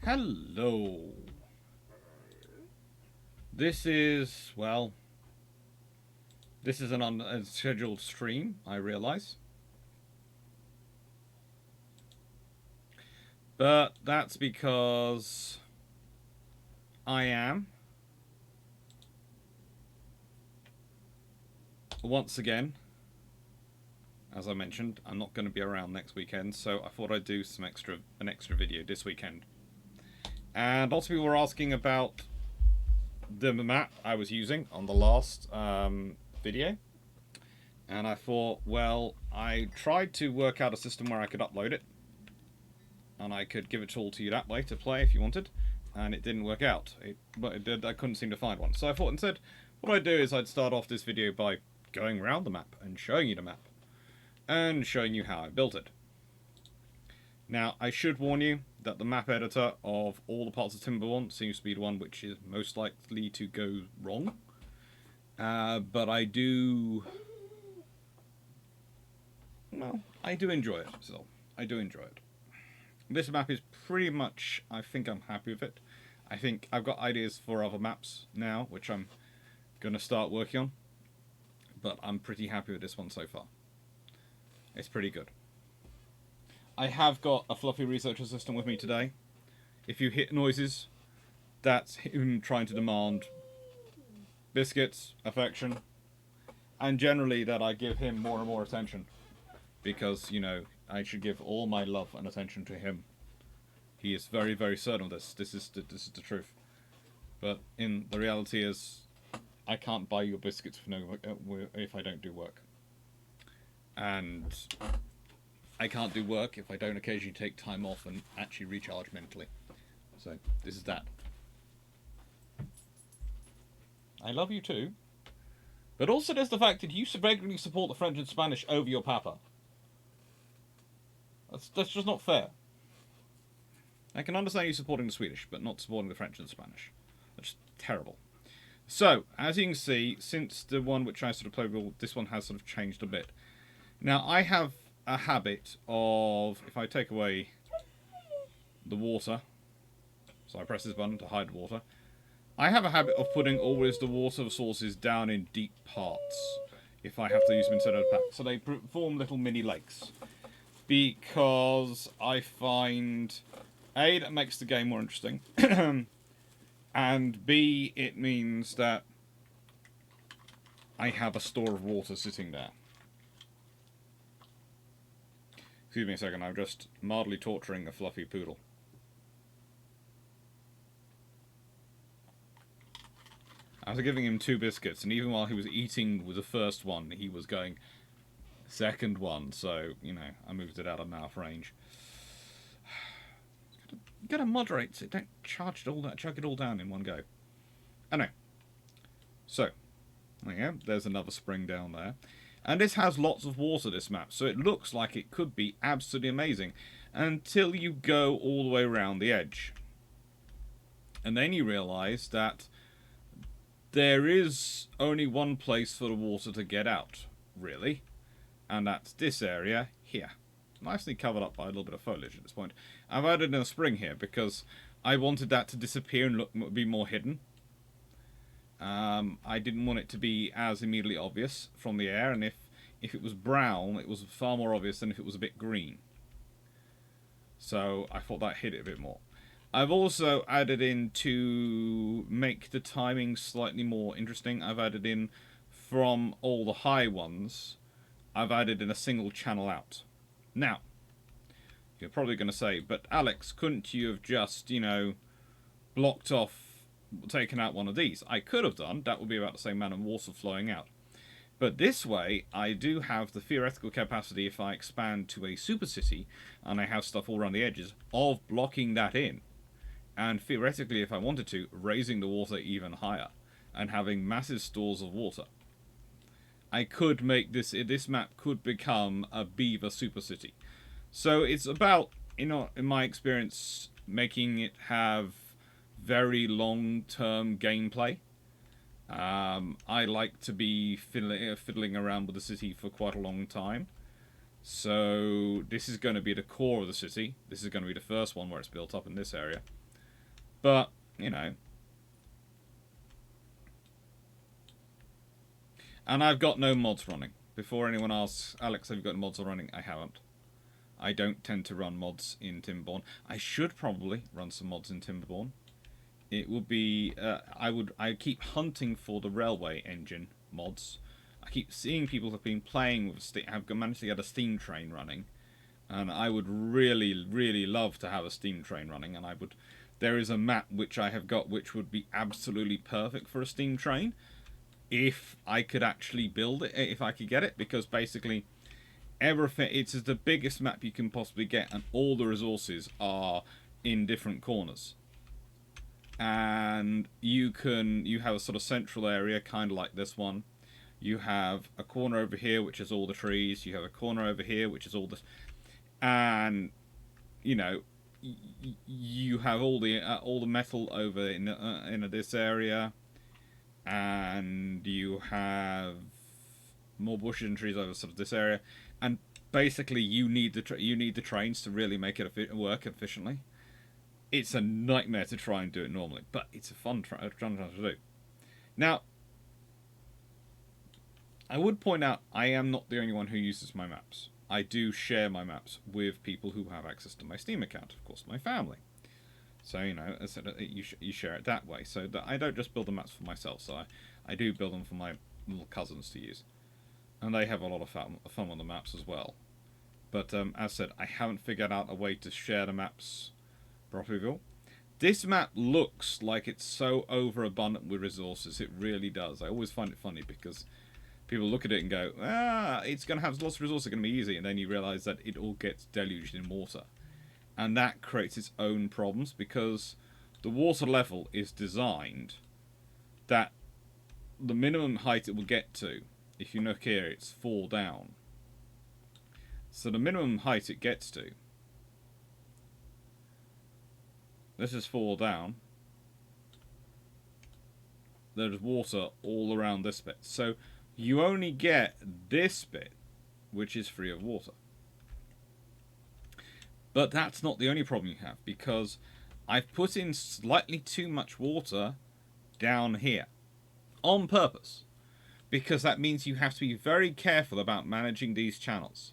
Hello. This is, well, this is an unscheduled stream, I realise. But that's because I am, once again, as I mentioned, I'm not going to be around next weekend, so I thought I'd do an extra video this weekend. And lots of people were asking about the map I was using on the last video. And I thought, well, I tried to work out a system where I could upload it. And I could give it all to you that way to play if you wanted. And it didn't work out. I couldn't seem to find one. So I thought instead, what I'd do is I'd start off this video by going around the map and showing you the map. And showing you how I built it. Now, I should warn you that the map editor of all the parts of Timberborne seems to be the one which is most likely to go wrong. But I do... well, I do enjoy it, still. I do enjoy it. This map is pretty much, I think I'm happy with it. I think I've got ideas for other maps now, which I'm going to start working on. But I'm pretty happy with this one so far. It's pretty good. I have got a fluffy research assistant with me today. If you hear noises, that's him trying to demand biscuits, affection, and generally that I give him more and more attention. Because, you know, I should give all my love and attention to him. He is very, very certain of this. This is the truth. But the reality is, I can't buy you biscuits if I don't do work. And I can't do work if I don't occasionally take time off and actually recharge mentally. So, this is that. I love you too. But also there's the fact that you regularly support the French and Spanish over your papa. That's just not fair. I can understand you supporting the Swedish, but not supporting the French and the Spanish. That's terrible. So, as you can see, since the one which I sort of played with, this one has sort of changed a bit. Now, I have a habit of, if I take away the water, so I press this button to hide the water, I have a habit of putting always the water sources down in deep parts, if I have to use them instead of a pack. So they form little mini lakes. Because I find, A, that makes the game more interesting, and B, it means that I have a store of water sitting there. Excuse me a second, I'm just mildly torturing a fluffy poodle. I was giving him 2 biscuits, and even while he was eating with the first one, he was going, second one, so, you know, I moved it out of mouth range. You gotta moderate it, don't chug it all down in one go. Anyway, so, there you go, there's another spring down there. And this has lots of water, this map, so it looks like it could be absolutely amazing until you go all the way around the edge. And then you realise that there is only one place for the water to get out, really. And that's this area here. Nicely covered up by a little bit of foliage at this point. I've added in a spring here because I wanted that to disappear and be more hidden. I didn't want it to be as immediately obvious from the air, and if it was brown, it was far more obvious than if it was a bit green. So I thought that hid it a bit more. I've also added in, to make the timing slightly more interesting, I've added in from all the high ones, I've added in a single channel out. Now, you're probably going to say, but Alex, couldn't you have just, you know, blocked off, taken out one of these? I could have done. That would be about the same amount of water flowing out. But this way, I do have the theoretical capacity, if I expand to a super city, and I have stuff all around the edges, of blocking that in. And theoretically, if I wanted to, raising the water even higher, and having massive stores of water. I could make this map could become a beaver super city. So it's about, you know, in my experience, making it have very long-term gameplay. I like to be fiddling around with the city for quite a long time. So this is going to be the core of the city. This is going to be the first one where it's built up in this area. But, you know. And I've got no mods running. Before anyone asks, Alex, have you got mods running? I haven't. I don't tend to run mods in Timberborne. I should probably run some mods in Timberborne. It would be... I keep hunting for the railway engine mods. I keep seeing people have been playing with... have managed to get a steam train running. And I would really, really love to have a steam train running. And I would... There is a map which I have got which would be absolutely perfect for a steam train. If I could actually build it, if I could get it, because basically everything, it's the biggest map you can possibly get, and all the resources are in different corners. And you have a sort of central area, kind of like this one. You have a corner over here, which is all the trees. You have a corner over here, which is all this, and you know, you have all the metal over in this area. And you have more bushes and trees over sort of this area, and basically you need the trains to really make it work efficiently. It's a nightmare to try and do it normally, but it's a fun try to do. Now, I would point out I am not the only one who uses my maps. I do share my maps with people who have access to my Steam account, of course, my family. So, you know, you share it that way. So that I don't just build the maps for myself. So I do build them for my little cousins to use. And they have a lot of fun on the maps as well. But as said, I haven't figured out a way to share the maps properly. This map looks like it's so overabundant with resources. It really does. I always find it funny because people look at it and go, it's going to have lots of resources. It's going to be easy. And then you realise that it all gets deluged in water. And that creates its own problems because the water level is designed that the minimum height it will get to, if you look here, it's 4 down. So the minimum height it gets to, this is 4 down. There's water all around this bit. So you only get this bit, which is free of water. But that's not the only problem you have, because I've put in slightly too much water down here on purpose, because that means you have to be very careful about managing these channels.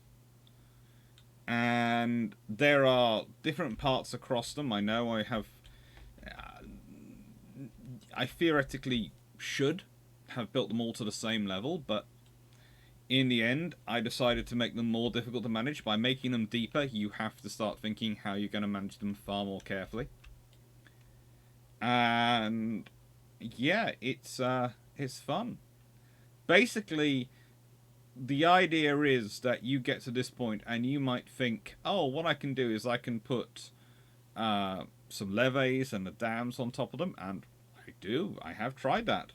And there are different parts across them. I know I have... I theoretically should have built them all to the same level, but in the end, I decided to make them more difficult to manage. By making them deeper, you have to start thinking how you're going to manage them far more carefully. And yeah, it's fun. Basically, the idea is that you get to this point and you might think, oh, what I can do is I can put some levees and the dams on top of them, and I have tried that.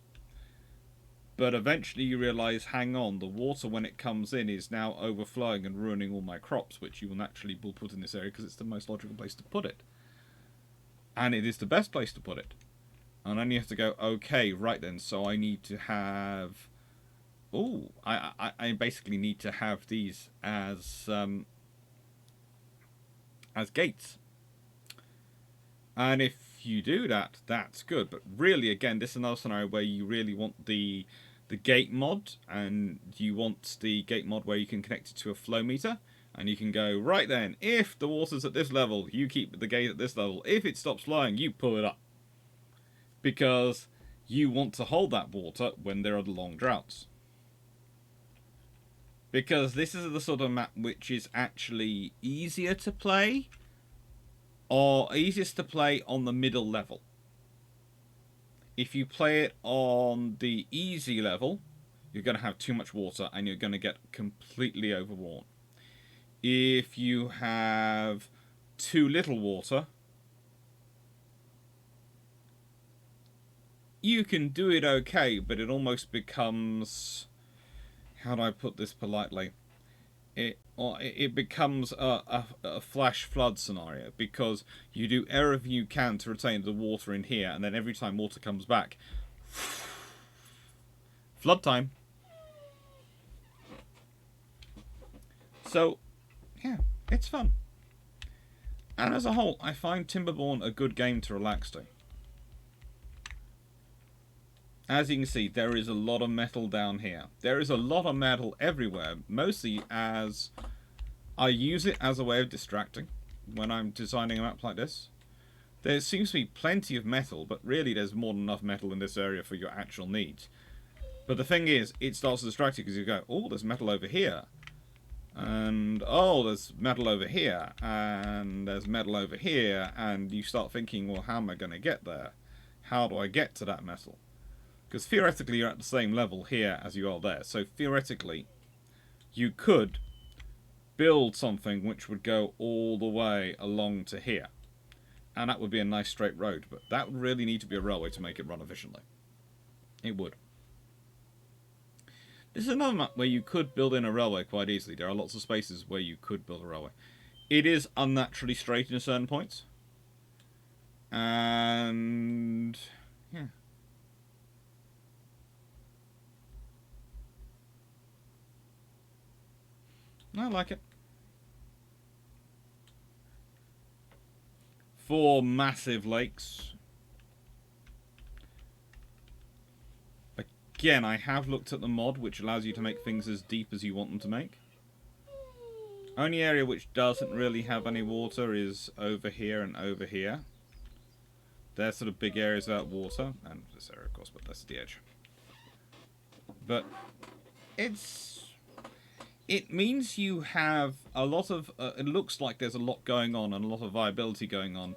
But eventually you realise, hang on, the water when it comes in is now overflowing and ruining all my crops, which you will naturally put in this area because it's the most logical place to put it. And it is the best place to put it. And then you have to go, okay, right then, so I need to have... Oh, I basically need to have these as gates. And if you do that, that's good. But really, again, this is another scenario where you really want the gate mod, and you want the gate mod where you can connect it to a flow meter, and you can go, right then, if the water's at this level, you keep the gate at this level. If it stops flowing, you pull it up. Because you want to hold that water when there are the long droughts. Because this is the sort of map which is actually easier to play, or easiest to play on the middle level. If you play it on the easy level, you're going to have too much water and you're going to get completely overworn. If you have too little water, you can do it okay, but it almost becomes... How do I put this politely? It becomes a flash flood scenario, because you do everything you can to retain the water in here, and then every time water comes back, flood time. So, yeah, it's fun. And as a whole, I find Timberborne a good game to relax to. As you can see, there is a lot of metal down here. There is a lot of metal everywhere, mostly as I use it as a way of distracting when I'm designing a map like this. There seems to be plenty of metal, but really there's more than enough metal in this area for your actual needs. But the thing is, it starts to distract you because you go, oh, there's metal over here. And, oh, there's metal over here. And there's metal over here. And you start thinking, well, how am I going to get there? How do I get to that metal? Because theoretically you're at the same level here as you are there. So theoretically, you could build something which would go all the way along to here. And that would be a nice straight road. But that would really need to be a railway to make it run efficiently. It would. This is another map where you could build in a railway quite easily. There are lots of spaces where you could build a railway. It is unnaturally straight in certain points. And yeah. I like it. 4 massive lakes. Again, I have looked at the mod which allows you to make things as deep as you want them to make. Only area which doesn't really have any water is over here and over here. They're sort of big areas without water, and this area of course, but that's the edge. But it means you have a lot of, it looks like there's a lot going on and a lot of viability going on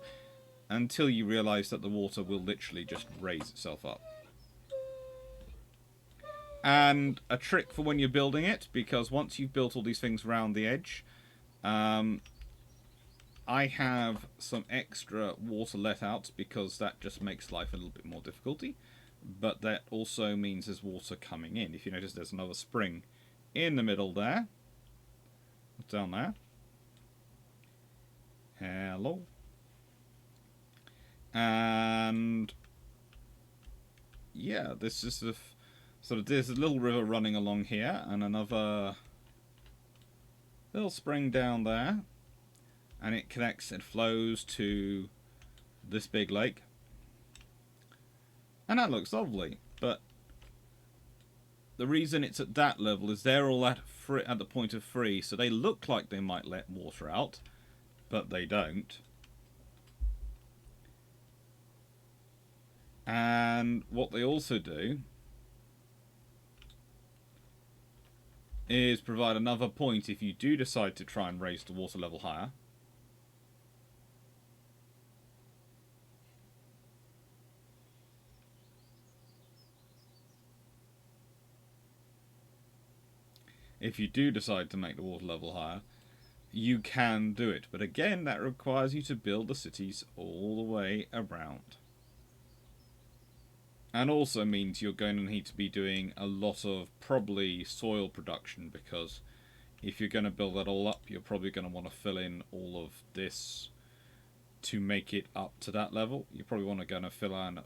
until you realise that the water will literally just raise itself up. And a trick for when you're building it, because once you've built all these things around the edge, I have some extra water let out because that just makes life a little bit more difficulty. But that also means there's water coming in. If you notice, there's another spring in the middle there. Down there. Hello. And yeah, this is the sort of, there's a little river running along here and another little spring down there, and it connects, it flows to this big lake, and that looks lovely. But the reason it's at that level is they're all at the point of freeze, so they look like they might let water out, but they don't. And what they also do is provide another point if you do decide to try and raise the water level higher. If you do decide to make the water level higher, you can do it. But again, that requires you to build the cities all the way around. And also means you're going to need to be doing a lot of probably soil production, because if you're going to build that all up, you're probably going to want to fill in all of this to make it up to that level. You probably want to fill in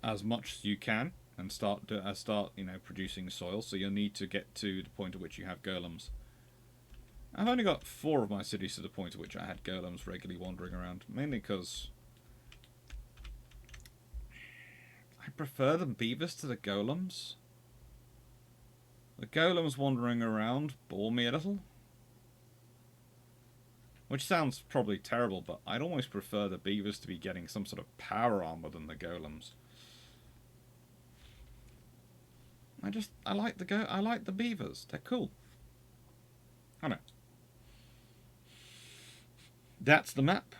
as much as you can and start producing soil. So you'll need to get to the point at which you have golems. I've only got 4 of my cities to the point at which I had golems regularly wandering around, mainly because I prefer the beavers to the golems. The golems wandering around bore me a little. Which sounds probably terrible, but I'd almost prefer the beavers to be getting some sort of power armor than the golems. I like the beavers. They're cool. I know. That's the map.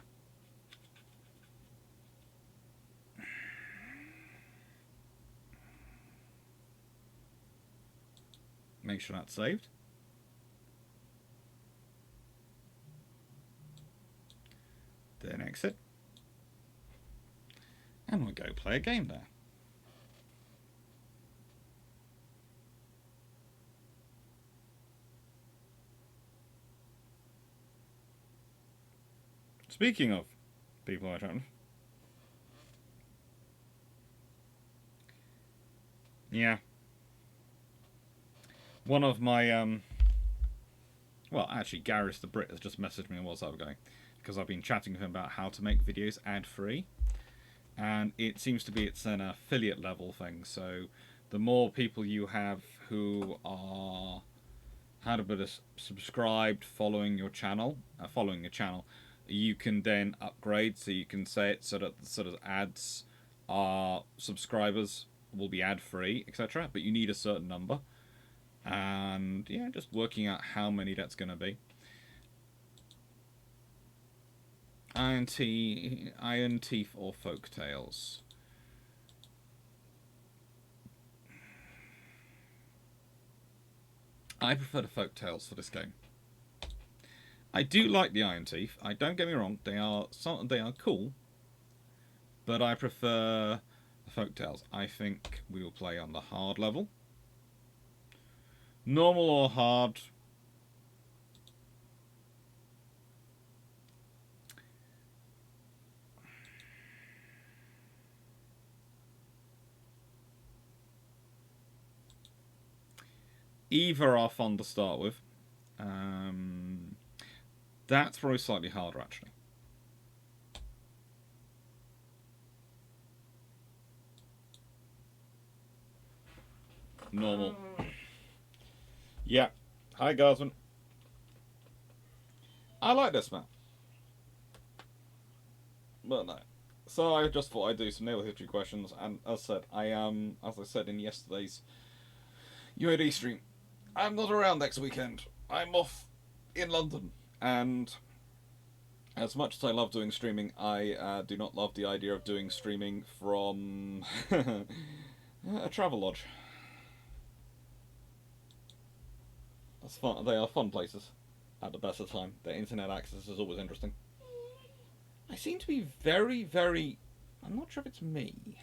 Make sure that's saved. Then exit. And we'll go play a game there. Speaking of people I don't know. Yeah. One of my, well, actually, Gareth the Brit has just messaged me whilst I was going, because I've been chatting with him about how to make videos ad-free. and it seems to be it's an affiliate level thing. So the more people you have who are how to put it, subscribed, following your channel, you can then upgrade. So you can say it so that the sort of ads are subscribers will be ad free, etc. But you need a certain number, and yeah, just working out how many that's going to be. Iron Teeth or Folk Tales. I prefer the Folk Tales for this game. I do like the Iron Teeth. Don't get me wrong; they are cool, but I prefer the Folk Tales. I think we will play on the hard level. Normal or hard? Either are fun to start with. That's probably slightly harder, actually. Normal. Yeah. Hi, Garsman. I like this map. But no. So I just thought I'd do some naval history questions, and as I said, as I said in yesterday's UAD stream, I'm not around next weekend. I'm off in London, and as much as I love doing streaming, I do not love the idea of doing streaming from a travel lodge. That's fun. They are fun places at the best of time. The internet access is always interesting. I seem to be very, very. I'm not sure if it's me.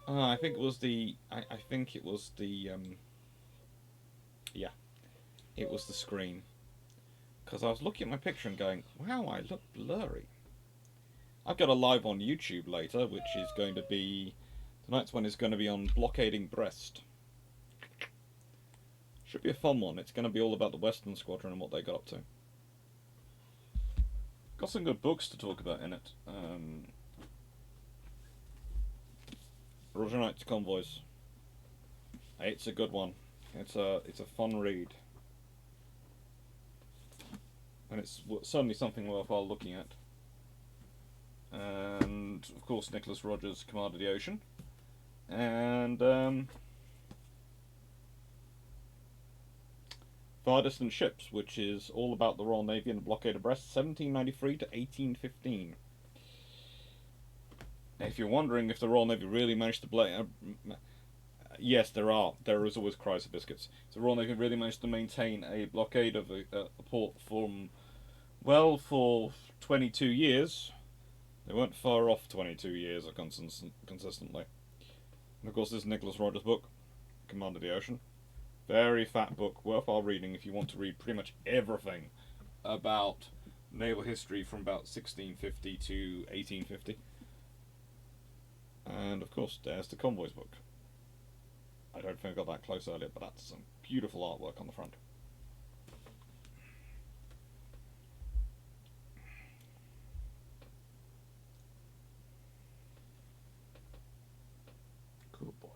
I think it was the. I think it was the. Yeah, it was the screen. Because I was looking at my picture and going, wow, I look blurry. I've got a live on YouTube later, which is going to be. Tonight's one is going to be on blockading Brest. Should be a fun one. It's going to be all about the Western Squadron and what they got up to. Got some good books to talk about in it. Roger Knight's Convoys. It's a good one. It's a fun read, and it's certainly something worthwhile looking at. And of course, Nicholas Rogers' Command of the Ocean, and Far Distant Ships, which is all about the Royal Navy and the blockade of Brest, 1793 to 1815. If you're wondering if the Royal Navy really managed to yes, there are. There is always cries for biscuits. So the Royal Navy really managed to maintain a blockade of a port for 22 years. They weren't far off 22 years consistently. And of course, this is Nicholas Rogers' book, Command of the Ocean. Very fat book, worthwhile reading if you want to read pretty much everything about naval history from about 1650 to 1850. And of course, there's the Convoys book. I don't think I got that close earlier, but that's some beautiful artwork on the front. Cool boy.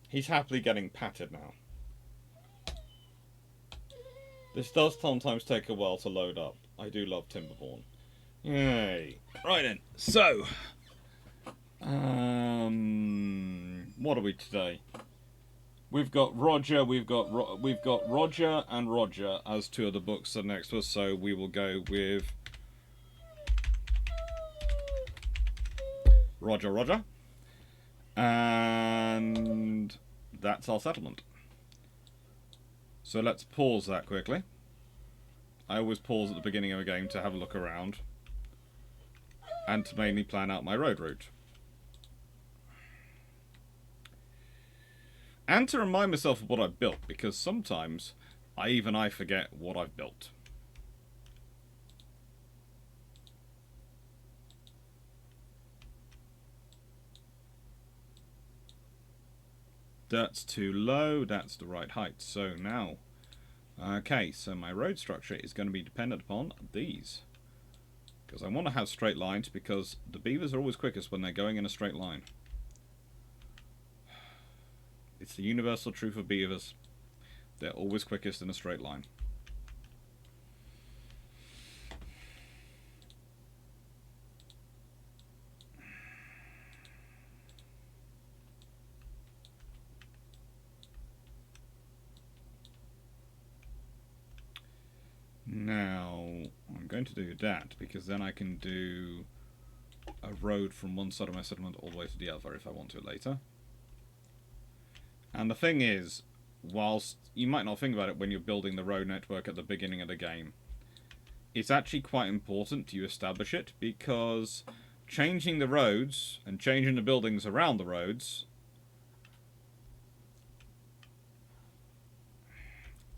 He's happily getting patted now. This does sometimes take a while to load up. I do love Timberborne. Yay. Right then, so what are we today? We've got Roger, we've got Roger and Roger as two of the books that are next to us, so we will go with Roger, and that's our settlement. So let's pause that quickly. I always pause at the beginning of a game to have a look around and to mainly plan out my road route. And to remind myself of what I've built, because sometimes I forget what I've built. That's too low, that's the right height. So now, okay, so my road structure is going to be dependent upon these. Because I want to have straight lines, because the beavers are always quickest when they're going in a straight line. It's the universal truth of beavers. They're always quickest in a straight line. Now, I'm going to do that, because then I can do a road from one side of my settlement all the way to the other if I want to later. And the thing is, whilst you might not think about it when you're building the road network at the beginning of the game, it's actually quite important you establish it, because changing the roads and changing the buildings around the roads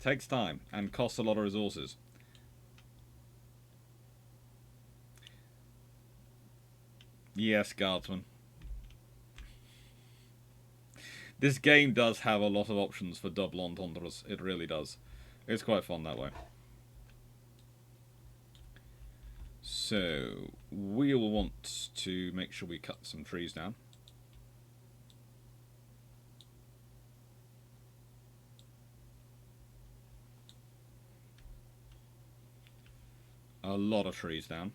takes time and costs a lot of resources. Yes, Guardsman. This game does have a lot of options for double entendres. It really does. It's quite fun that way. So, we will want to make sure we cut some trees down. A lot of trees down.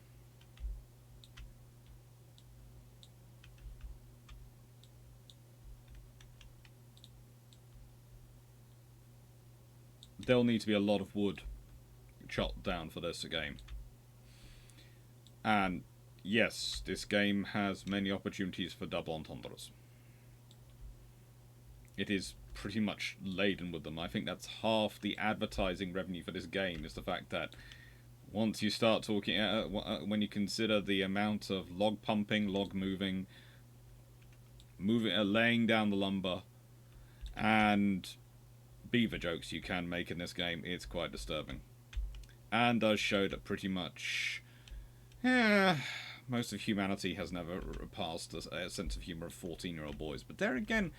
There'll need to be a lot of wood chopped down for this game. And yes, this game has many opportunities for double entendres. It is pretty much laden with them. I think that's half the advertising revenue for this game, is the fact that once you start talking, when you consider the amount of log pumping, log moving, laying down the lumber, and beaver jokes you can make in this game, it's quite disturbing. And does show that pretty much most of humanity has never passed a sense of humour of 14-year-old boys. But there again,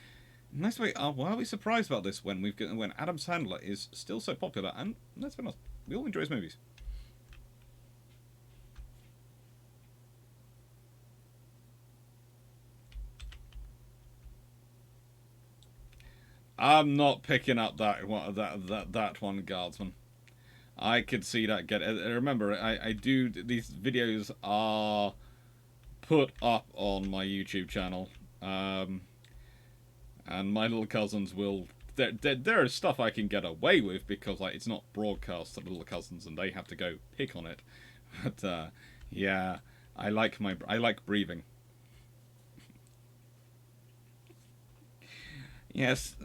nice way. Why are we surprised about this when Adam Sandler is still so popular? And let's be honest, we all enjoy his movies. I'm not picking up that one, Guardsman. I could see that get. Remember, I do, these videos are put up on my YouTube channel, and my little cousins will. There is stuff I can get away with because it's not broadcast to little cousins and they have to go pick on it. But yeah, I like breathing. Yes.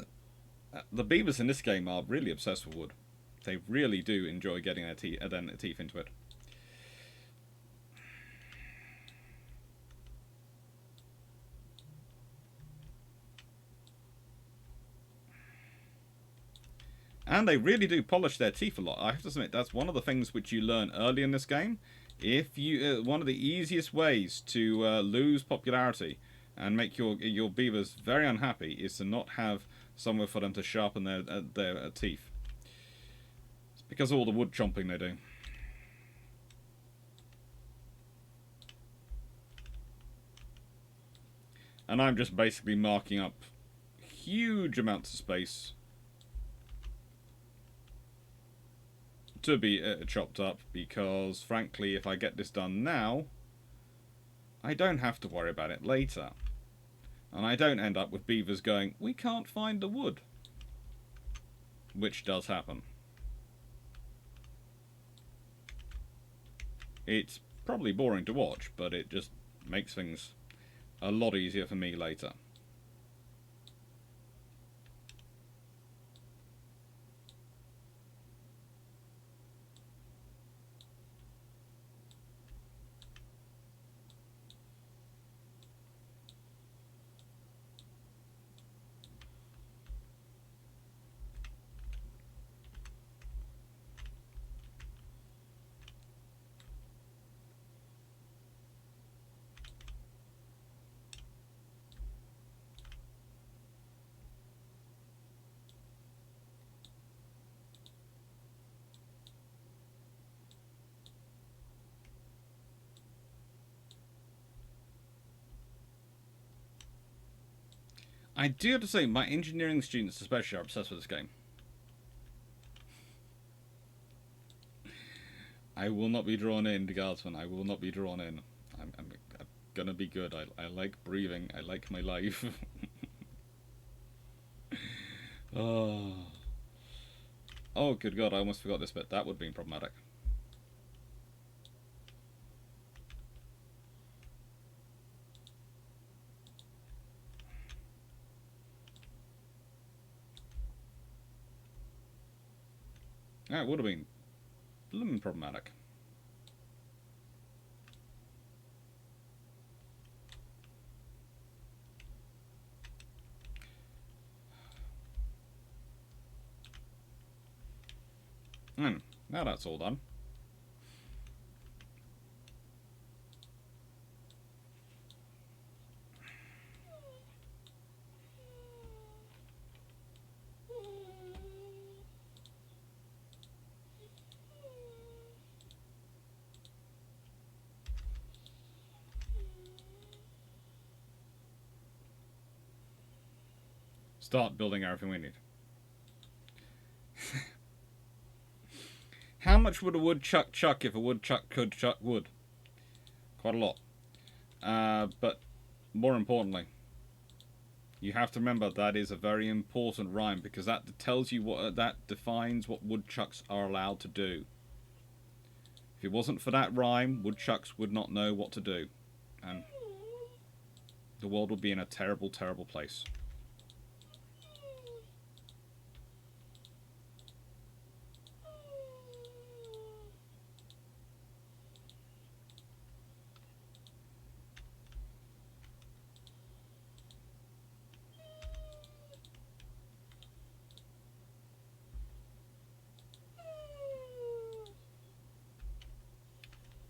The beavers in this game are really obsessed with wood. They really do enjoy getting their teeth into it. And they really do polish their teeth a lot. I have to admit, that's one of the things which you learn early in this game. If you, one of the easiest ways to lose popularity and make your beavers very unhappy is to not have somewhere for them to sharpen their teeth. It's because of all the wood chomping they do. And I'm just basically marking up huge amounts of space to be chopped up, because frankly, if I get this done now, I don't have to worry about it later. And I don't end up with beavers going, we can't find the wood. Which does happen. It's probably boring to watch, but it just makes things a lot easier for me later. I do have to say, my engineering students especially are obsessed with this game. I will not be drawn in, Guardsman. I will not be drawn in. I'm gonna be good. I like breathing. I like my life. Oh. Oh, good God, I almost forgot this bit. That would have been problematic. That would have been blooming problematic. Now that's all done. Start building everything we need. How much would a woodchuck chuck if a woodchuck could chuck wood? Quite a lot. But more importantly, you have to remember that is a very important rhyme because that tells you that defines what woodchucks are allowed to do. If it wasn't for that rhyme, woodchucks would not know what to do, and the world would be in a terrible, terrible place.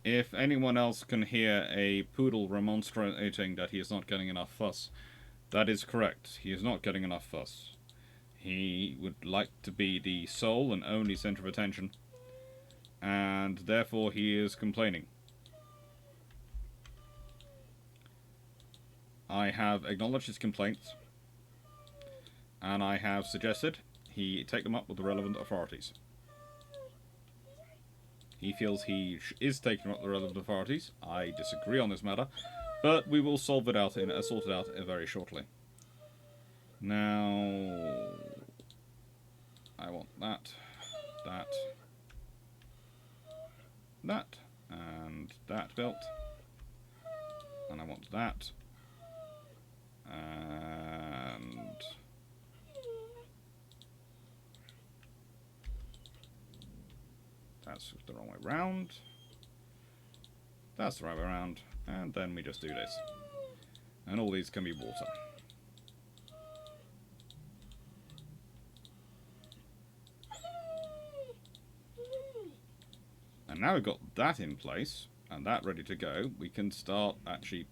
If anyone else can hear a poodle remonstrating that he is not getting enough fuss, that is correct. He is not getting enough fuss. He would like to be the sole and only center of attention, and therefore he is complaining. I have acknowledged his complaints, and I have suggested he take them up with the relevant authorities. He feels he is taking up the relevant authorities. I disagree on this matter, but we will sort it out very shortly. Now, I want that, and that built, and I want that, and that's the wrong way round. That's the right way round. And then we just do this. And all these can be water. And now we've got that in place, and that ready to go, we can start actually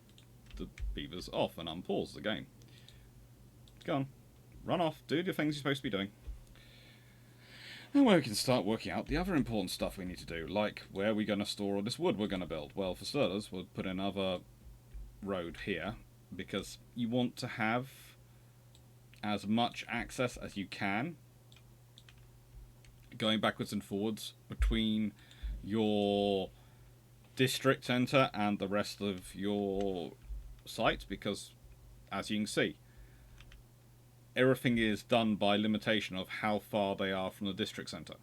the beavers off and unpause the game. Go on. Run off. Do the things you're supposed to be doing. And we can start working out the other important stuff we need to do, like where are we going to store all this wood we're going to build. Well, for starters, we'll put another road here, because you want to have as much access as you can, going backwards and forwards between your district centre and the rest of your site, because, as you can see, everything is done by limitation of how far they are from the district centre.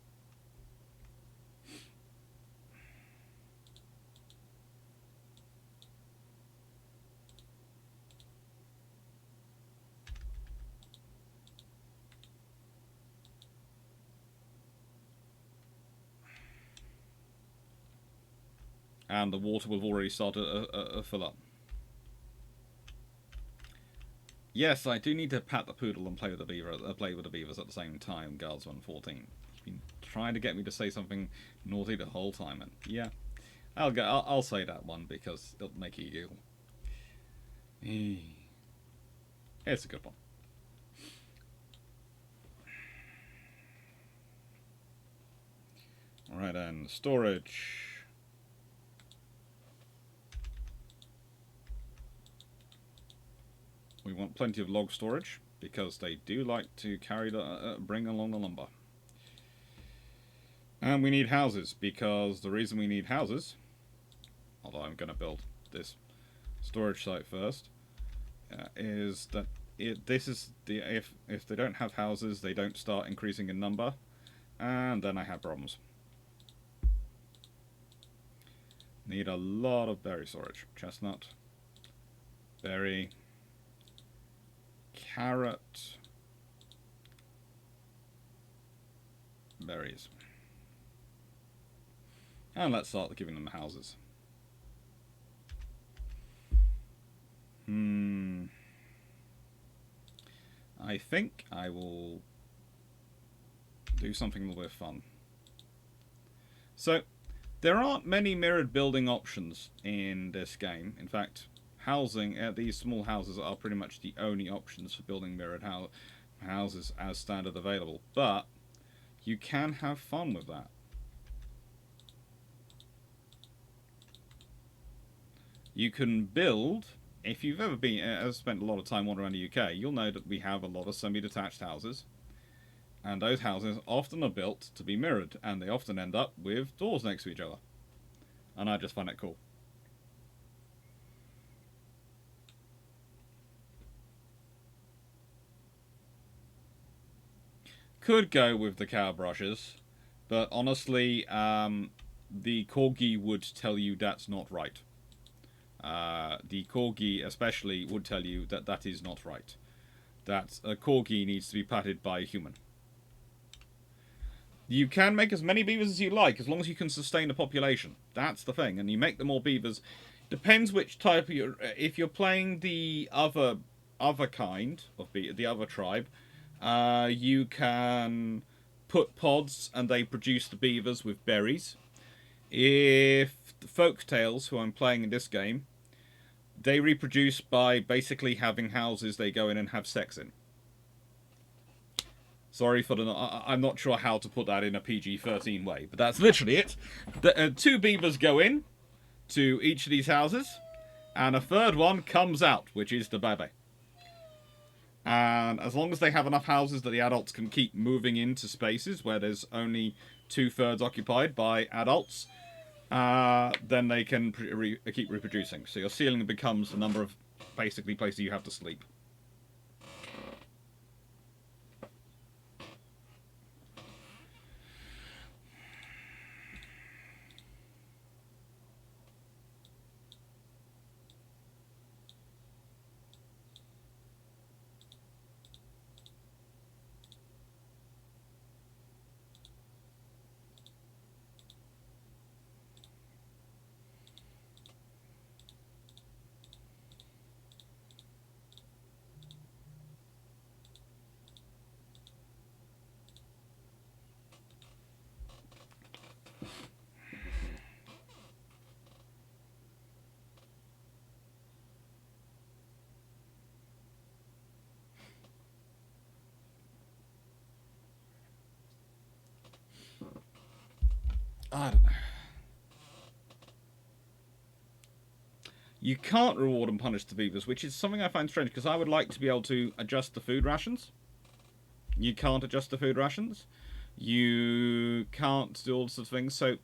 And the water will have already started a fill up. Yes, I do need to pat the poodle and play with the beavers at the same time, Guards 114. You've been trying to get me to say something naughty the whole time, and yeah, I'll say that one because it'll make you giggle. It's a good one. Alright then, storage. We want plenty of log storage, because they do like to bring along the lumber. And we need houses, because the reason we need houses, although I'm going to build this storage site first, is that if they don't have houses, they don't start increasing in number, and then I have problems. Need a lot of berry storage. Chestnut, berry, carrot, berries. And let's start giving them houses. I think I will do something a little bit fun. So, there aren't many mirrored building options in this game. In fact, these small houses are pretty much the only options for building mirrored houses as standard available. But you can have fun with that. You can build, if you've ever spent a lot of time wandering around the UK, you'll know that we have a lot of semi-detached houses. And those houses often are built to be mirrored, and they often end up with doors next to each other. And I just find it cool. Could go with the cow brushes, but honestly, the corgi would tell you that's not right. The corgi especially would tell you that that is not right. That a corgi needs to be patted by a human. You can make as many beavers as you like, as long as you can sustain a population. That's the thing, and you make the more beavers. Depends which type of if you're playing the other kind of the other tribe, you can put pods and they produce the beavers with berries. If the Folktales, who I'm playing in this game, they reproduce by basically having houses they go in and have sex in. Sorry for I'm not sure how to put that in a PG-13 way, but that's literally it. Two beavers go in to each of these houses, and a third one comes out, which is the baby. And as long as they have enough houses that the adults can keep moving into spaces where there's only 2/3 occupied by adults, then they can keep reproducing. So your ceiling becomes the number of basically places you have to sleep. I don't know. You can't reward and punish the beavers, which is something I find strange, because I would like to be able to adjust the food rations. You can't adjust the food rations. You can't do all sorts of things. So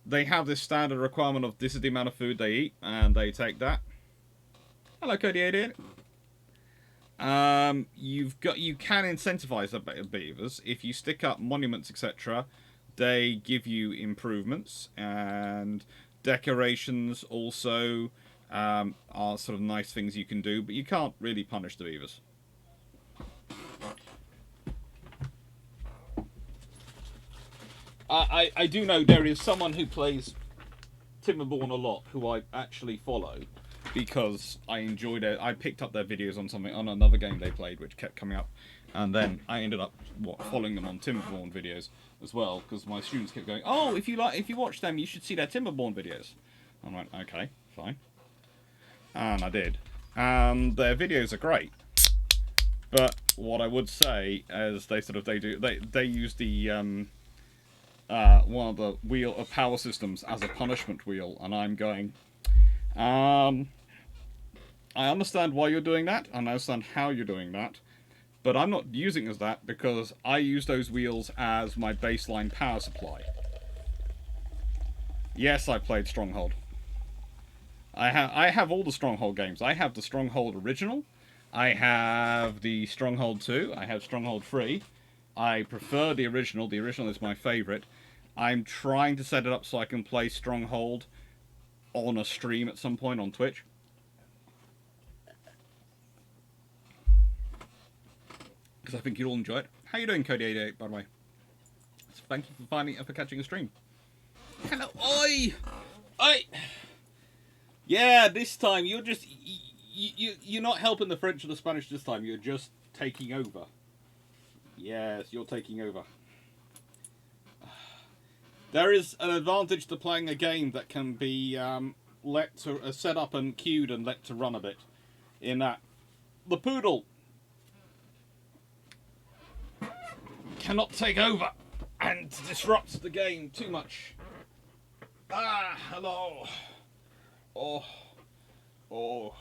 they have this standard requirement of this is the amount of food they eat, and they take that. Hello, Cody 88. You can incentivize the beavers if you stick up monuments, etc. They give you improvements, and decorations also are sort of nice things you can do, but you can't really punish the beavers. I do know there is someone who plays Timberborne a lot who I actually follow because I enjoyed it. I picked up their videos on another game they played, which kept coming up, and then I ended up following them on Timberborne videos as well, because my students kept going, "Oh, if you watch them, you should see their Timberborne videos." I'm like, okay, fine, and I did, and their videos are great. But what I would say is they use the one of the power systems as a punishment wheel, and I'm going, I understand why you're doing that, and I understand how you're doing that, but I'm not using it as that because I use those wheels as my baseline power supply. Yes, I played Stronghold. I have all the Stronghold games. I have the Stronghold original. I have the Stronghold 2. I have Stronghold 3. I prefer the original. The original is my favourite. I'm trying to set it up so I can play Stronghold on a stream at some point on Twitch. Because I think you'll all enjoy it. How you doing, Cody88, by the way? Thank you for catching a stream. Hello, oi! Oi! Yeah, this time you're just... You're not helping the French or the Spanish this time. You're just taking over. Yes, you're taking over. There is an advantage to playing a game that can be set up and queued and let to run a bit. In that, the poodle cannot take over and disrupt the game too much. Ah, hello. Oh, oh,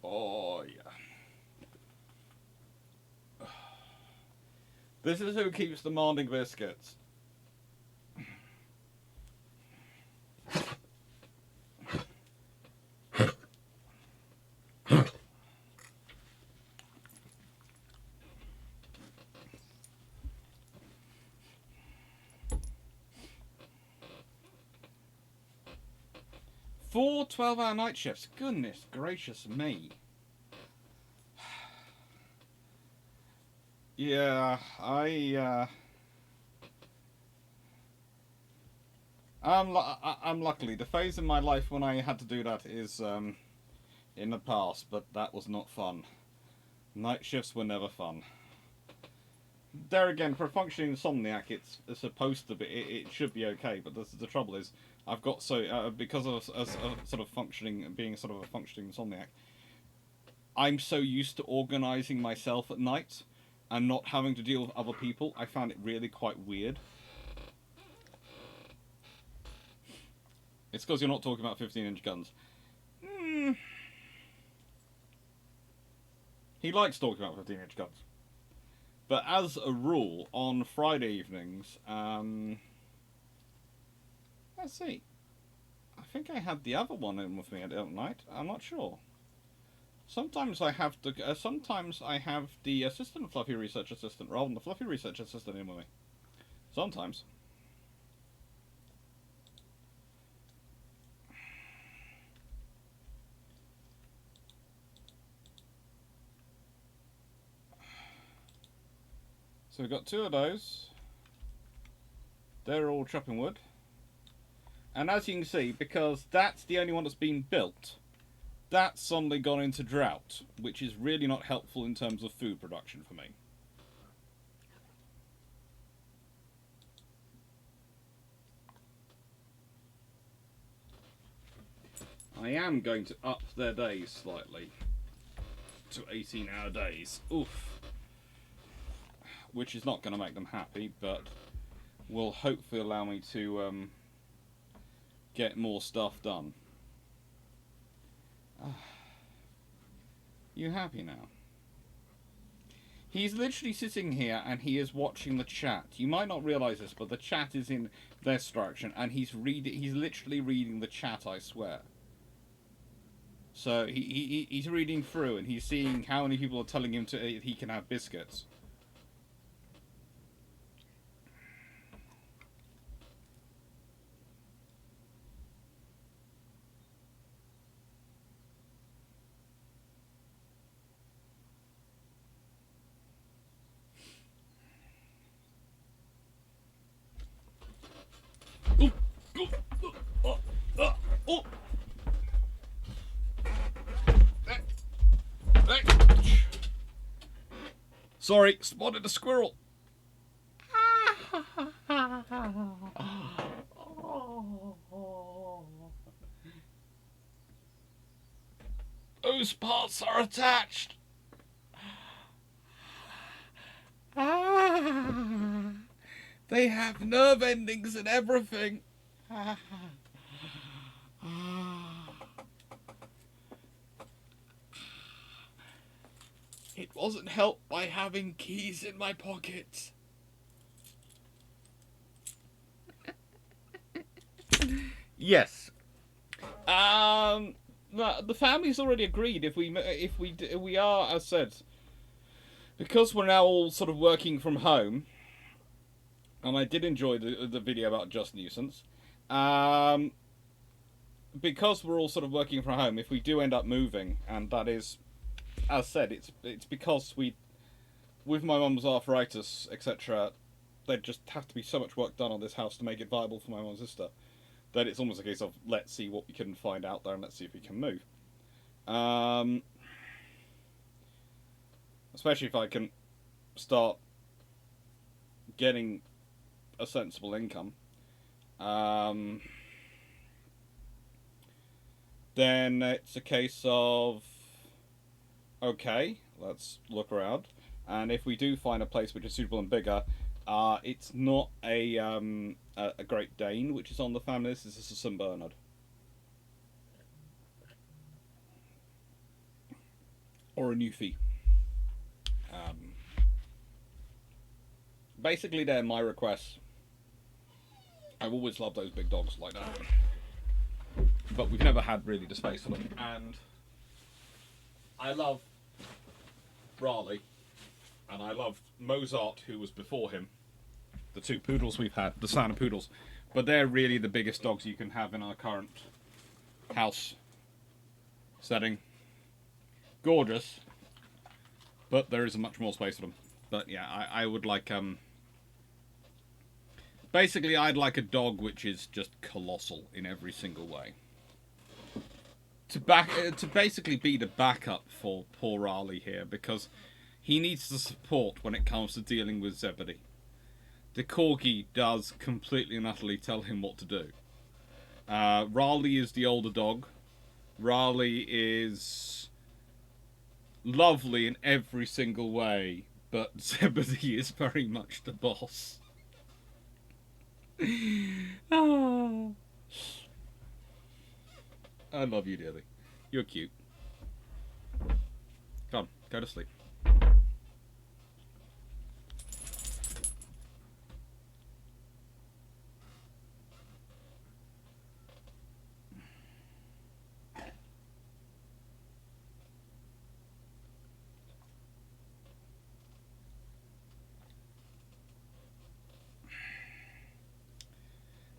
oh, yeah. This is who keeps demanding biscuits. Four 12-hour night shifts. Goodness gracious me. Yeah, I'm luckily the phase in my life when I had to do that is in the past, but that was not fun. Night shifts were never fun. There again, for a functioning insomniac, it's supposed to be. It should be okay, but the trouble is, I've got because of a sort of functioning, being sort of a functioning insomniac, I'm so used to organising myself at night and not having to deal with other people. I found it really quite weird. It's because you're not talking about 15-inch guns. He likes talking about 15-inch guns. But as a rule, on Friday evenings, let's see. I think I had the other one in with me at night. I'm not sure. Sometimes I have the assistant fluffy research assistant rather than the fluffy research assistant in with me. Sometimes. So we've got two of those. They're all chopping wood. And as you can see, because that's the only one that's been built, that's suddenly gone into drought, which is really not helpful in terms of food production for me. I am going to up their days slightly to 18-hour days. Oof. Which is not going to make them happy, but will hopefully allow me to get more stuff done. You happy now? He's literally sitting here and he is watching the chat. You might not realise this, but the chat is in this direction, and he's literally reading the chat, I swear. So he's reading through and he's seeing how many people are telling him he can have biscuits. Sorry, spotted a squirrel. Those parts are attached. They have nerve endings and everything. It wasn't helped by having keys in my pockets. Yes. The family's already agreed. If we are, as said, because we're now all sort of working from home, and I did enjoy the video about just nuisance. Because we're all sort of working from home, if we do end up moving, and that is, as said, it's because with my mum's arthritis, etc., there'd just have to be so much work done on this house to make it viable for my mum and sister, that it's almost a case of, let's see what we can find out there and let's see if we can move. Especially if I can start getting a sensible income. Then it's a case of, okay, let's look around, and if we do find a place which is suitable and bigger, it's not a Great Dane which is on the family list. This is a St Bernard. Or a Newfie. Basically, they're my requests. I've always loved those big dogs like that, but we've never had really the space for them. And I love Raleigh, and I loved Mozart, who was before him. The two poodles we've had, the Santa poodles, but they're really the biggest dogs you can have in our current house setting. Gorgeous, but there isn't much more space for them. But yeah, I would like basically I'd like a dog which is just colossal in every single way. To basically be the backup for poor Raleigh here, because he needs the support when it comes to dealing with Zebedee. The corgi does completely and utterly tell him what to do. Raleigh is the older dog. Raleigh is lovely in every single way, but Zebedee is very much the boss. Oh. I love you dearly. You're cute. Come, go to sleep.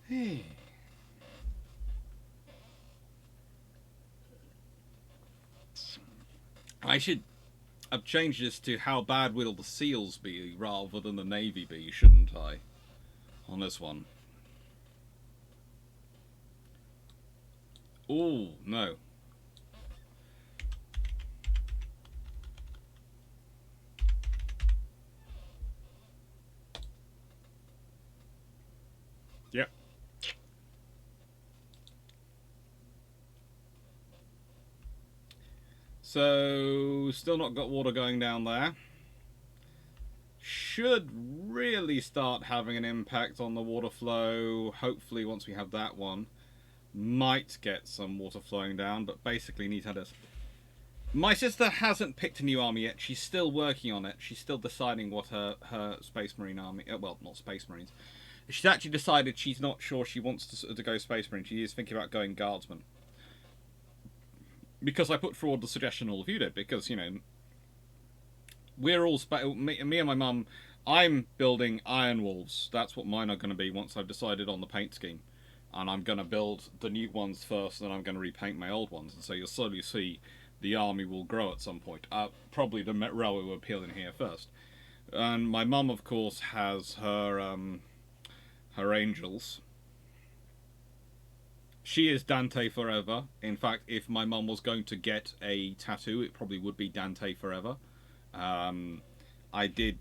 Hey. I should have changed this to how bad will the seals be rather than the navy be, shouldn't I? On this one. Oh, no. Yep. So, still not got water going down there. Should really start having an impact on the water flow. Hopefully, once we have that one, might get some water flowing down, but basically need to have this. My sister hasn't picked a new army yet. She's still working on it. She's still deciding what her Space Marine army... well, not Space Marines. She's actually decided she's not sure she wants to go Space Marine. She is thinking about going Guardsman. Because I put forward the suggestion all of you did. Because, you know, we're all... me and my mum, I'm building Iron Wolves. That's what mine are going to be once I've decided on the paint scheme. And I'm going to build the new ones first, and then I'm going to repaint my old ones. And so you'll slowly see the army will grow at some point. Probably the railway will appeal in here first. And my mum, of course, has her her angels. She is Dante forever. In fact, if my mum was going to get a tattoo, it probably would be Dante forever. I did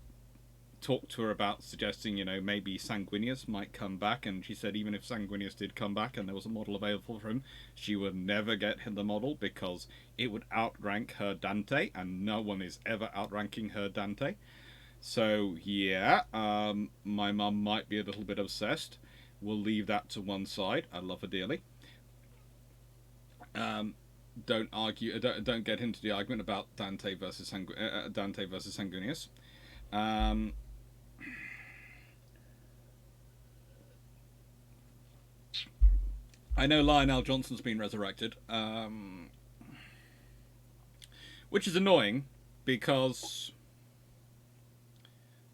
talk to her about suggesting, you know, maybe Sanguinius might come back, and she said even if Sanguinius did come back and there was a model available for him, she would never get him the model because it would outrank her Dante, and no one is ever outranking her Dante. So yeah, my mum might be a little bit obsessed. We'll leave that to one side. I love her dearly. don't argue. Don't get into the argument about Dante versus Sanguinius. Um, I know Lionel Johnson's been resurrected, which is annoying because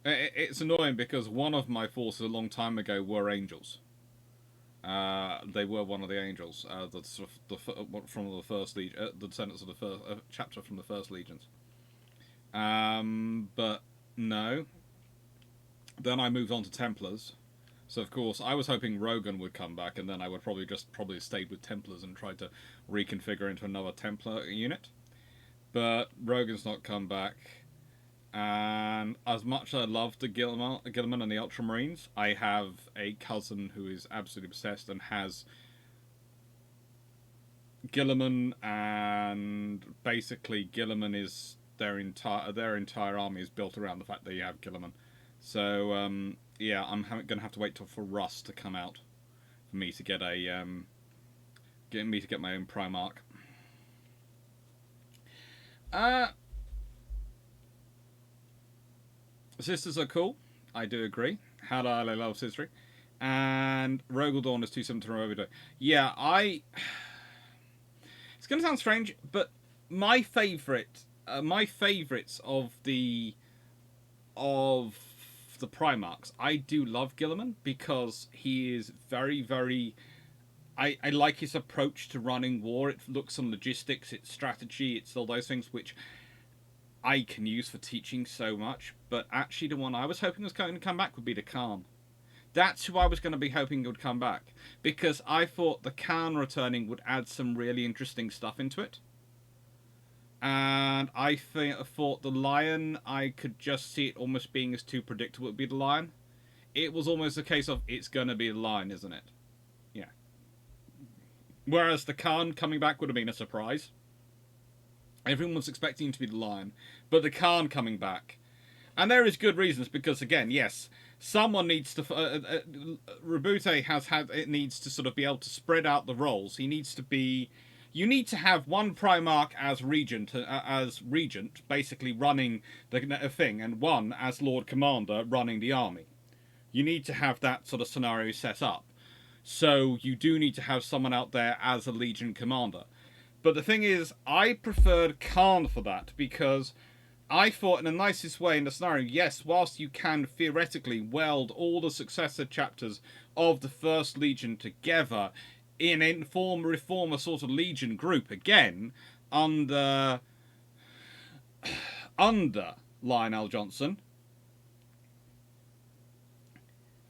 it's annoying because one of my forces a long time ago were angels. They were one of the angels, from the first legion, the descendants of the first chapter from the first legions. But no. Then I moved on to Templars. So of course I was hoping Rogan would come back, and then I would probably stayed with Templars and tried to reconfigure into another Templar unit. But Rogan's not come back. And as much as I love the Guilliman and the Ultramarines, I have a cousin who is absolutely obsessed and has Guilliman, and basically Guilliman is their entire army is built around the fact that you have Guilliman. So yeah, I'm going to have to wait for Russ to come out for me to get my own Primarch. Sisters are cool. I do agree. How do I love Sistery? And Rogaldorn is 2/7 Yeah, it's going to sound strange, but my favourites of the Primarchs, I do love Guilliman because he is very, very. I like his approach to running war. It looks on logistics, it's strategy, it's all those things which I can use for teaching so much. But actually, the one I was hoping was going to come back would be the Khan. That's who I was going to be hoping would come back, because I thought the Khan returning would add some really interesting stuff into it. And I thought the Lion, I could just see it almost being as too predictable. It would be the Lion. It was almost a case of it's going to be the Lion, isn't it? Yeah. Whereas the Khan coming back would have been a surprise. Everyone was expecting him to be the Lion, but the Khan coming back, and there is good reasons, because again, yes, someone needs to. Rabute needs to sort of be able to spread out the roles. He needs to be. You need to have one Primarch as regent, basically running the thing, and one as Lord Commander running the army. You need to have that sort of scenario set up. So you do need to have someone out there as a Legion Commander. But the thing is, I preferred Khan for that, because I thought in the nicest way in the scenario, yes, whilst you can theoretically weld all the successor chapters of the First Legion together reform a sort of Legion group again under Lionel Johnson,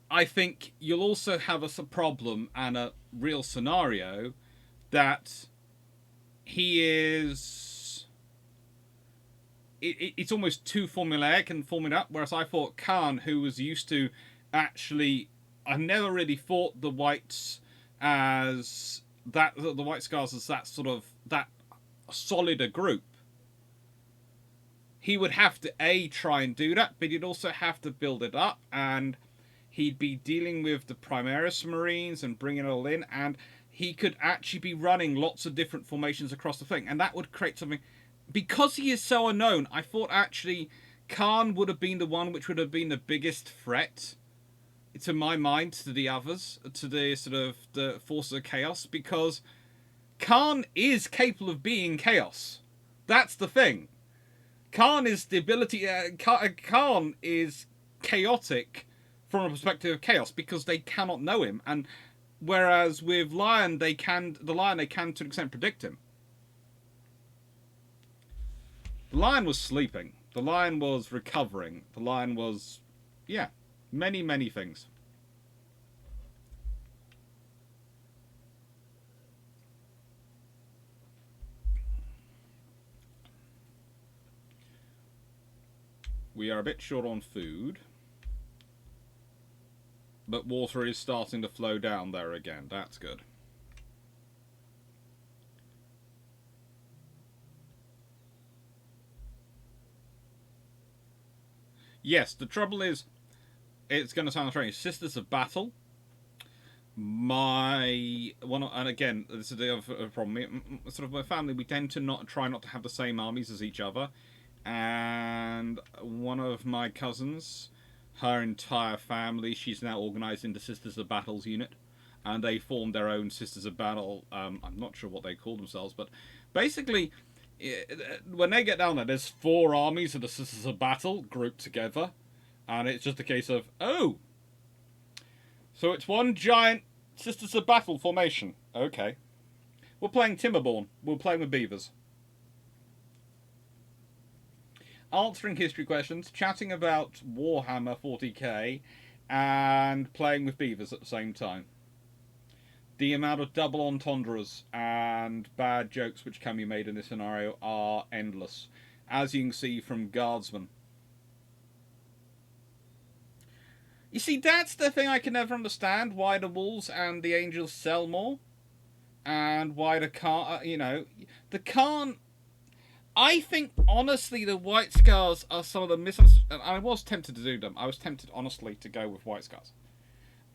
I think you'll also have a problem and a real scenario that he is. It's almost too formulaic and formed up. Whereas I thought Khan, who was used to actually, I've never really thought the Whites as that, the White Scars as that sort of that solider group. He would have to try and do that, but he'd also have to build it up, and he'd be dealing with the Primaris Marines and bringing it all in, and he could actually be running lots of different formations across the thing, and that would create something. Because he is so unknown, I thought actually Khan would have been the one which would have been the biggest threat, to my mind, to the others, to the sort of the forces of chaos, because Khan is capable of being chaos. That's the thing. Khan is the ability. Khan is chaotic from a perspective of chaos, because they cannot know him, and whereas with Lion, they can to an extent predict him. The Lion was sleeping. The Lion was recovering. The Lion was, yeah, many, many things. We are a bit short on food, but water is starting to flow down there again. That's good. Yes, the trouble is, it's going to sound strange. Sisters of Battle. My one, and again, this is the other problem. Sort of my family, we tend to not try not to have the same armies as each other. And one of my cousins, her entire family, she's now organised into Sisters of Battle's unit, and they formed their own Sisters of Battle. I'm not sure what they call themselves, but basically, when they get down there, there's four armies of the Sisters of Battle grouped together, and it's just a case of, oh, so it's one giant Sisters of Battle formation. Okay. We're playing Timberborne. We're playing with beavers. Answering history questions, chatting about Warhammer 40k, and playing with beavers at the same time. The amount of double entendres and bad jokes which can be made in this scenario are endless, as you can see from Guardsmen. You see, that's the thing I can never understand, why the Wolves and the Angels sell more, and why the Khan, the Khan... I think, honestly, the White Scars are some of the misunderstood... I was tempted to do them. I was tempted, honestly, to go with White Scars.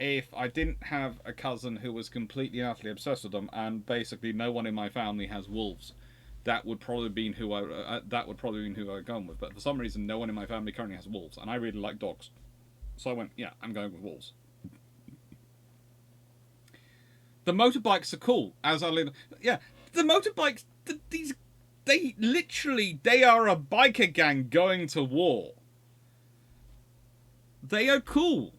If I didn't have a cousin who was completely and utterly obsessed with them, and basically no one in my family has wolves, that would probably be who I'd gone with. But for some reason, no one in my family currently has wolves, and I really like dogs. So I went, yeah, I'm going with wolves. The motorbikes are cool, as I live. Yeah, the motorbikes, they are a biker gang going to war. They are cool.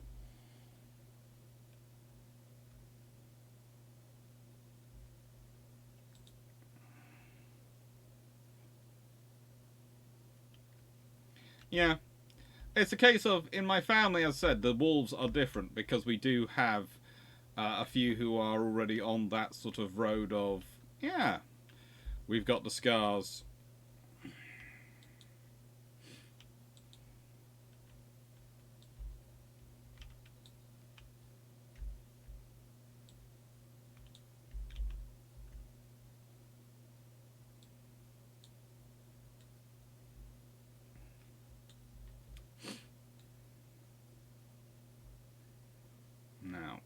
Yeah. It's a case of, in my family, as I said, the wolves are different because we do have a few who are already on that sort of road of, yeah, we've got the scars. Now,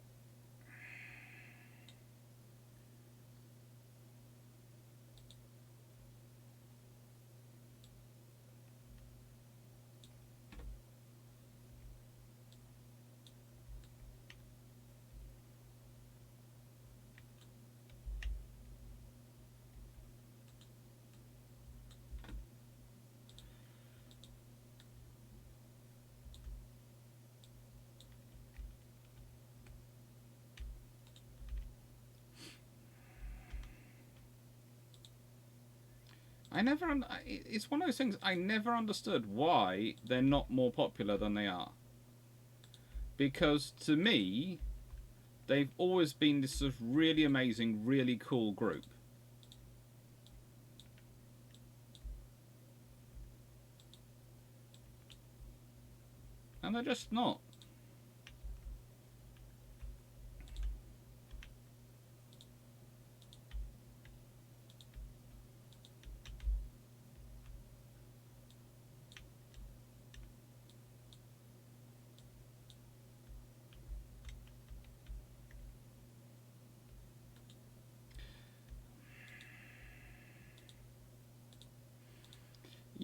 it's one of those things I never understood why they're not more popular than they are. Because to me, they've always been this sort of really amazing, really cool group. And they're just not.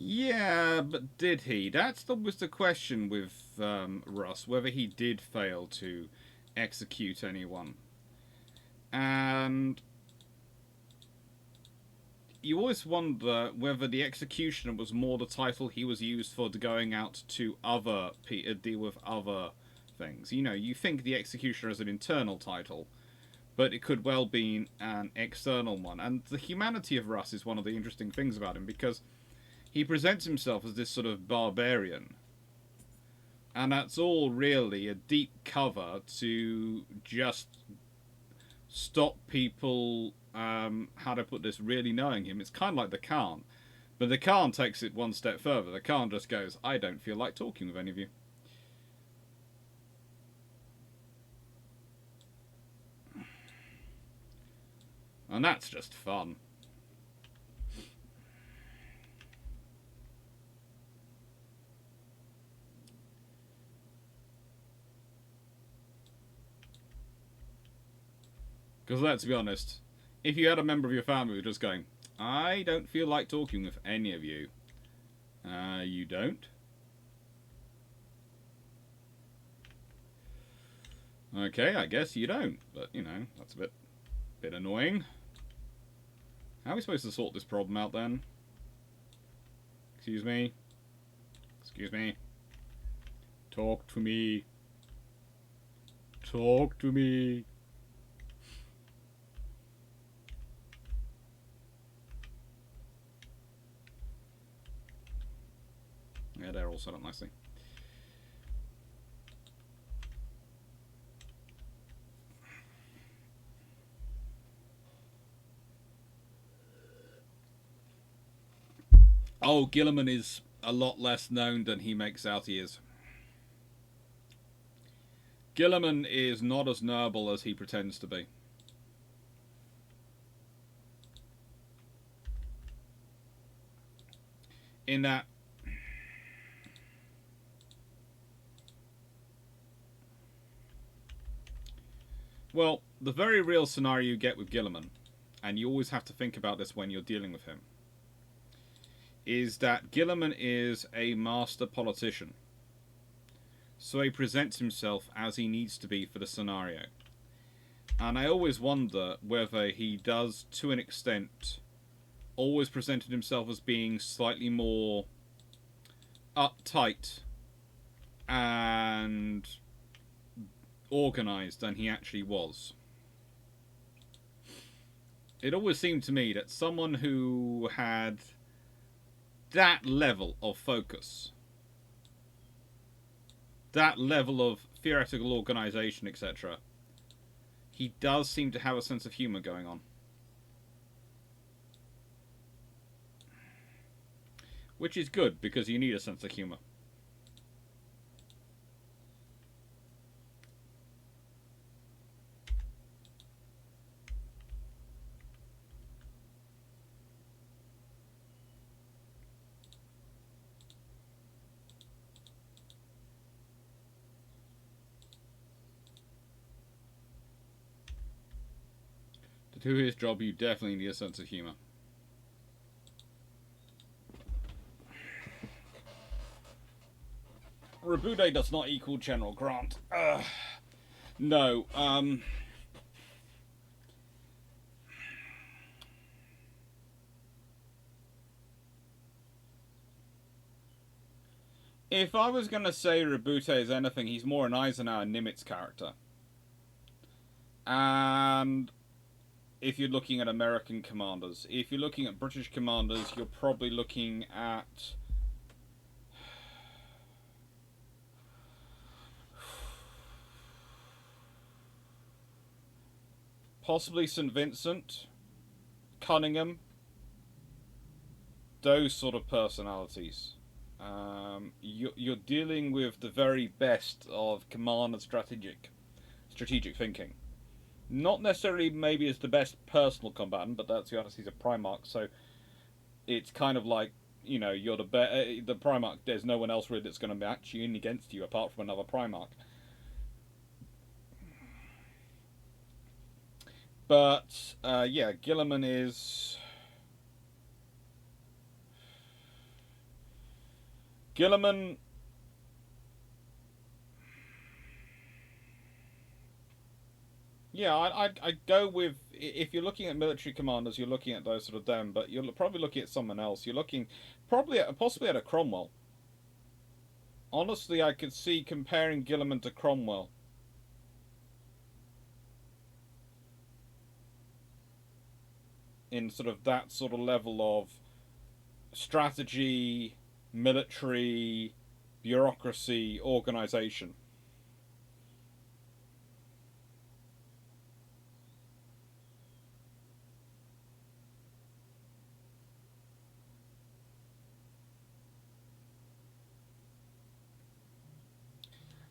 Yeah, but did he? Was the question with Russ, whether he did fail to execute anyone. And you always wonder whether the executioner was more the title he was used for going out to deal with other things. You think the executioner is an internal title, but it could well be an external one. And the humanity of Russ is one of the interesting things about him, because he presents himself as this sort of barbarian. And that's all really a deep cover to just stop people, how to put this, really knowing him. It's kind of like the Khan. But the Khan takes it one step further. The Khan just goes, I don't feel like talking with any of you. And that's just fun. Because let's be honest, if you had a member of your family who was just going, I don't feel like talking with any of you. You don't? Okay, I guess you don't. But, you know, that's a bit annoying. How are we supposed to sort this problem out then? Excuse me? Excuse me? Talk to me. Talk to me. Yeah, they're all set up nicely. Oh, Gilliman is a lot less known than he makes out he is. Gilliman is not as noble as he pretends to be. In that, well, the very real scenario you get with Gilliman, and you always have to think about this when you're dealing with him, is that Gilliman is a master politician. So he presents himself as he needs to be for the scenario. And I always wonder whether he does, to an extent, always presented himself as being slightly more uptight and organised than he actually was. It always seemed to me that someone who had that level of focus, that level of theoretical organisation, etc., he does seem to have a sense of humour going on. Which is good, because you need a sense of humour. To do his job, you definitely need a sense of humour. Rabute does not equal General Grant. No. If I was going to say Rabute is anything, he's more an Eisenhower Nimitz character. And if you're looking at American commanders, if you're looking at British commanders, you're probably looking at possibly St. Vincent, Cunningham, those sort of personalities. You're dealing with the very best of command and strategic thinking. Not necessarily maybe as the best personal combatant, but that's the honest, he's a Primarch, so it's kind of like, you know, you're the Primarch, there's no one else really that's going to match you in against you apart from another Primarch. But, yeah, Gilliman is... Gilliman... Yeah, I'd go with... If you're looking at military commanders, you're looking at those sort of them, but you're probably looking at someone else. You're looking possibly at a Cromwell. Honestly, I could see comparing Gilliman to Cromwell. In sort of that sort of level of strategy, military, bureaucracy, organisation.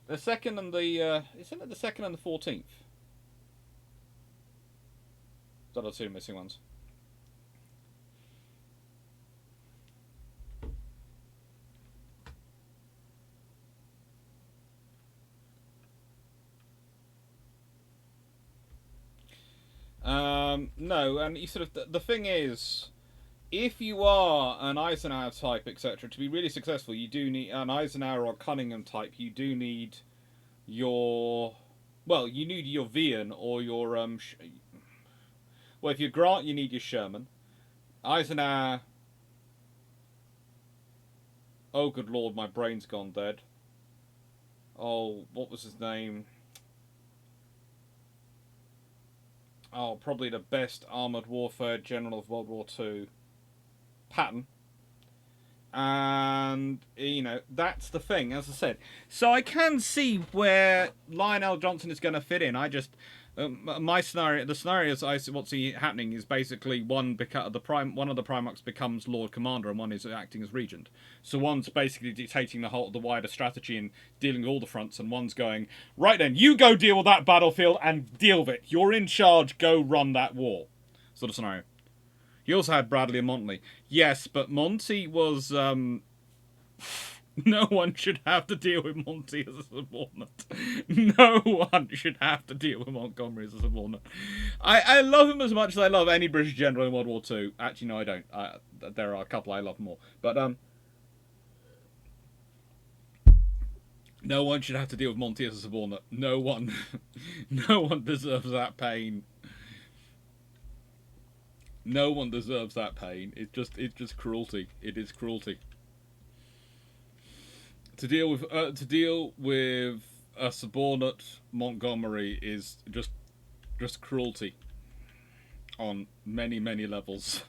The second and the isn't it the second and the 14th? That are two missing ones. No, and you sort of the thing is, if you are an Eisenhower type, etc., to be really successful, you do need an Eisenhower or Cunningham type. You do need your, well, you need your Vian or your well, if you're Grant, you need your Sherman. Eisenhower. Oh, good lord, my brain's gone dead. Oh, what was his name? Oh, probably the best armoured warfare general of World War II. Patton. And, you know, that's the thing, as I said. So I can see where Lionel Johnson is going to fit in. I just... my scenario, the scenarios I see what's happening is basically one of the Primarchs becomes Lord Commander and one is acting as Regent. So one's basically dictating the wider strategy and dealing with all the fronts, and one's going, right then, you go deal with that battlefield and deal with it. You're in charge, go run that war. Sort of scenario. You also had Bradley and Montley. Yes, but Monty was... no one should have to deal with Monty as a subordinate. No one should have to deal with Montgomery as a subordinate. I love him as much as I love any British general in World War II. Actually, no, I don't. There are a couple I love more. But, no one should have to deal with Monty as a subordinate. No one. No one deserves that pain. No one deserves that pain. It's just cruelty. It is cruelty. To deal with a subordinate Montgomery is just cruelty on many levels.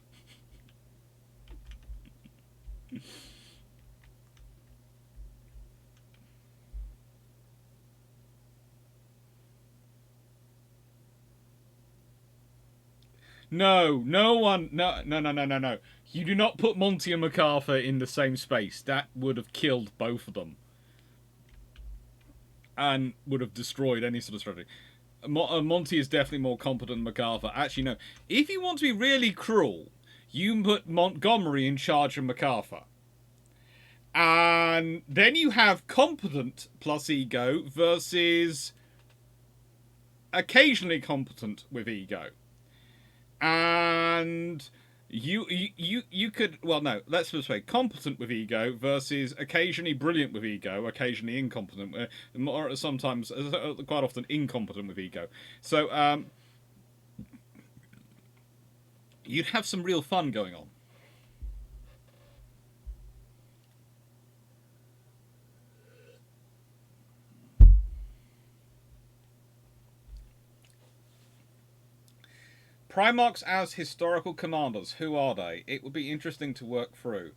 No, no one, no. You do not put Monty and MacArthur in the same space. That would have killed both of them. And would have destroyed any sort of strategy. Monty is definitely more competent than MacArthur. Actually, no. If you want to be really cruel, you put Montgomery in charge of MacArthur. And then you have competent plus ego versus occasionally competent with ego. And you could, well, no, let's just say competent with ego versus occasionally brilliant with ego, occasionally incompetent, or sometimes, quite often, incompetent with ego. So you'd have some real fun going on. Primarchs as historical commanders, who are they? It would be interesting to work through.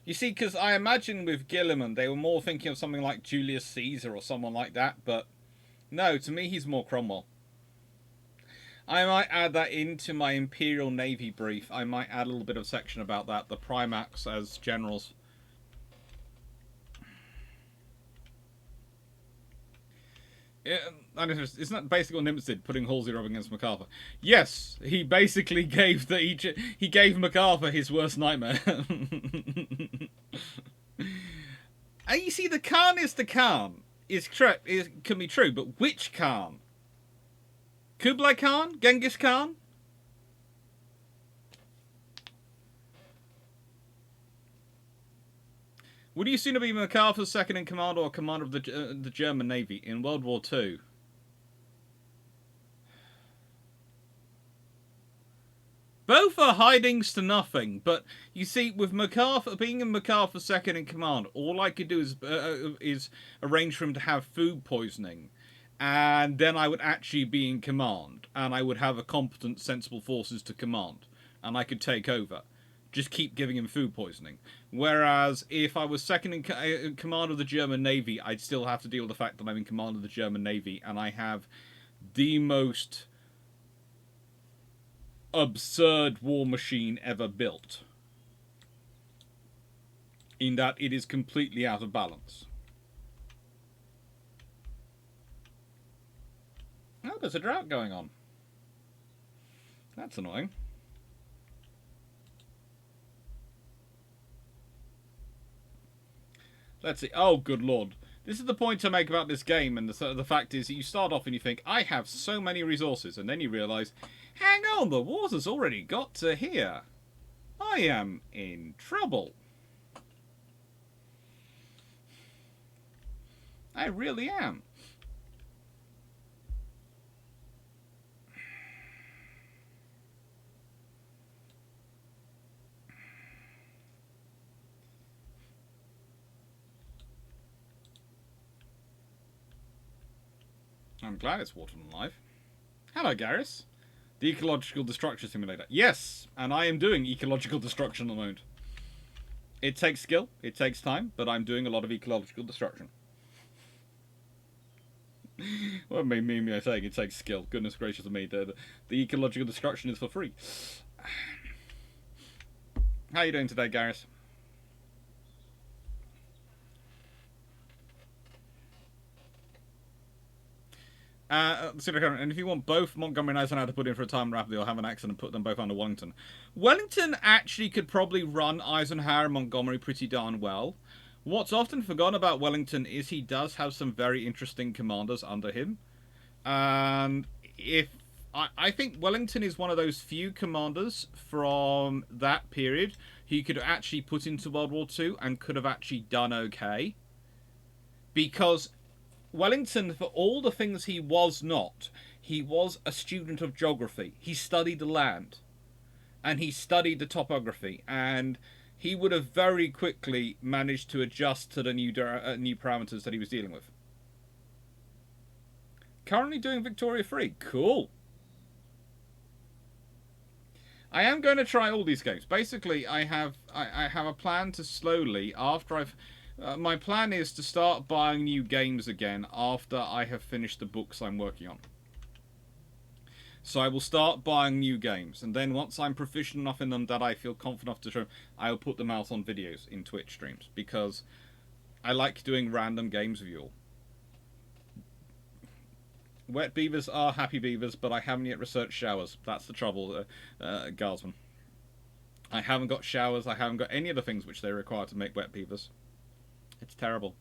You see, because I imagine with Gilliman, they were more thinking of something like Julius Caesar or someone like that, but no, to me he's more Cromwell. I might add that into my Imperial Navy brief. I might add a little bit of section about that, the Primarchs as generals. Isn't that basically what Nimitz did, putting Halsey up against MacArthur? Yes, he basically gave he gave MacArthur his worst nightmare. And you see, the Khan is the Khan. It can be true, but which Khan? Kublai Khan? Genghis Khan? Would you sooner be MacArthur's second in command or commander of the German Navy in World War II? Both are hidings to nothing, but you see, with MacArthur being in MacArthur's second in command, all I could do is arrange for him to have food poisoning, and then I would actually be in command, and I would have a competent, sensible forces to command, and I could take over. Just keep giving him food poisoning. Whereas if I was second in command of the German Navy, I'd still have to deal with the fact that I'm in command of the German Navy, and I have the most absurd war machine ever built. In that it is completely out of balance. Oh, there's a drought going on. That's annoying. Let's see. Oh, good lord. This is the point to make about this game, and the fact is that you start off and you think, I have so many resources, and then you realise, hang on, the water's already got to here. I am in trouble. I really am. I'm glad it's water and life. Hello, Garrus. The Ecological Destruction Simulator. Yes, and I am doing ecological destruction at the moment. It takes skill, it takes time, but I'm doing a lot of ecological destruction. What made me saying it takes skill? Goodness gracious of me, the ecological destruction is for free. How are you doing today, Garrus? And if you want both Montgomery and Eisenhower to put in for a time rapidly or have an accident and put them both under Wellington. Wellington actually could probably run Eisenhower and Montgomery pretty darn well. What's often forgotten about Wellington is he does have some very interesting commanders under him. And I think Wellington is one of those few commanders from that period who you could actually put into World War II and could have actually done okay. Because Wellington, for all the things he was not, he was a student of geography. He studied the land, and he studied the topography, and he would have very quickly managed to adjust to the new parameters that he was dealing with. Currently doing Victoria Free. Cool. I am going to try all these games. Basically, I have a plan to slowly, after I've... my plan is to start buying new games again after I have finished the books I'm working on. So I will start buying new games, and then once I'm proficient enough in them that I feel confident enough to show, I'll put them out on videos in Twitch streams, because I like doing random games with you all. Wet beavers are happy beavers, but I haven't yet researched showers. That's the trouble, Guardsman. I haven't got showers, I haven't got any of the things which they require to make wet beavers. It's terrible.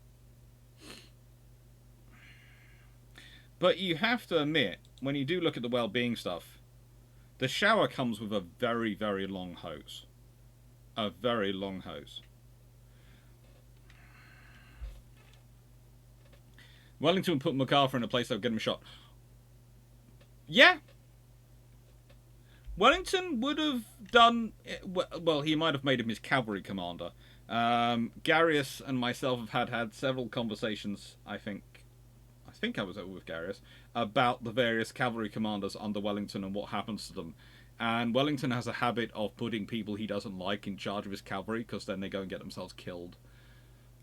But you have to admit, when you do look at the well-being stuff, the shower comes with a very, very long hose. A very long hose. Wellington put MacArthur in a place that would get him shot. Yeah. Wellington would have done... Well, he might have made him his cavalry commander. Garius and myself have had several conversations, I think I was over with Garius, about the various cavalry commanders under Wellington and what happens to them. And Wellington has a habit of putting people he doesn't like in charge of his cavalry, because then they go and get themselves killed.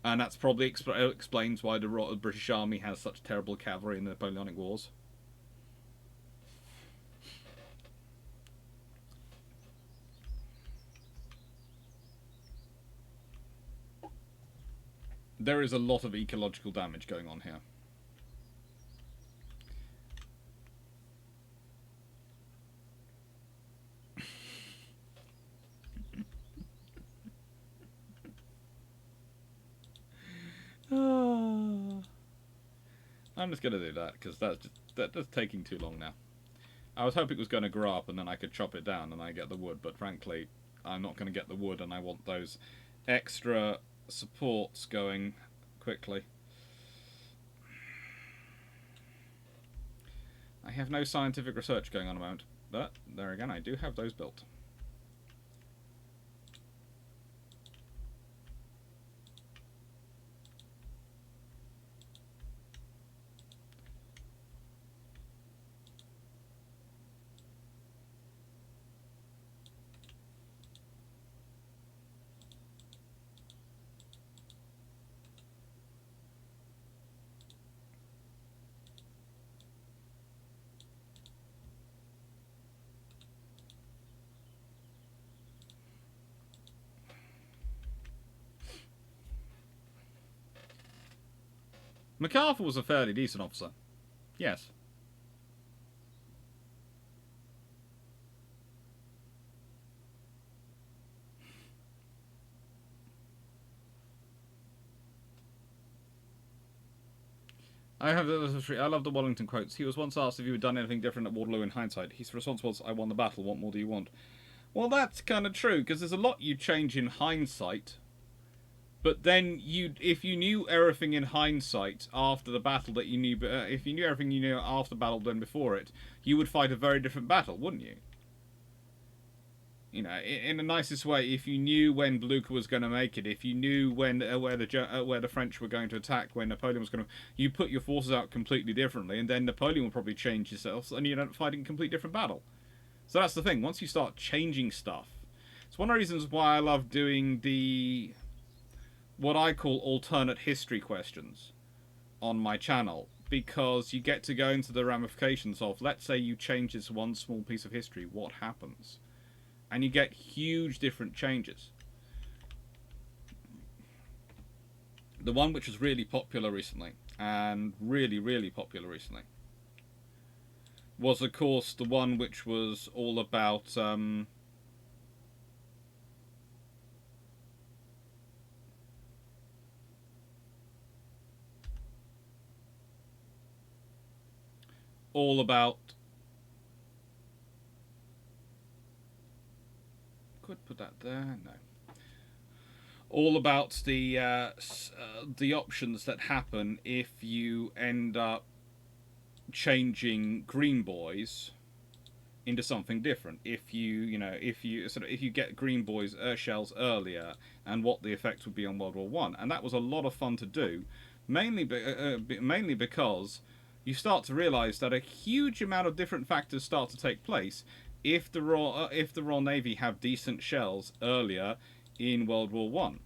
And that's probably explains why the British Army has such terrible cavalry in the Napoleonic Wars. There is a lot of ecological damage going on here. I'm just going to do that, because that's taking too long now. I was hoping it was going to grow up and then I could chop it down and I get the wood, but frankly, I'm not going to get the wood, and I want those extra supports going quickly. I have no scientific research going on at the moment, but there again, I do have those built. MacArthur was a fairly decent officer. Yes. I love the Wellington quotes. He was once asked if you had done anything different at Waterloo in hindsight. His response was, "I won the battle. What more do you want?" Well, that's kind of true because there's a lot you change in hindsight. But then if you knew everything in hindsight after the battle that you knew, if you knew everything you knew after the battle than before it, you would fight a very different battle, wouldn't you? You know, in the nicest way, if you knew when Blucher was going to make it, if you knew when where the French were going to attack, when Napoleon was going to, you put your forces out completely differently, and then Napoleon will probably change himself, and you end up fighting a completely different battle. So that's the thing. Once you start changing stuff, it's one of the reasons why I love doing the what I call alternate history questions on my channel, because you get to go into the ramifications of, let's say you change this one small piece of history, what happens? And you get huge different changes. The one which was really popular recently, and really popular recently, was of course the one which was all about all about, could put that there, no, all about the options that happen if you end up changing green boys into something different. If you get green boys shells earlier, and what the effect would be on World War One, and that was a lot of fun to do, mainly because you start to realise that a huge amount of different factors start to take place if the Royal Navy have decent shells earlier in World War One.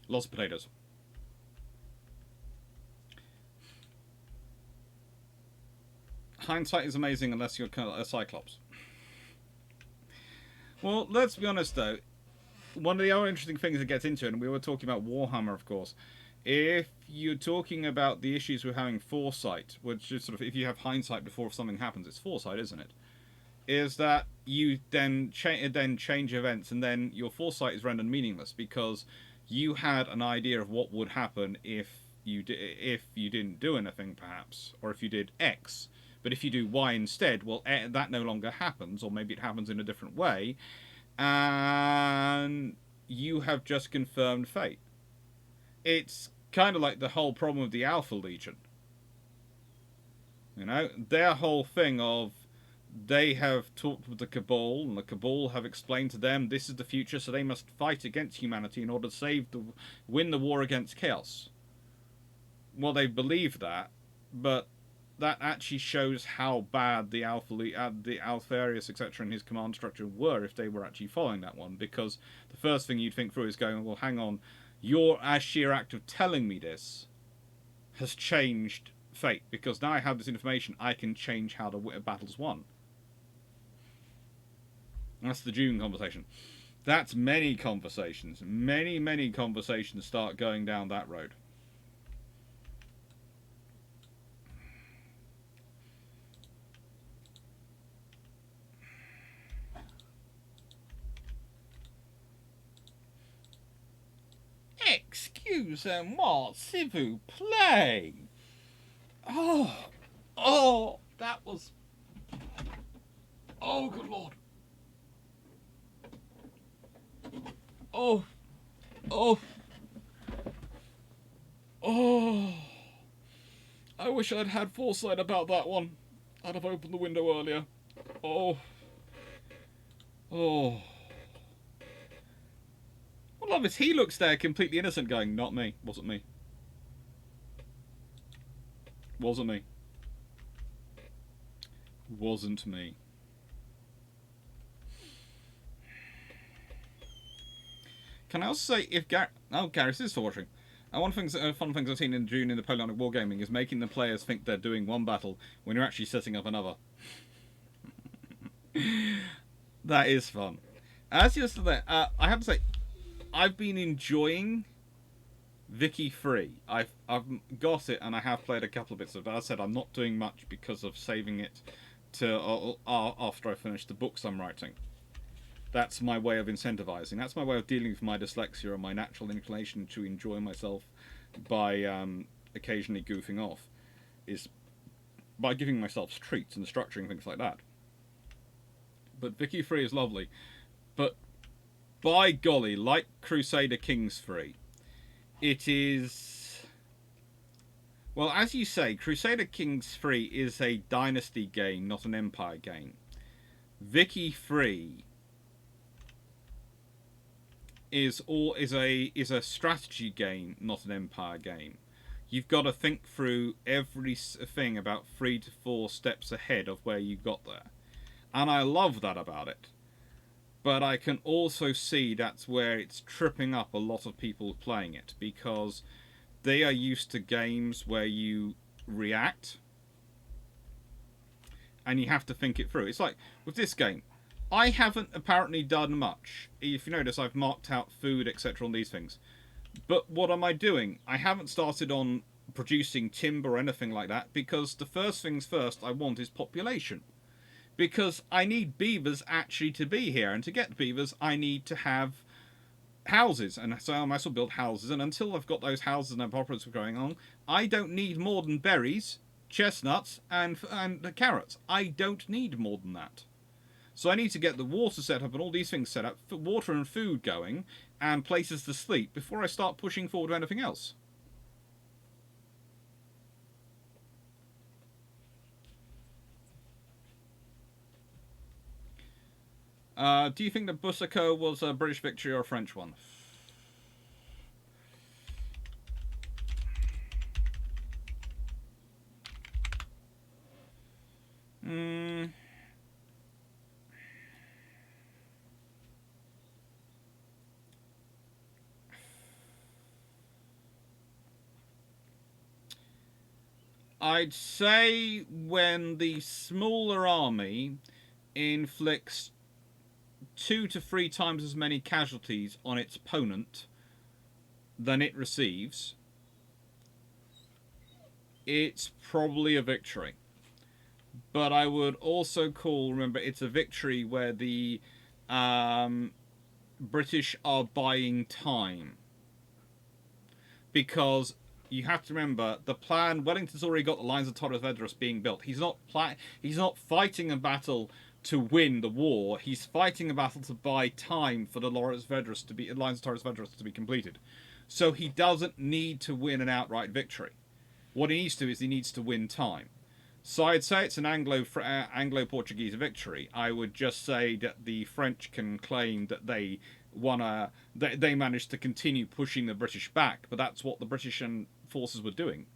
Lots of potatoes. Hindsight is amazing unless you're a Cyclops. Well, let's be honest though. One of the other interesting things that gets into it, and we were talking about Warhammer, of course. If you're talking about the issues with having foresight, which is sort of, if you have hindsight before something happens, it's foresight, isn't it? Is that you then change events, and then your foresight is rendered meaningless because you had an idea of what would happen if you didn't do anything, perhaps, or if you did X. But if you do Y instead, well, that no longer happens, or maybe it happens in a different way, and you have just confirmed fate. It's kind of like the whole problem of the Alpha Legion. You know, their whole thing of, they have talked with the Cabal, and the Cabal have explained to them this is the future, so they must fight against humanity in order to win the war against chaos. Well, they believe that, but that actually shows how bad the Alpharius, etc., and his command structure were if they were actually following that one. Because the first thing you'd think through is going, well, hang on, your sheer act of telling me this has changed fate, because now I have this information, I can change how the battle's won. That's the June conversation. That's many conversations. Many conversations start going down that road. Excusez-moi, s'il vous plaît. Oh, that was... Oh, good Lord. Oh. I wish I'd had foresight about that one. I'd have opened the window earlier. Oh. Well, love it. He looks there completely innocent going, not me. Wasn't me. Wasn't me. Wasn't me. Can I also say, if Gareth is still watching. One of the fun things I've seen in June in Napoleonic Wargaming is making the players think they're doing one battle when you're actually setting up another. That is fun. As you're still there, I have to say, I've been enjoying Vicky Free. I've got it, and I have played a couple of bits of it. But as I said, I'm not doing much because of saving it after I finish the books I'm writing. That's my way of incentivizing. That's my way of dealing with my dyslexia and my natural inclination to enjoy myself by occasionally goofing off, is by giving myself treats and structuring things like that. But Vicky Free is lovely. But by golly, like Crusader Kings Free, it is... Well, as you say, Crusader Kings Free is a dynasty game, not an empire game. Vicky Free is a strategy game, not an empire game. You've got to think through every thing about 3 to 4 steps ahead of where you got there. And I love that about it. But I can also see that's where it's tripping up a lot of people playing it, because they are used to games where you react and you have to think it through. It's like with this game, I haven't apparently done much. If you notice, I've marked out food, etc. on these things. But what am I doing? I haven't started on producing timber or anything like that, because the first things first I want is population. Because I need beavers actually to be here, and to get beavers I need to have houses, and so I might as well build houses, and until I've got those houses and the populace going on, I don't need more than berries, chestnuts, and carrots. I don't need more than that. So I need to get the water set up and all these things set up, for water and food going, and places to sleep before I start pushing forward to anything else. Do you think that Boucicaut was a British victory or a French one? I'd say when the smaller army inflicts 2 to 3 times as many casualties on its opponent than it receives, it's probably a victory. But I would also remember, it's a victory where the British are buying time. Because you have to remember, the plan, Wellington's already got the lines of Torres Vedras being built. He's not fighting a battle to win the war. He's fighting a battle to buy time for the lines of Torres Vedras to be completed. So he doesn't need to win an outright victory. What he needs to do is he needs to win time. So I'd say it's an Anglo-Portuguese victory. I would just say that the French can claim that they managed to continue pushing the British back, but that's what the British forces were doing.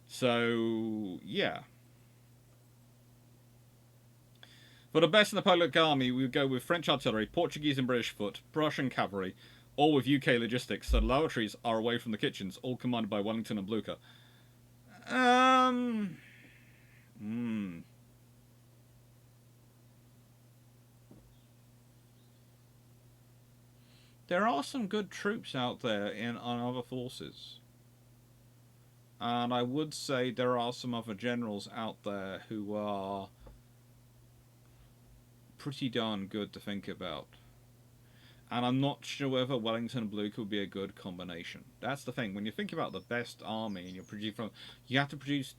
So yeah. For the best Napoleonic army, we would go with French artillery, Portuguese and British foot, Prussian cavalry, all with UK logistics, so the lavatories are away from the kitchens, all commanded by Wellington and Blucher. There are some good troops out there on other forces. And I would say there are some other generals out there who are pretty darn good to think about. And I'm not sure whether Wellington and Blucher would be a good combination. That's the thing. When you think about the best army and you have to produce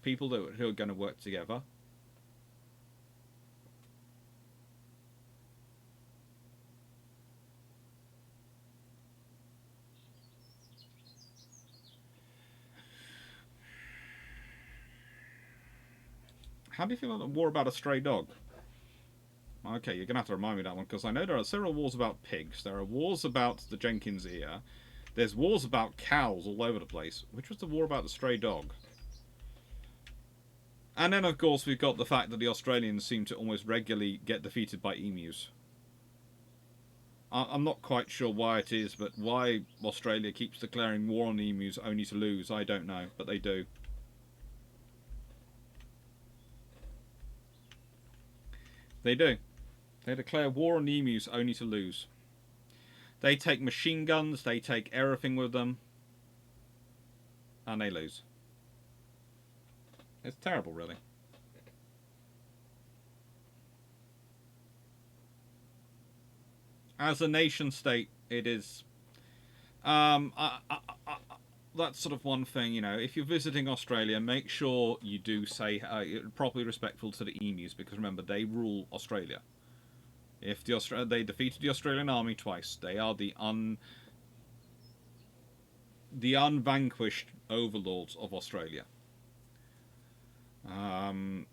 people who are going to work together. How do you feel about the war about a stray dog? Okay, you're going to have to remind me of that one, because I know there are several wars about pigs. There are wars about the Jenkins ear. There's wars about cows all over the place. Which was the war about the stray dog? And then, of course, we've got the fact that the Australians seem to almost regularly get defeated by emus. I'm not quite sure why it is, but why Australia keeps declaring war on the emus only to lose, I don't know, but they do. They do. They declare war on the emus only to lose. They take machine guns, they take everything with them, and they lose. It's terrible, really. as a nation state, it is. Um, I, I, I, that's sort of one thing, you know. If you're visiting Australia, make sure you do say properly respectful to the emus, because remember they rule Australia. If they defeated the Australian army twice, they are the unvanquished overlords of Australia. Um,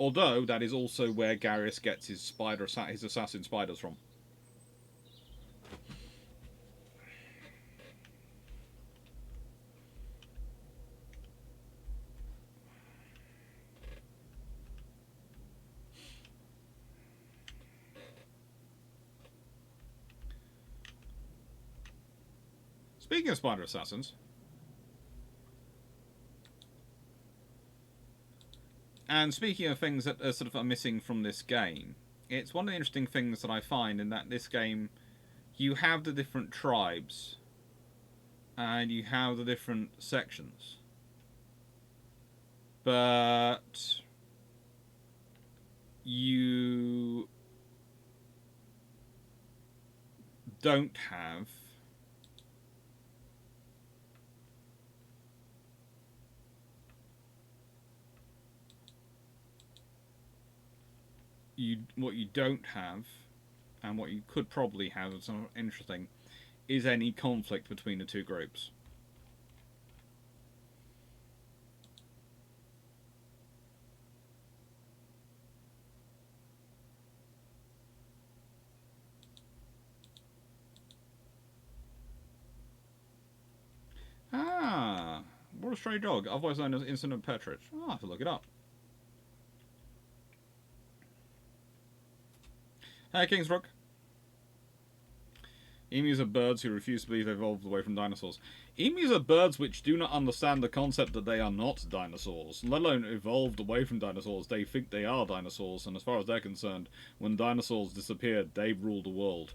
Although that is also where Garrus gets his assassin spiders from. Speaking of spider assassins, and speaking of things that are sort of missing from this game, it's one of the interesting things that I find in that this game, you have the different tribes, and you have the different sections, but you don't have what you don't have, and what you could probably have, something interesting, is any conflict between the two groups. Ah, what a stray dog, otherwise known as Incident Petridge. I'll have to look it up. Hey, Kingsbrook. Emus are birds who refuse to believe they evolved away from dinosaurs. Emus are birds which do not understand the concept that they are not dinosaurs, let alone evolved away from dinosaurs. They think they are dinosaurs, and as far as they're concerned, when dinosaurs disappeared, they ruled the world.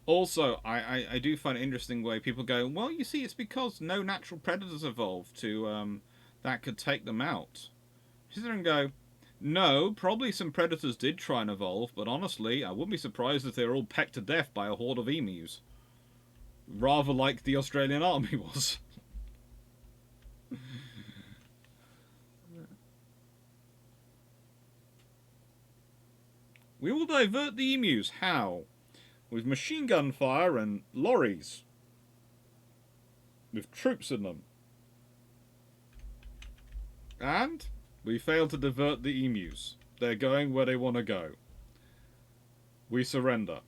Also, I do find it interesting where people go, well, you see, it's because no natural predators evolved to that could take them out. Sit there and go, no, probably some predators did try and evolve, but honestly, I wouldn't be surprised if they were all pecked to death by a horde of emus. Rather like the Australian army was. We will divert the emus. How? With machine gun fire and lorries. With troops in them. And we failed to divert the emus. They're going where they want to go. We surrender.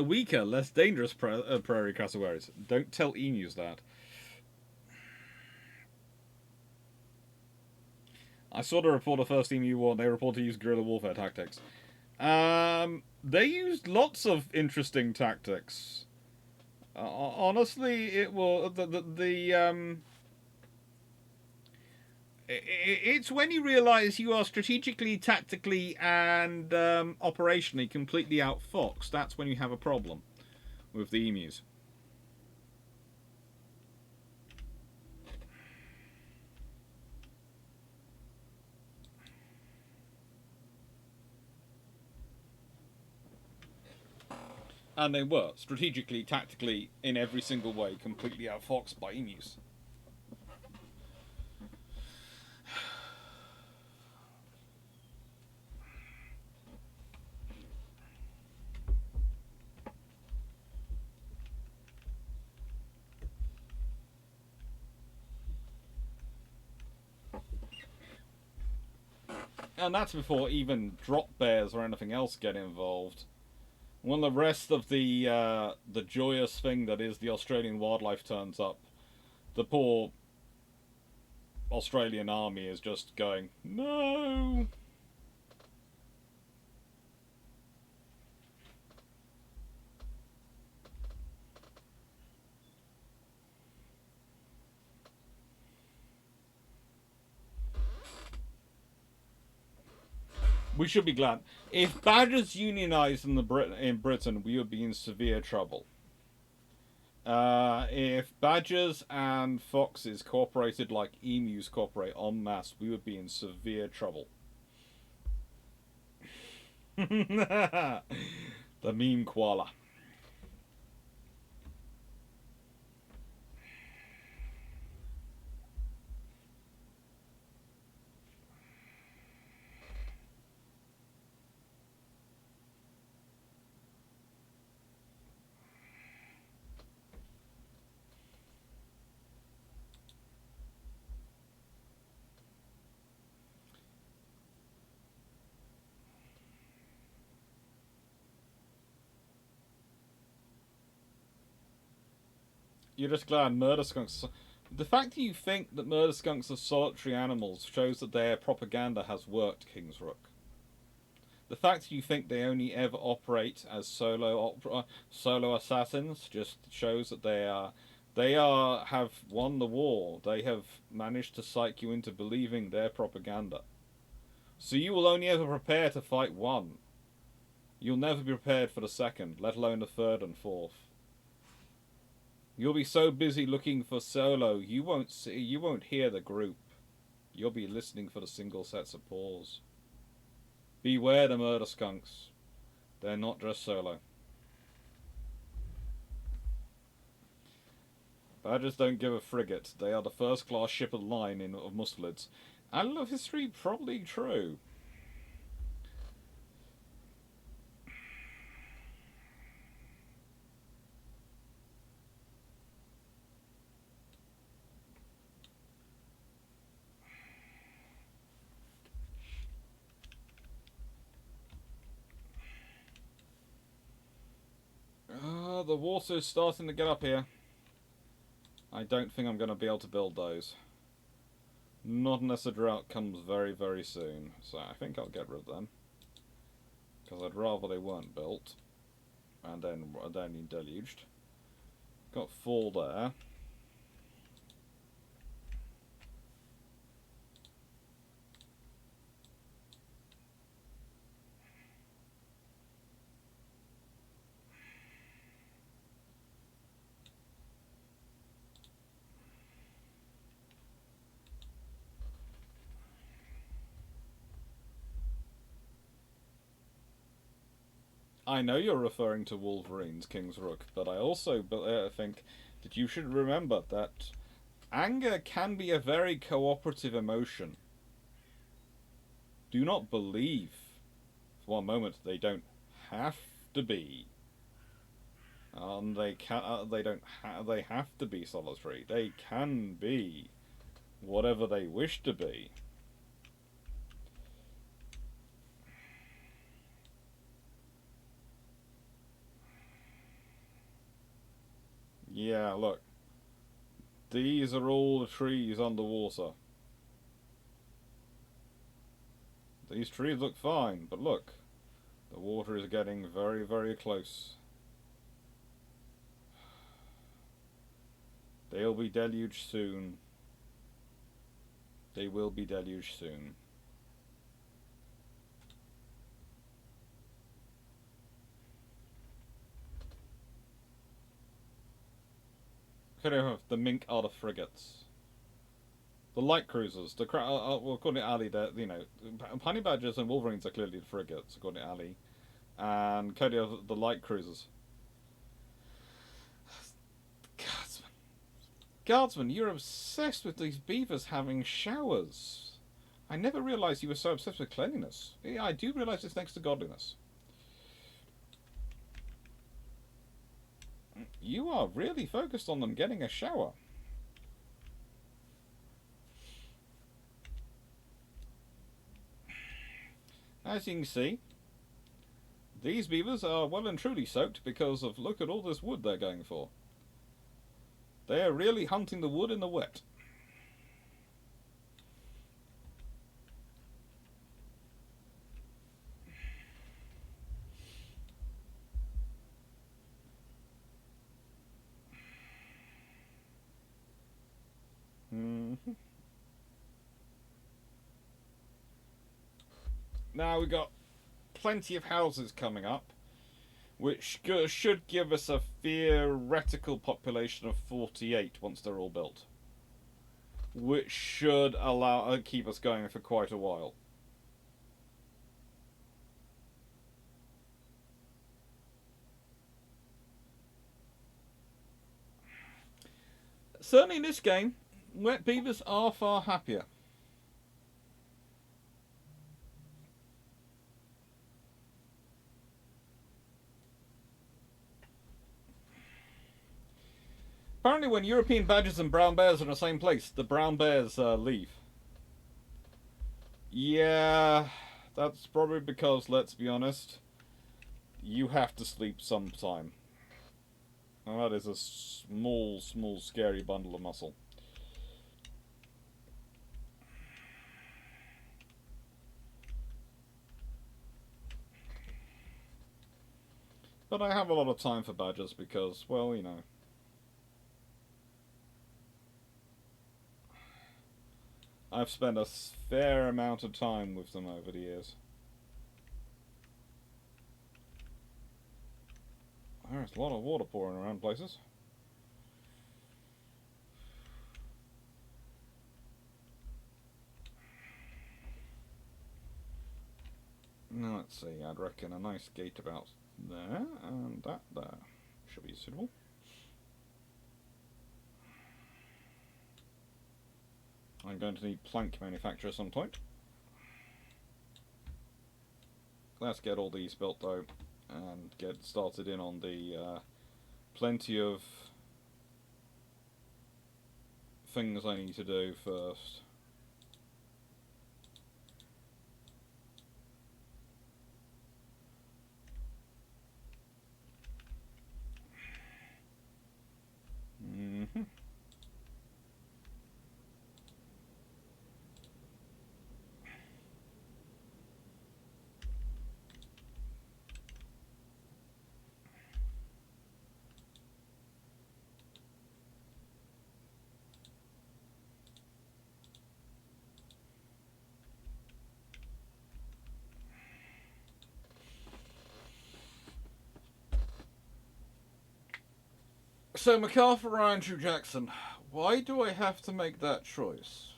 Weaker, less dangerous prairie cassowaries. Don't tell emus that. I saw the report of First Emu War. They reported to use guerrilla warfare tactics. They used lots of interesting tactics. Honestly, it was it's when you realise you are strategically, tactically, and operationally completely outfoxed. That's when you have a problem with the emus. And they were, strategically, tactically, in every single way, completely outfoxed by emus. And that's before even drop bears or anything else get involved. When the rest of the joyous thing that is the Australian wildlife turns up, the poor Australian army is just going, no. We should be glad. If badgers unionised in Britain, we would be in severe trouble. If badgers and foxes cooperated like emus cooperate en masse, we would be in severe trouble. The meme koala. You're just glad murder skunks. The fact that you think that murder skunks are solitary animals shows that their propaganda has worked, King's Rook. The fact that you think they only ever operate as solo assassins just shows that they have won the war. They have managed to psych you into believing their propaganda. So you will only ever prepare to fight one. You'll never be prepared for the second, let alone the third and fourth. You'll be so busy looking for solo, you won't hear the group. You'll be listening for the single sets of paws. Beware the murder skunks. They're not just solo. Badgers don't give a frigate. They are the first-class ship of the line of mustelids. And of history, probably true. The water's starting to get up here. I don't think I'm going to be able to build those. Not unless the drought comes very, very soon. So I think I'll get rid of them. Because I'd rather they weren't built. And then deluged. Got 4 there. I know you're referring to Wolverines, King's Rook, but I also think that you should remember that anger can be a very cooperative emotion. Do not believe for one moment they don't have to be. They can. They don't. They have to be solitary. They can be whatever they wish to be. Yeah, look. These are all the trees underwater. These trees look fine, but look. The water is getting very, very close. They'll be deluged soon. They will be deluged soon. The mink are the frigates. The light cruisers, well, according to Ali, you know, honey badgers and wolverines are clearly the frigates, according to Ali, and Cody are the light cruisers. Guardsman, you're obsessed with these beavers having showers. I never realised you were so obsessed with cleanliness. Yeah, I do realise it's next to godliness. You are really focused on them getting a shower. As you can see, these beavers are well and truly soaked because of, look at all this wood they're going for. They are really hunting the wood in the wet. Mm-hmm. Now we got plenty of houses coming up, which should give us a theoretical population of 48 once they're all built, which should allow keep us going for quite a while. Certainly in this game, wet beavers are far happier. Apparently when European badgers and brown bears are in the same place, the brown bears leave. Yeah, that's probably because, let's be honest, you have to sleep sometime. And that is a small, scary bundle of muscle. But I have a lot of time for badgers because, well, you know. I've spent a fair amount of time with them over the years. There's a lot of water pouring around places. Now let's see, I'd reckon a nice gate about there, and that there should be suitable. I'm going to need plank manufacture at some point. Let's get all these built though, and get started in on the plenty of things I need to do first. Mm-hmm. So MacArthur or Andrew Jackson, why do I have to make that choice?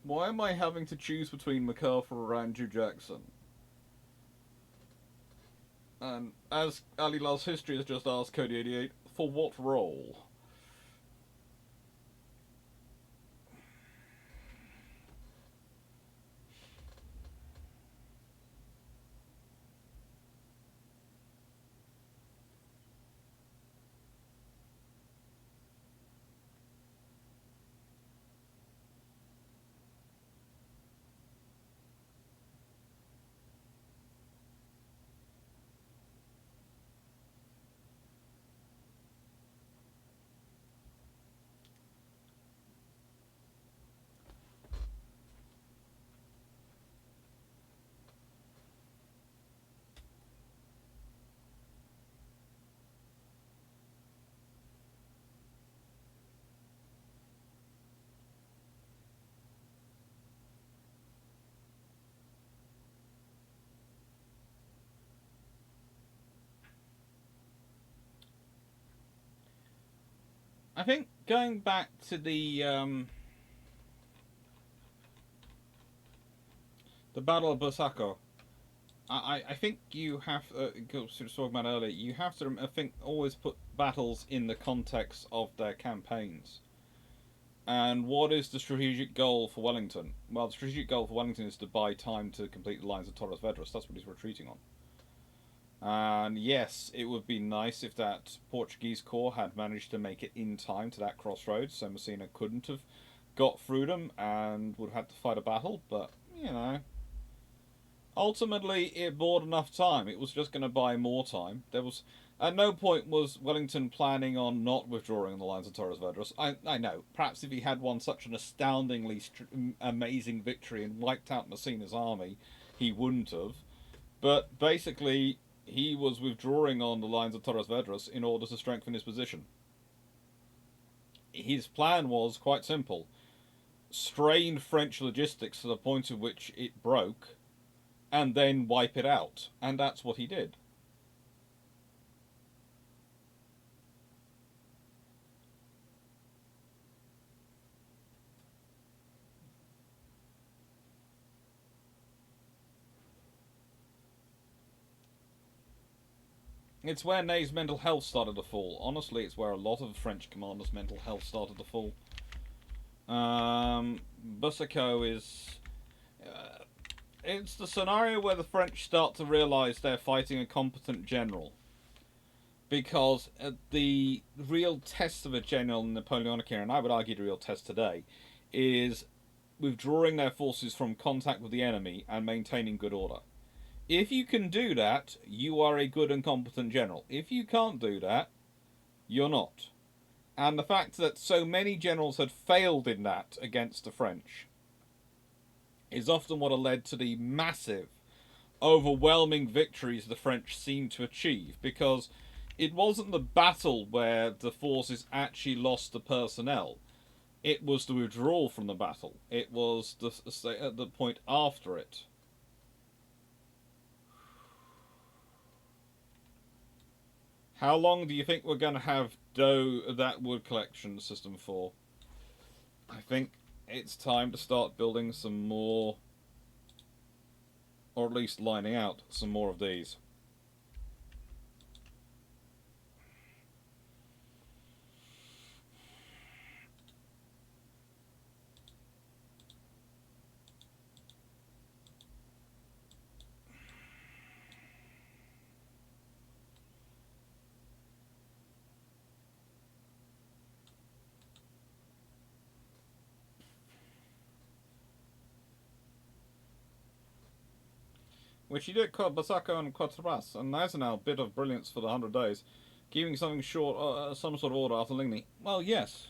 Why am I having to choose between MacArthur or Andrew Jackson? And as Ali Loves History has just asked Cody88, for what role? I think going back to the Battle of Busaco, I think you have sort of talking about earlier. You have to I think always put battles in the context of their campaigns. And what is the strategic goal for Wellington? Well, the strategic goal for Wellington is to buy time to complete the lines of Torres Vedras. That's what he's retreating on. And yes, it would be nice if that Portuguese corps had managed to make it in time to that crossroads, so Messina couldn't have got through them and would have had to fight a battle, but, you know. Ultimately, it bought enough time. It was just going to buy more time. There was... At no point was Wellington planning on not withdrawing on the lines of Torres Vedras. I know. Perhaps if he had won such an astoundingly amazing victory and wiped out Messina's army, he wouldn't have. But basically, he was withdrawing on the lines of Torres Vedras in order to strengthen his position. His plan was quite simple. strain French logistics to the point at which it broke, and then wipe it out. And that's what he did. It's where Ney's mental health started to fall. Honestly, it's where a lot of French commanders' mental health started to fall. Boucicaut is... it's the scenario where the French start to realise they're fighting a competent general. Because the real test of a general in the Napoleonic era, and I would argue the real test today, is withdrawing their forces from contact with the enemy and maintaining good order. If you can do that, you are a good and competent general. If you can't do that, you're not. And the fact that so many generals had failed in that against the French is often what led to the massive, overwhelming victories the French seemed to achieve, because it wasn't the battle where the forces actually lost the personnel. It was the withdrawal from the battle. It was the point after it. How long do you think we're going to have that wood collection system for? I think it's time to start building some more, or at least lining out some more of these. Which he did Basacco and Quatrebas, and there's now a bit of brilliance for the 100 days. Keeping something short, some sort of order after Ligny. Well, yes.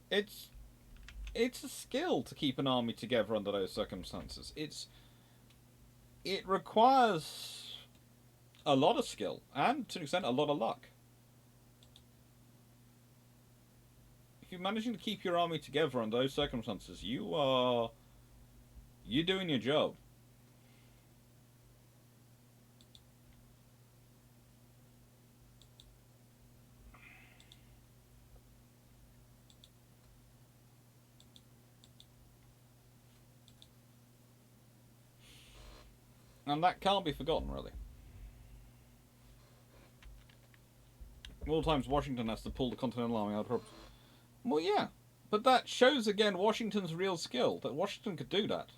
It's a skill to keep an army together under those circumstances. It requires a lot of skill and, to an extent, a lot of luck. If you're managing to keep your army together under those circumstances, you're doing your job. And that can't be forgotten, really. All the times Washington has to pull the Continental Army out of... Well, yeah. But that shows, again, Washington's real skill. That Washington could do that.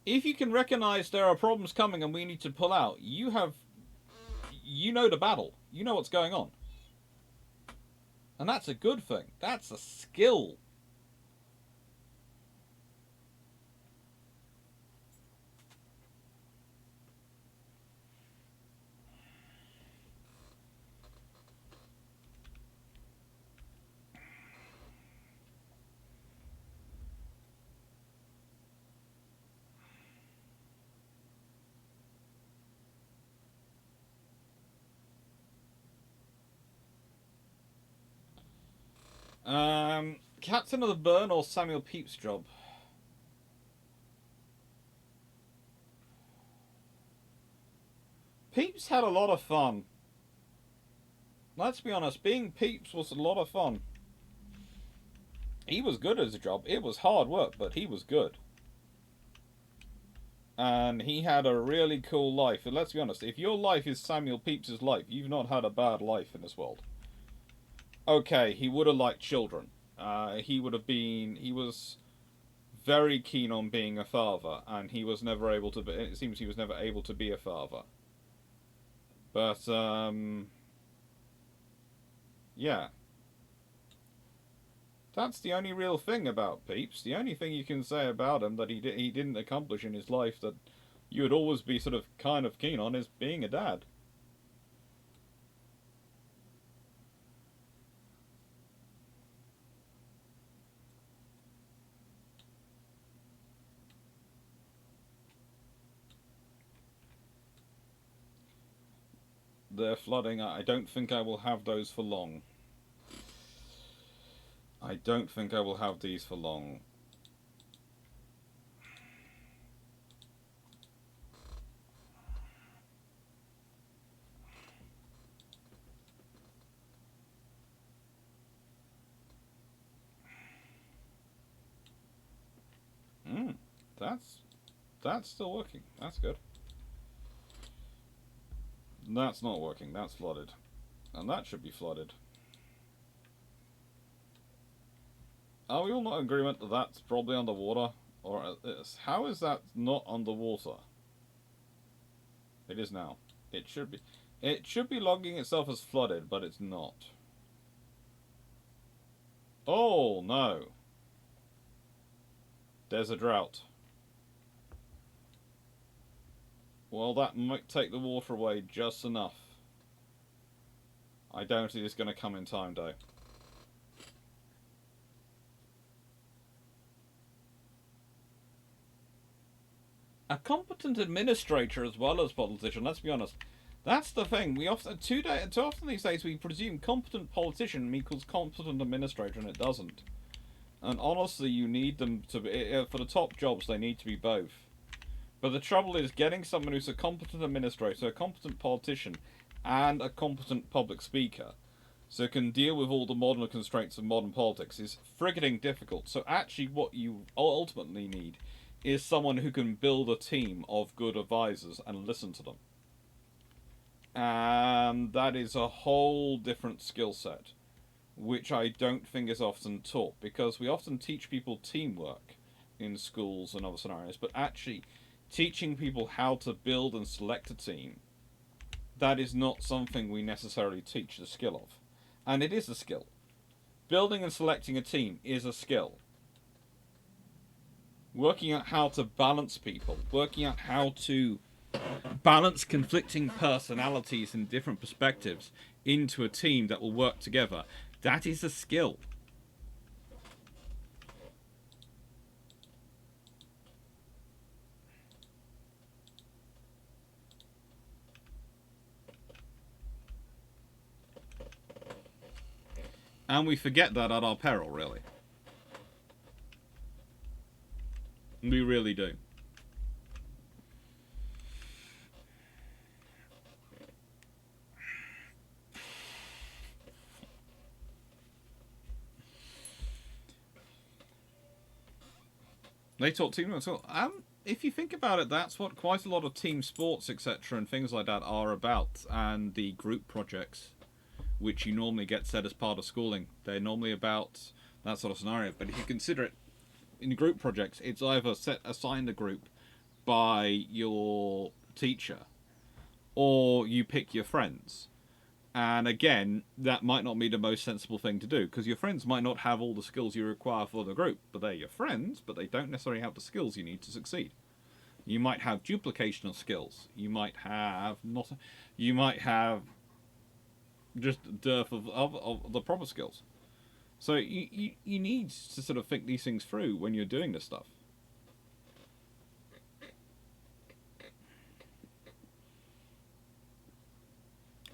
If you can recognise there are problems coming and we need to pull out, you know the battle. You know what's going on. And that's a good thing. That's a skill. Captain of the Burn or Samuel Pepys' job? Pepys had a lot of fun. Let's be honest, being Pepys was a lot of fun. He was good at his job. It was hard work, but he was good. And he had a really cool life. And let's be honest, if your life is Samuel Pepys' life, you've not had a bad life in this world. Okay, he would have liked children. He was very keen on being a father, and he was never able to be, it seems he was never able to be a father. But, yeah. That's the only real thing about Pepys. The only thing you can say about him that he didn't accomplish in his life that you would always be sort of kind of keen on is being a dad. They're flooding. I don't think I will have those for long. I don't think I will have these for long. That's still working. That's good. That's not working. That's flooded. And that should be flooded. Are we all not in agreement that that's probably underwater? Or how is that not underwater? It is now. It should be. It should be logging itself as flooded, but it's not. Oh, no. There's a drought. Well, that might take the water away just enough. I don't think it's going to come in time, though. A competent administrator as well as politician, let's be honest. That's the thing. We often too often these days we presume competent politician equals competent administrator, and it doesn't. And honestly, you need them to be for the top jobs. They need to be both. But the trouble is getting someone who's a competent administrator, a competent politician, and a competent public speaker, so can deal with all the modern constraints of modern politics, is frigging difficult. So actually, what you ultimately need is someone who can build a team of good advisors and listen to them. And that is a whole different skill set, which I don't think is often taught, because we often teach people teamwork in schools and other scenarios, but actually teaching people how to build and select a team, that is not something we necessarily teach the skill of. And it is a skill. Building and selecting a team is a skill. Working out how to balance people, working out how to balance conflicting personalities and different perspectives into a team that will work together, that is a skill. And we forget that at our peril, really. We really do. They taught teamwork. So, if you think about it, that's what quite a lot of team sports, etc., and things like that are about. And the group projects, which you normally get set as part of schooling, they're normally about that sort of scenario. But if you consider it, in group projects, it's either assigned a group by your teacher, or you pick your friends. And again, that might not be the most sensible thing to do, because your friends might not have all the skills you require for the group, but they're your friends, but they don't necessarily have the skills you need to succeed. You might have duplication of skills. You might have not. You might have just a dearth of the proper skills. So you need to sort of think these things through when you're doing this stuff.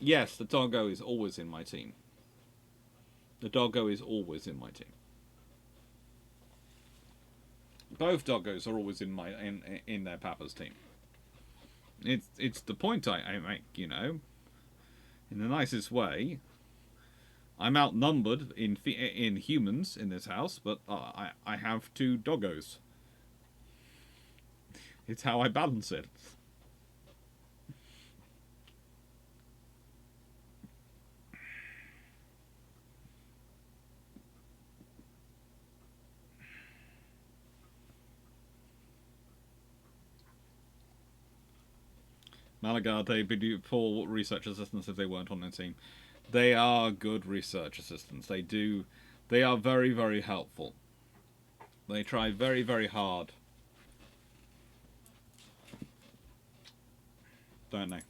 Yes, the doggo is always in my team. The doggo is always in my team. Both doggos are always in their papa's team. It's the point I make, you know, in the nicest way. I'm outnumbered in humans in this house, but I have two doggos. It's how I balance it. Malaga, they do poor research assistants if they weren't on their team. They are good research assistants. They are very, very helpful. They try very, very hard. Don't they?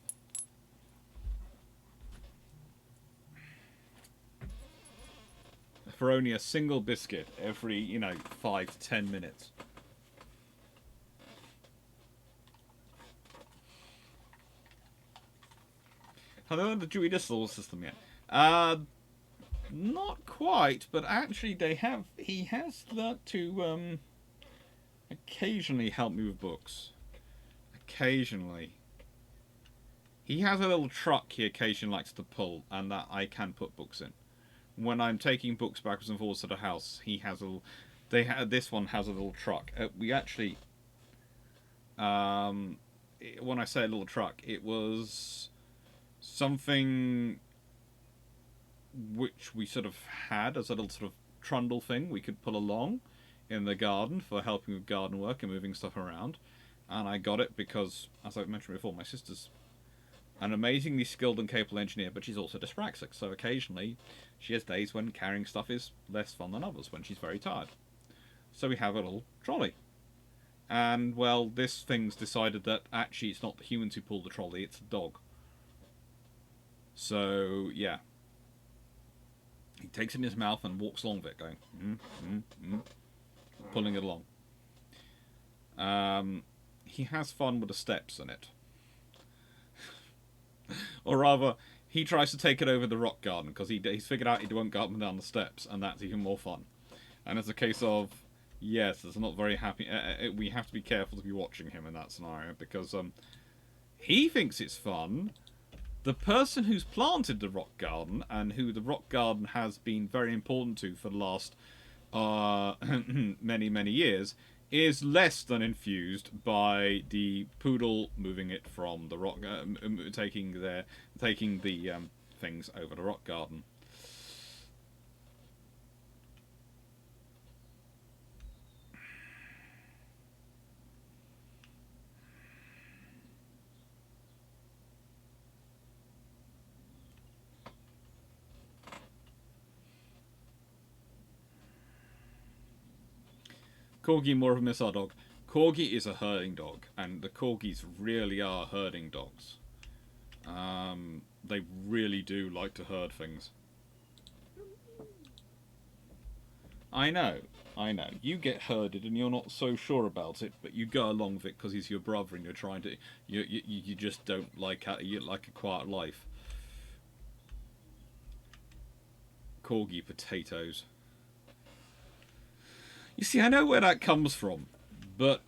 For only a single biscuit every, 5 to 10 minutes. Have they learned the Druida solar system yet? Not quite, but actually they have. He has learnt to occasionally help me with books. Occasionally. He has a little truck he occasionally likes to pull, and that I can put books in. When I'm taking books backwards and forwards to the house, he has a little. This one has a little truck. We actually. When I say a little truck, it was something which we sort of had as a little sort of trundle thing we could pull along in the garden for helping with garden work and moving stuff around. And I got it because, as I've mentioned before, my sister's an amazingly skilled and capable engineer, but she's also dyspraxic, so occasionally she has days when carrying stuff is less fun than others, when she's very tired. So we have a little trolley. And, well, this thing's decided that actually it's not the humans who pull the trolley, it's the dog. So, yeah. He takes it in his mouth and walks along with it, going, pulling it along. He has fun with the steps in it. Or rather, he tries to take it over the rock garden, because he's figured out he won't go up and down the steps, and that's even more fun. And it's a case of, yes, it's not very happy. We have to be careful to be watching him in that scenario, because he thinks it's fun. The person who's planted the rock garden, and who the rock garden has been very important to for the last many, many years, is less than infused by the poodle moving it from the rock, taking the things over the rock garden. Corgi more of a missile dog. Corgi is a herding dog, and the Corgis really are herding dogs. They really do like to herd things. I know. You get herded and you're not so sure about it, but you go along with it because he's your brother and you're trying to... You just don't like... You like a quiet life. Corgi potatoes. You see, I know where that comes from, but...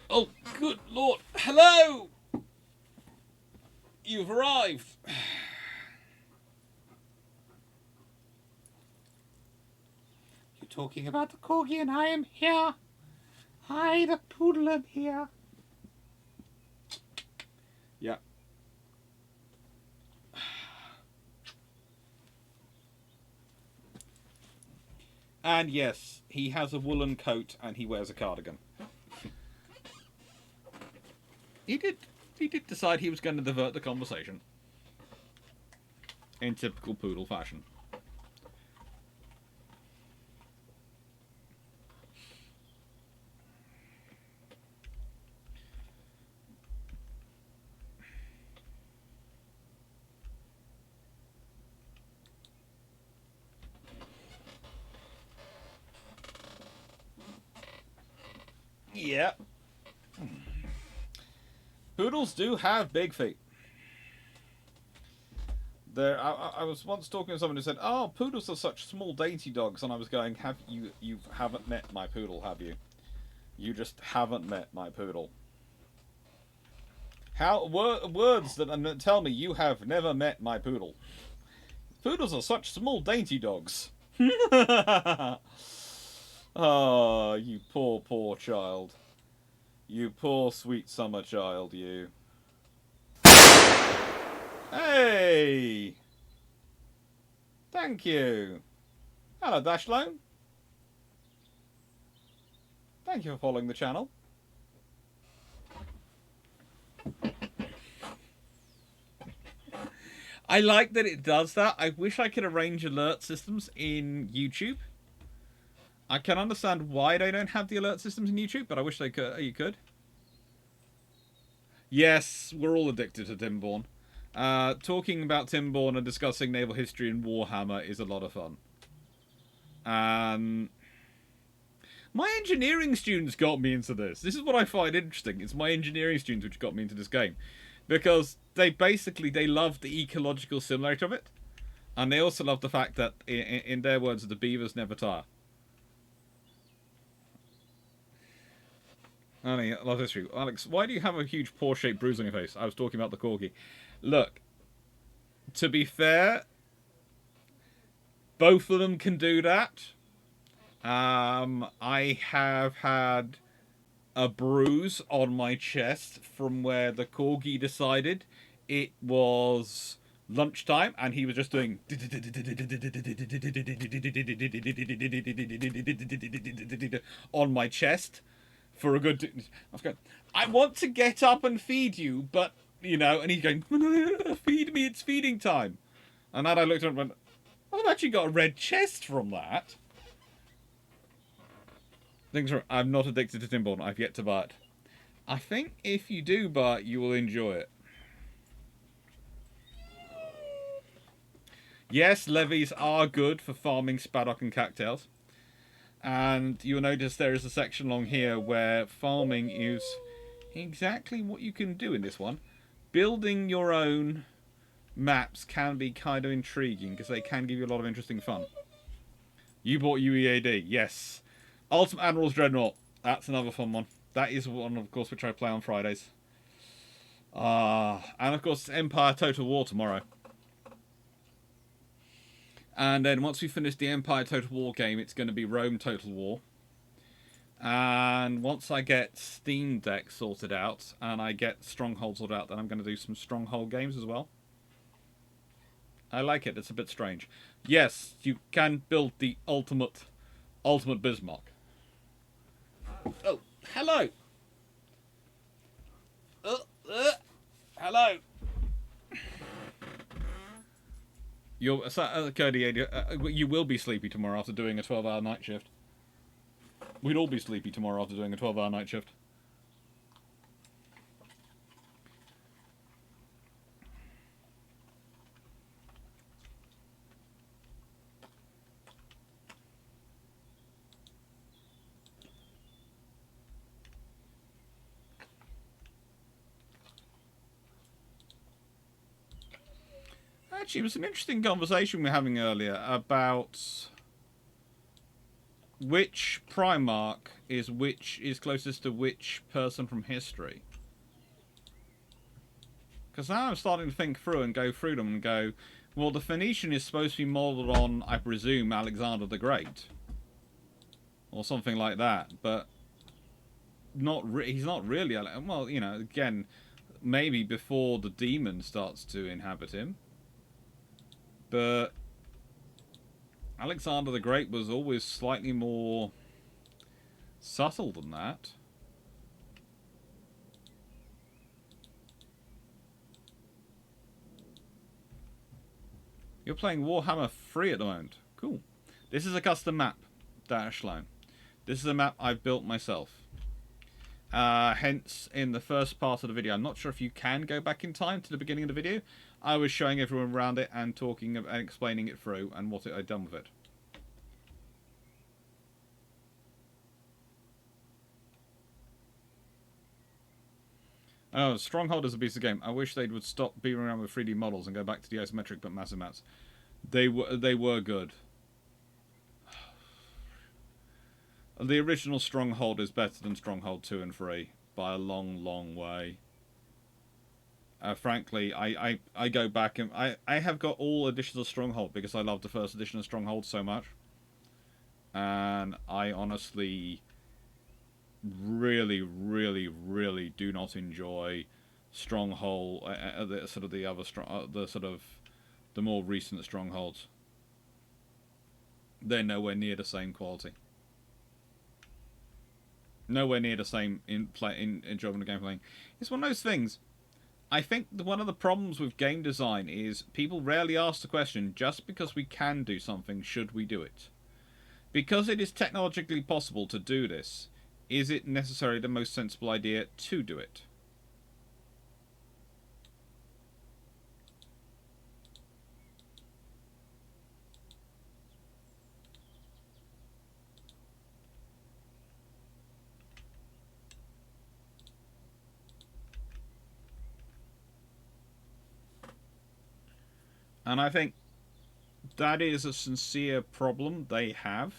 Oh, good lord. Hello! You've arrived. You're talking about the corgi and I am here. I, the poodle, am here. Yeah. And yes, he has a woolen coat and he wears a cardigan. He did decide he was going to divert the conversation. In typical poodle fashion. Yeah. Poodles do have big feet. I was once talking to someone who said, "Oh, poodles are such small, dainty dogs," and I was going, "You haven't met my poodle, have you? You just haven't met my poodle." Words that tell me you have never met my poodle. Poodles are such small, dainty dogs. Oh, you poor, poor child. You poor, sweet summer child, you. Hey! Thank you. Hello, Dashlone. Thank you for following the channel. I like that it does that. I wish I could arrange alert systems in YouTube. I can understand why they don't have the alert systems in YouTube, but I wish they could. You could. Yes, we're all addicted to Timberborne. Talking about Timberborne and discussing naval history in Warhammer is a lot of fun. My engineering students got me into this. This is what I find interesting. It's my engineering students which got me into this game. because they love the ecological similarity of it, and they also love the fact that, in their words, the beavers never tire. I mean, love history. Alex, why do you have a huge paw-shaped bruise on your face? I was talking about the corgi. Look, to be fair, both of them can do that. I have had a bruise on my chest from where the corgi decided it was lunchtime and he was just doing on my chest for a good. I was going, I want to get up and feed you, but and he's going, feed me, it's feeding time. And then I looked at him and went, I've actually got a red chest from that. Things are, I'm not addicted to Timberborne. I've yet to buy it. I think if you do buy it, you will enjoy it. Yes, levies are good for farming spaddock and cattails. And you'll notice there is a section along here where farming is exactly what you can do in this one. Building your own maps can be kind of intriguing because they can give you a lot of interesting fun. You bought UEAD, yes. Ultimate Admiral's Dreadnought. That's another fun one. That is one, of course, which I play on Fridays. And of course, Empire Total War tomorrow. And then once we finish the Empire Total War game, it's going to be Rome Total War. And once I get Steam Deck sorted out, and I get Stronghold sorted out, then I'm going to do some Stronghold games as well. I like it. It's a bit strange. Yes, you can build the ultimate Bismarck. Oh, hello. Hello. You will be sleepy tomorrow after doing a 12-hour night shift. We'd all be sleepy tomorrow after doing a 12-hour night shift. Actually, it was an interesting conversation we were having earlier about which Primarch is closest to which person from history. Because now I'm starting to think through and go through them and go, well, the Phoenician is supposed to be modelled on, I presume, Alexander the Great. Or something like that, but he's not really. Well, again, maybe before the demon starts to inhabit him. But Alexander the Great was always slightly more subtle than that. You're playing Warhammer 3 at the moment. Cool. This is a custom map, Dashline. This is a map I've built myself. Hence, in the first part of the video, I'm not sure if you can go back in time to the beginning of the video. I was showing everyone around it and talking and explaining it through and what I'd done with it. Oh, Stronghold is a piece of game. I wish they would stop beating around with 3D models and go back to the isometric but massive maps. They were good. The original Stronghold is better than Stronghold 2 and 3 by a long, long way. Frankly, I go back and I have got all editions of Stronghold because I love the first edition of Stronghold so much. And I honestly really, really, really do not enjoy Stronghold, the more recent Strongholds. They're nowhere near the same quality. Nowhere near the same enjoyment of game playing. It's one of those things. I think one of the problems with game design is people rarely ask the question, just because we can do something, should we do it? Because it is technologically possible to do this, is it necessarily the most sensible idea to do it? And I think that is a sincere problem they have.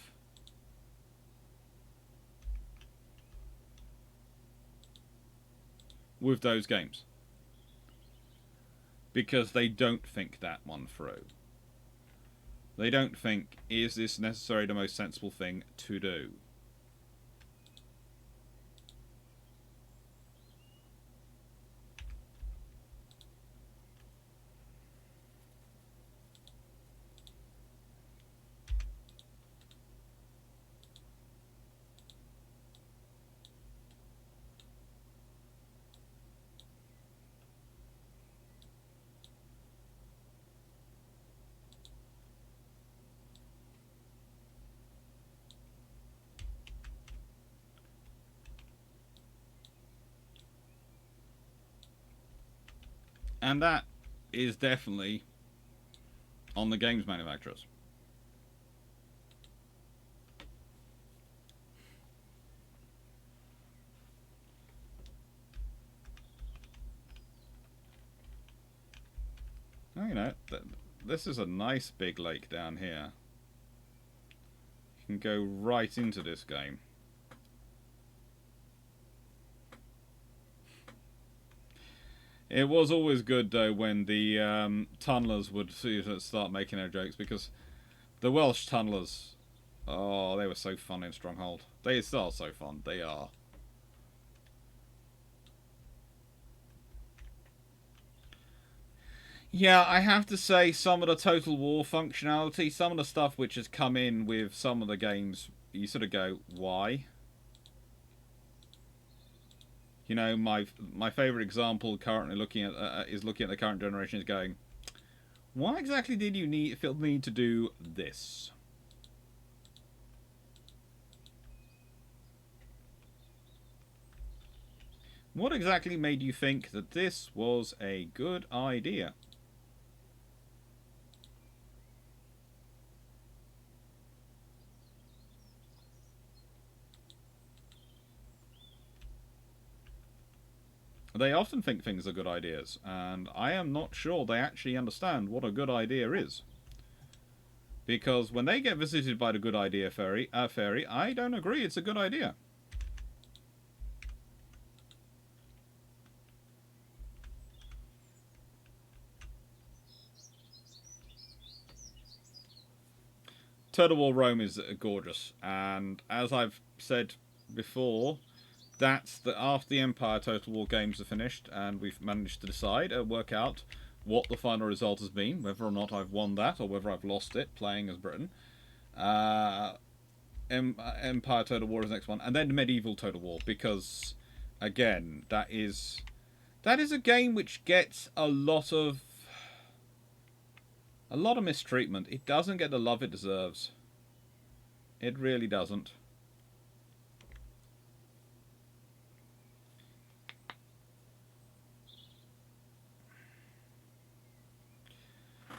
With those games. Because they don't think that one through. They don't think, is this necessarily the most sensible thing to do? And that is definitely on the games manufacturers. Oh, you know, this is a nice big lake down here. You can go right into this game. It was always good, though, when the tunnelers would start making their jokes, because the Welsh tunnelers, oh, they were so fun in Stronghold. They are so fun. They are. Yeah, I have to say, some of the Total War functionality, some of the stuff which has come in with some of the games, you sort of go, why? You know, my favourite example currently looking at is looking at the current generation is going, why exactly did you feel the need to do this? What exactly made you think that this was a good idea? They often think things are good ideas, and I am not sure they actually understand what a good idea is. Because when they get visited by the good idea fairy, I don't agree it's a good idea. Total War Rome is gorgeous, and as I've said before, that's the after the Empire Total War games are finished, and we've managed to decide work out what the final result has been, whether or not I've won that or whether I've lost it playing as Britain. Uh, Empire Total War is the next one, and then Medieval Total War, because again, that is a game which gets a lot of mistreatment. It doesn't get the love it deserves. It really doesn't.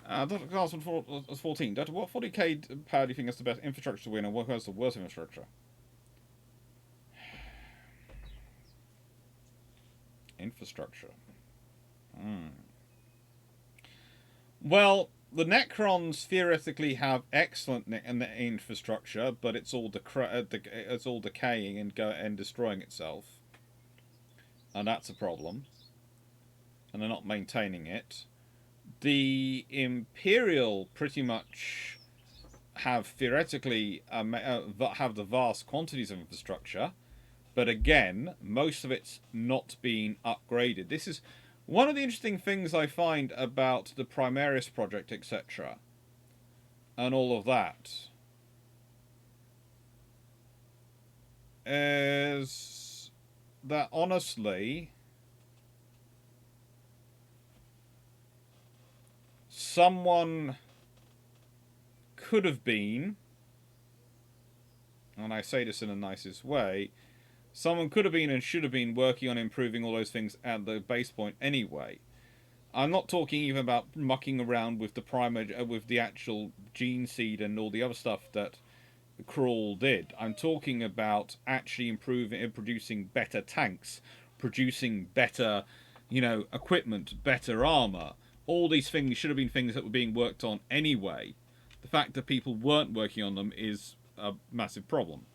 Dr. Carlson 14. Dr. What 40k power do you think is the best infrastructure to win, and what has the worst infrastructure? Infrastructure. Well, the Necrons theoretically have excellent infrastructure, but it's all decaying and destroying itself, and that's a problem. And they're not maintaining it. The Imperial pretty much have theoretically have the vast quantities of infrastructure, but again, most of it's not being upgraded. This is one of the interesting things I find about the Primaris project, etc., and all of that, is that honestly, someone could have been, and I say this in the nicest way, someone could have been and should have been working on improving all those things at the base point anyway. I'm not talking even about mucking around with the with the actual gene seed and all the other stuff that Crawl did. I'm talking about actually improving and producing better tanks, producing better, equipment, better armor, all these things should have been things that were being worked on anyway. The fact that people weren't working on them is a massive problem.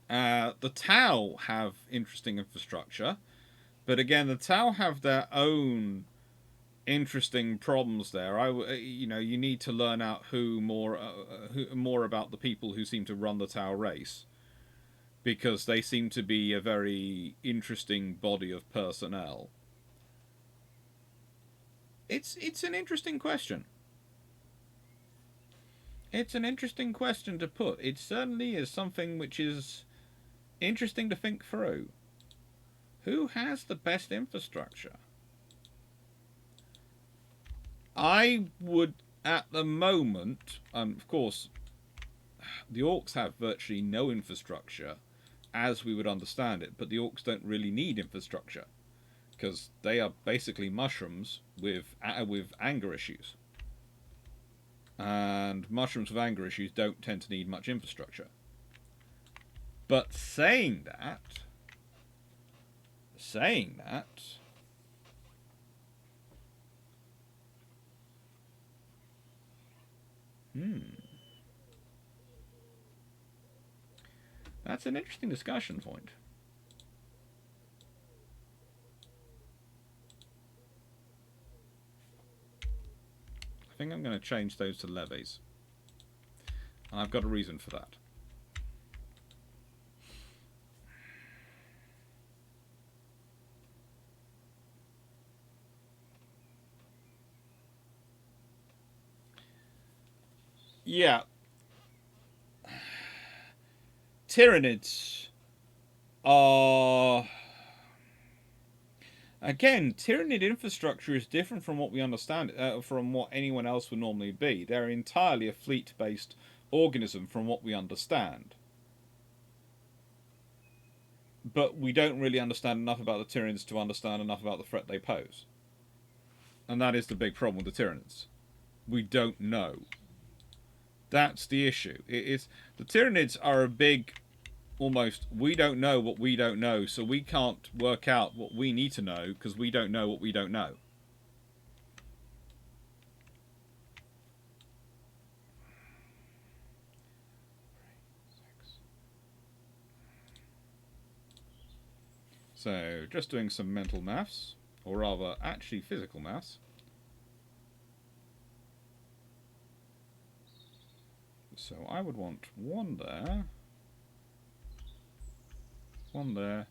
The Tau have interesting infrastructure, but again, the Tau have their own interesting problems there. You need to learn out more about the people who seem to run the Tau race, because they seem to be a very interesting body of personnel. It's an interesting question. It's an interesting question to put. It certainly is something which is interesting to think through. Who has the best infrastructure? I would, at the moment, of course, the Orcs have virtually no infrastructure as we would understand it, but the Orcs don't really need infrastructure because they are basically mushrooms with anger issues. And mushrooms with anger issues don't tend to need much infrastructure. But saying that, that's an interesting discussion point. I think I'm going to change those to levies. And I've got a reason for that. Yeah. Tyranids are... Again, Tyranid infrastructure is different from what we understand, from what anyone else would normally be. They're entirely a fleet-based organism from what we understand. But we don't really understand enough about the Tyranids to understand enough about the threat they pose. And that is the big problem with the Tyranids. We don't know. That's the issue. The Tyranids are a big... almost, we don't know what we don't know, so we can't work out what we need to know because we don't know what we don't know. So, just doing some mental maths, or rather, actually physical maths. So I would want one there. One there,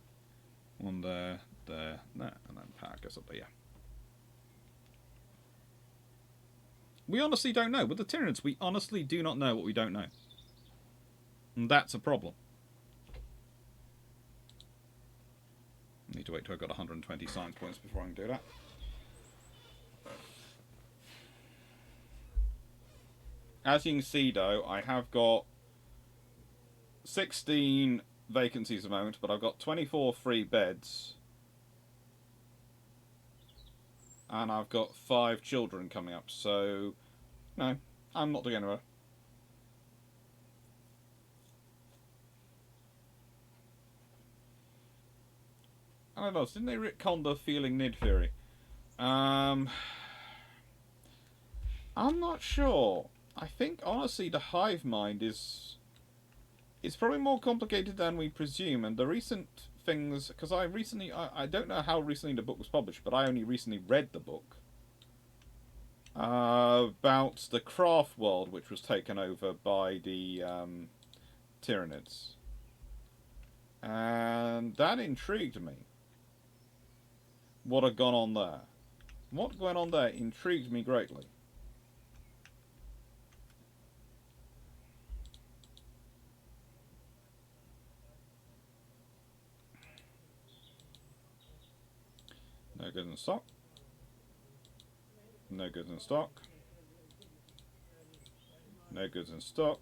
there, and then power goes up there, yeah. We honestly don't know. With the Tyranids, we honestly do not know what we don't know. And that's a problem. I need to wait till I've got 120 science points before I can do that. As you can see, though, I have got 16... vacancies at the moment, but I've got 24 free beds and I've got 5 children coming up, so no, I'm not doing anywhere. I don't know, didn't they retcon the feeling Nid theory? I'm not sure. I think honestly the hive mind is... it's probably more complicated than we presume, and the recent things... because I don't know how recently the book was published, but I only recently read the book. About the craft world, which was taken over by the Tyranids. And that intrigued me. What had gone on there. What went on there intrigued me greatly. No goods in stock. No goods in stock. No goods in stock.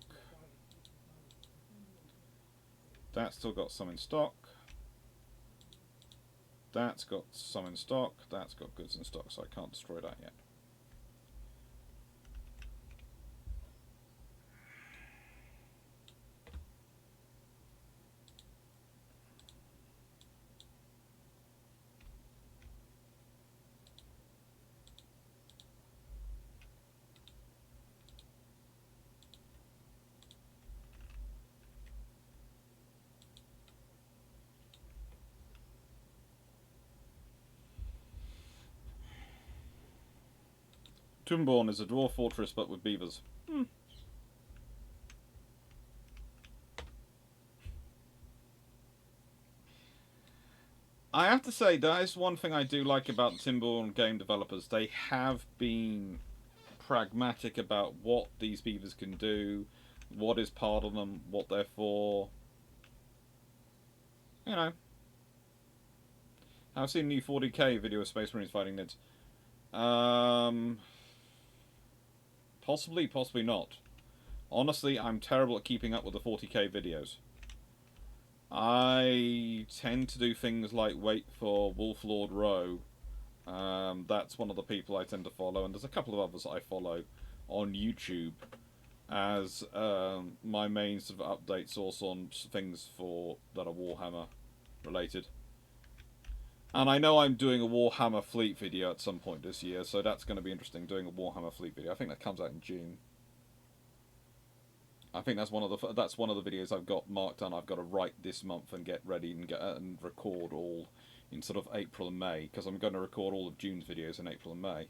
That's still got some in stock. That's got some in stock. That's got goods in stock, so I can't destroy that yet. Timberborne is a dwarf fortress but with beavers. I have to say, that is one thing I do like about Timberborne game developers. They have been pragmatic about what these beavers can do, what is part of them, what they're for. You know. I've seen a new 40k video of Space Marines fighting nids. Possibly, possibly not. Honestly, I'm terrible at keeping up with the 40k videos. I tend to do things like wait for Wolflord Rowe. That's one of the people I tend to follow, and there's a couple of others that I follow on YouTube as my main sort of update source on things for that are Warhammer related. And I know I'm doing a Warhammer Fleet video at some point this year, so that's going to be interesting, doing a Warhammer Fleet video. I think that comes out in June. I think that's one of the videos I've got marked down. I've got to write this month and get ready and record all in sort of April and May, because I'm going to record all of June's videos in April and May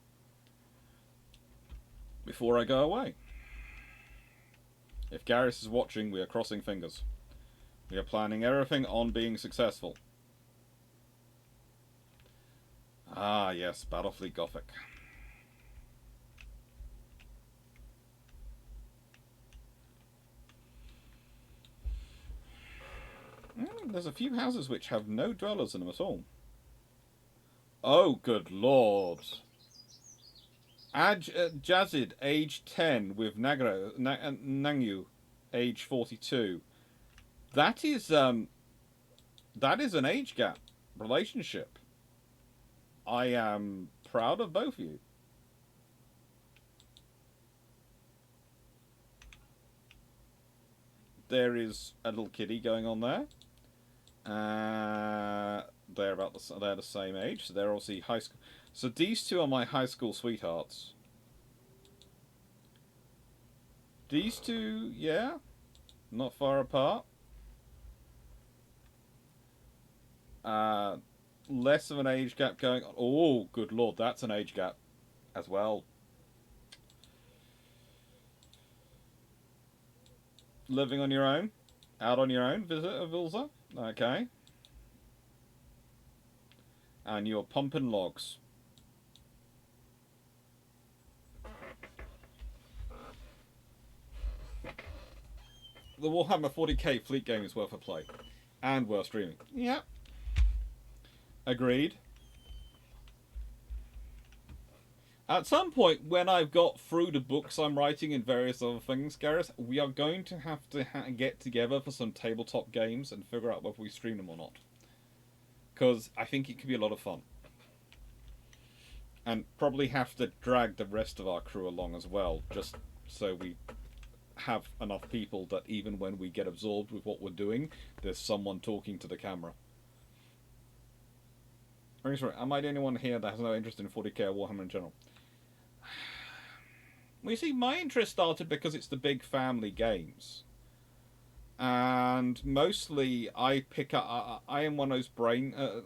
before I go away. If Garrus is watching, we are crossing fingers. We are planning everything on being successful. Ah, yes, Battlefleet Gothic. There's a few houses which have no dwellers in them at all. Oh, good lord. Jazid, age 10, with Nangyu, age 42. That is an age gap relationship. I am proud of both of you. There is a little kiddie going on there. They're the same age, so they're obviously high school. So these two are my high school sweethearts. These two, yeah, not far apart. Less of an age gap going on. Oh, good lord, that's an age gap as well. Living on your own? Out on your own, Vilza? Okay. And you're pumping logs. The Warhammer 40k fleet game is worth a play. And worth streaming. Yeah. Agreed. At some point, when I've got through the books I'm writing and various other things, Gareth, we are going to have to get together for some tabletop games and figure out whether we stream them or not. Because I think it could be a lot of fun. And probably have to drag the rest of our crew along as well, just so we have enough people that even when we get absorbed with what we're doing, there's someone talking to the camera. Sorry, am I the only one here that has no interest in 40k or Warhammer in general? Well, you see, my interest started because it's the big family games. And mostly I pick up... I am one of those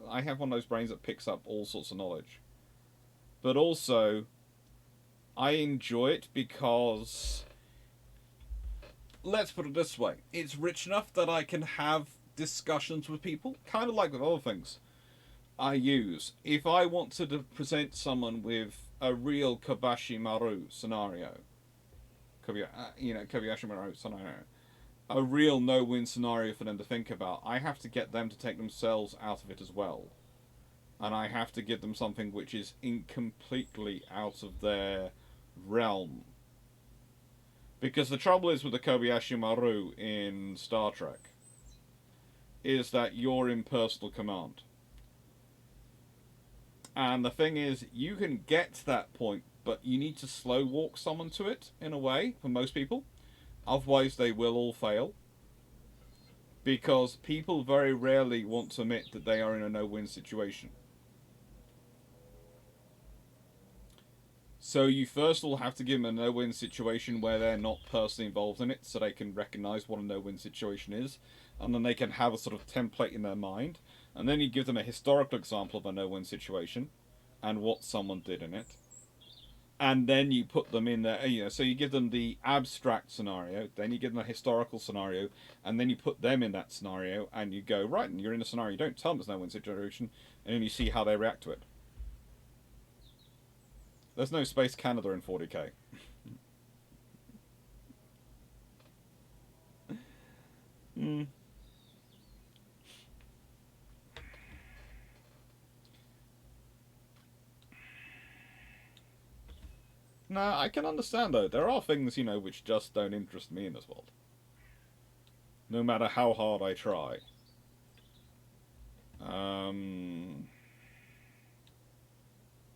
I have one of those brains that picks up all sorts of knowledge. But also, I enjoy it because... Let's put it this way. It's rich enough that I can have discussions with people, kind of like with other things I use. If I want to present someone with a real Kobayashi Maru scenario, Kobayashi Maru scenario, a real no-win scenario for them to think about, I have to get them to take themselves out of it as well. And I have to give them something which is completely out of their realm. Because the trouble is with the Kobayashi Maru in Star Trek is that you're in personal command. And the thing is, you can get to that point, but you need to slow walk someone to it, in a way, for most people. Otherwise, they will all fail. Because people very rarely want to admit that they are in a no-win situation. So you first of all have to give them a no-win situation where they're not personally involved in it, so they can recognise what a no-win situation is. And then they can have a sort of template in their mind. And then you give them a historical example of a no-win situation and what someone did in it. and then you put them in there. So you give them the abstract scenario, then you give them a historical scenario, and then you put them in that scenario, and you go right, and you're in a scenario. You don't tell them there's no win situation, and then you see how they react to it. There's no Space Canada in 40k. Hmm. Nah, I can understand though. There are things, which just don't interest me in this world. No matter how hard I try. Um,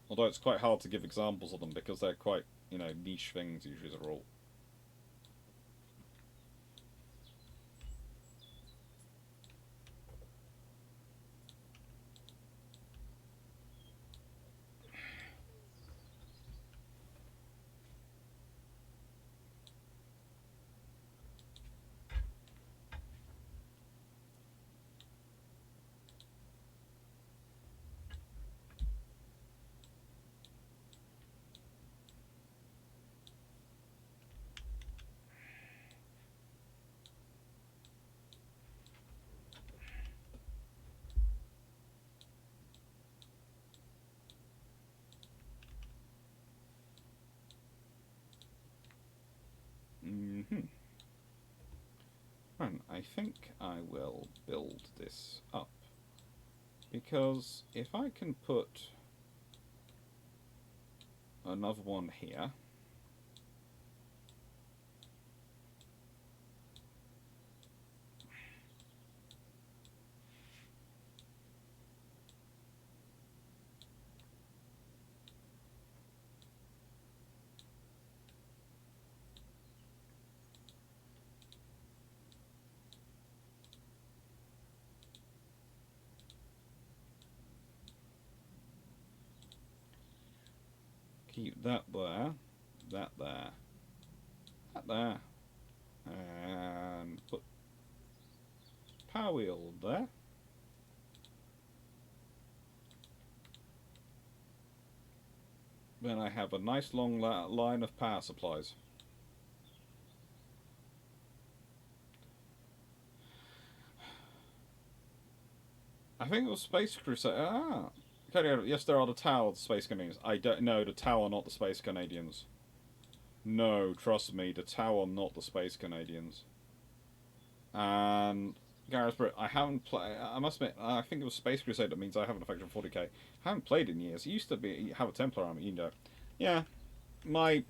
Although it's quite hard to give examples of them because they're quite, niche things usually as a rule. Mm-hmm. And I think I will build this up. Because if I can put another one here, keep that there, that there, that there, and put power wheel there. Then I have a nice long line of power supplies. I think it was Space Crusade. Ah, yes, there are the Tower, the Space Canadians. I don't know the Tower, not the Space Canadians. No, trust me, the Tower, not the Space Canadians. And Gareth Britt, I haven't played. I must admit, I think it was Space Crusade. That means I haven't affected 40k. I haven't played in years. It used to be have a Templar army, Yeah, my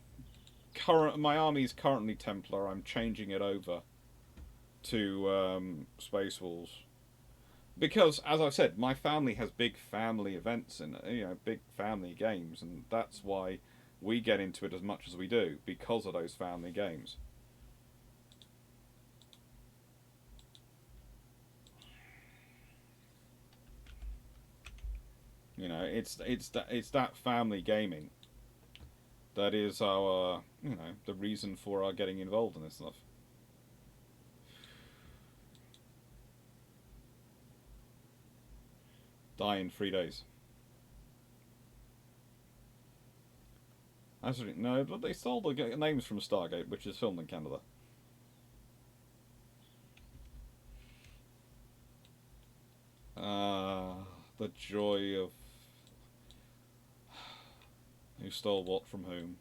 army is currently Templar. I'm changing it over to Space Wolves because, as I've said, my family has big family events and big family games, and that's why we get into it as much as we do because of those family games. It's that family gaming that is our the reason for our getting involved in this stuff. Die in 3 days. Actually, no, but they stole the names from Stargate, which is filmed in Canada. The joy of who stole what from whom.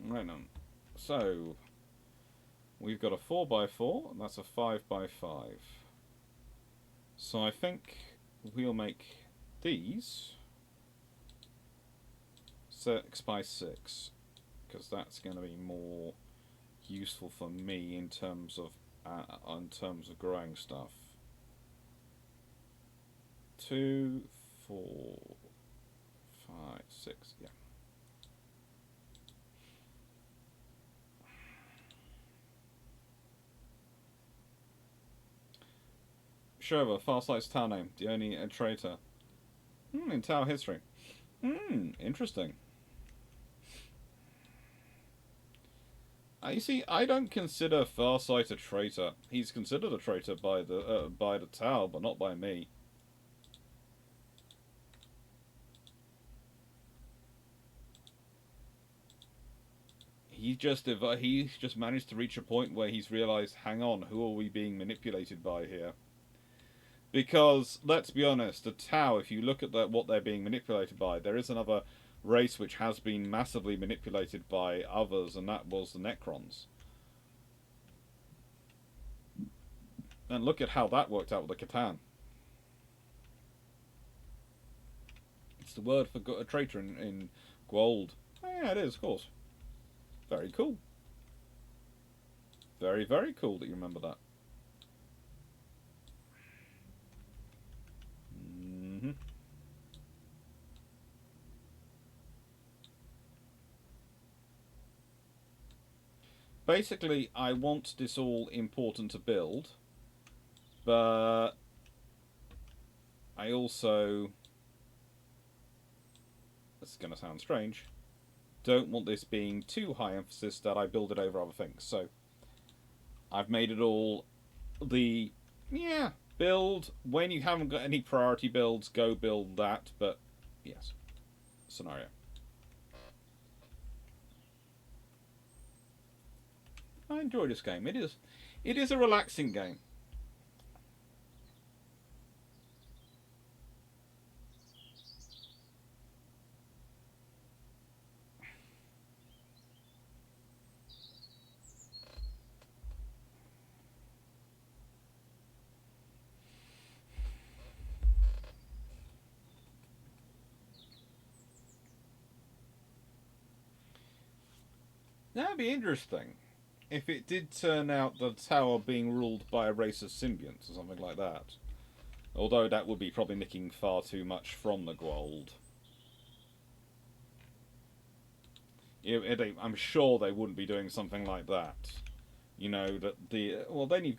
Right on. So, we've got a 4x4, and that's a 5x5. So I think we'll make these 6x6, because that's going to be more useful for me in terms of growing stuff. 2, 4, 5, 6, yeah. Sherva, Farsight's town name, the only traitor. In Tower history. Interesting. You see, I don't consider Farsight a traitor. He's considered a traitor by the Tau, but not by me. He's just managed to reach a point where he's realised, hang on, who are we being manipulated by here? Because let's be honest, the Tau, if you look at what they're being manipulated by, there is another race which has been massively manipulated by others, and that was the Necrons. And look at how that worked out with the Catan. It's the word for a traitor in Gold. Oh, yeah, it is, of course. Very cool. Very, very cool that you remember that. Basically, I want this all important to build, but I also, this is going to sound strange, don't want this being too high emphasis that I build it over other things. So I've made it all build. When you haven't got any priority builds, go build that. But yes, scenario. I enjoy this game. It is a relaxing game. That'd be interesting if it did turn out the tower being ruled by a race of symbionts or something like that. Although that would be probably nicking far too much from the Gold. I'm sure they wouldn't be doing something like that. You know that then you've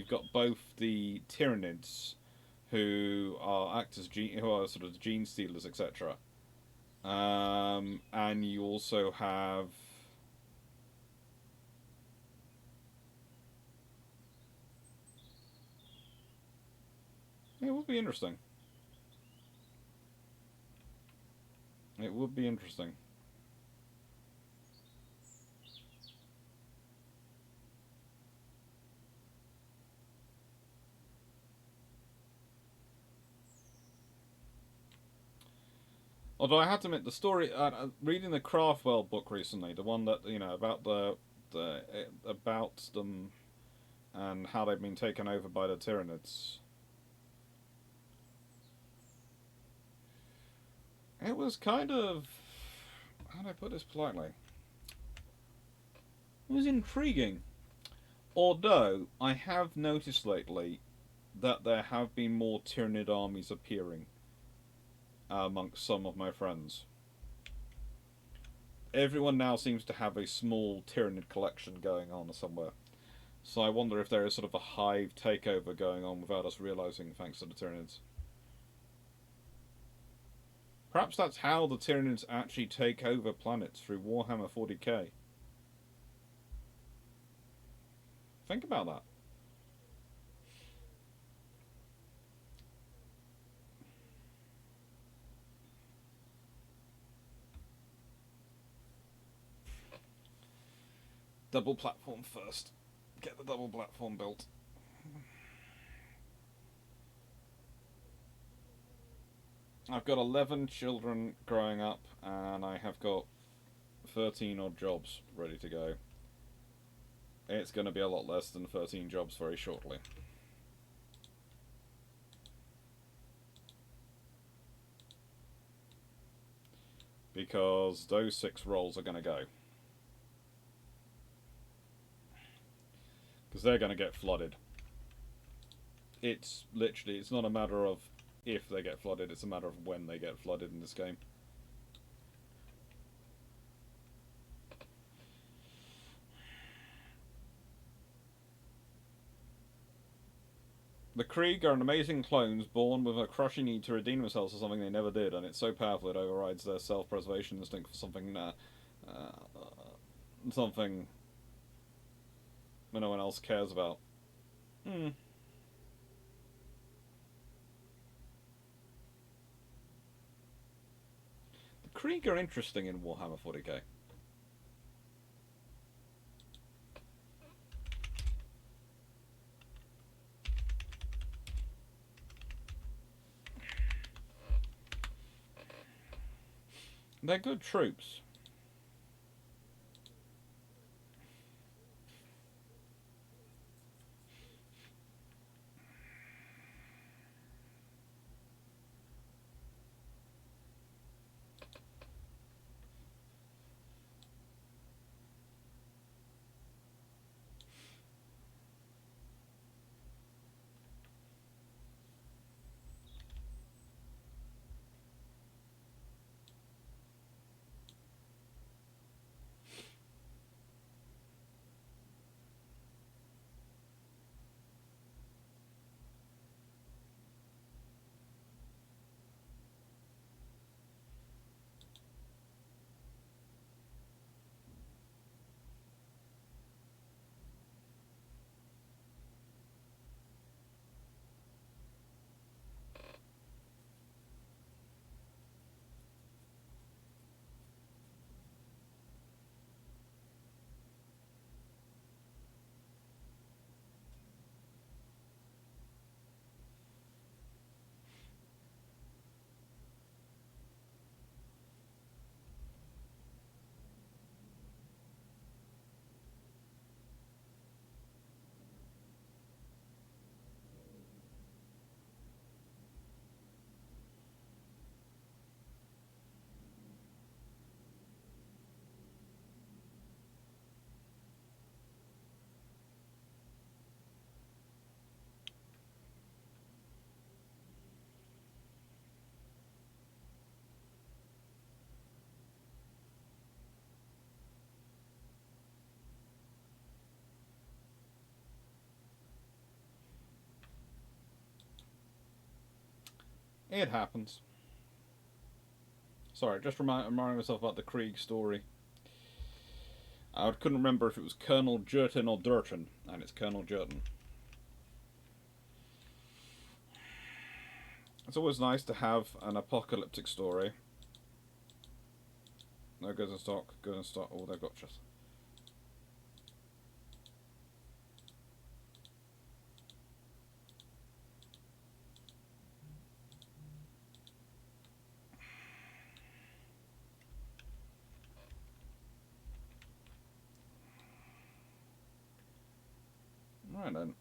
got both the Tyranids, who are who are sort of gene stealers, etc. And you also have it would be interesting. It would be interesting. Although I had to admit, the story, reading the Craftwell book recently, the one that about about them and how they've been taken over by the Tyranids. It was kind of, how do I put this politely? It was intriguing. Although I have noticed lately that there have been more Tyranid armies appearing amongst some of my friends. Everyone now seems to have a small Tyranid collection going on somewhere. So I wonder if there is sort of a hive takeover going on without us realising, thanks to the Tyranids. Perhaps that's how the Tyranids actually take over planets, through Warhammer 40k. Think about that. Double platform first. Get the double platform built. I've got 11 children growing up, and I have got 13 odd jobs ready to go. It's going to be a lot less than 13 jobs very shortly. Because those 6 roles are going to go. Because they're going to get flooded. It's not a matter of if they get flooded, it's a matter of when they get flooded in this game. The Krieg are an amazing clones born with a crushing need to redeem themselves for something they never did, and it's so powerful it overrides their self-preservation instinct for something that no one else cares about. Hmm. The Krieg are interesting in Warhammer 40k. They're good troops. It happens. Sorry, just reminding myself about the Krieg story. I couldn't remember if it was Colonel Jerton or Durton, and it's Colonel Jerton. It's always nice to have an apocalyptic story. No, goes in stock, goes in stock. Oh, they're gotchas. Right then.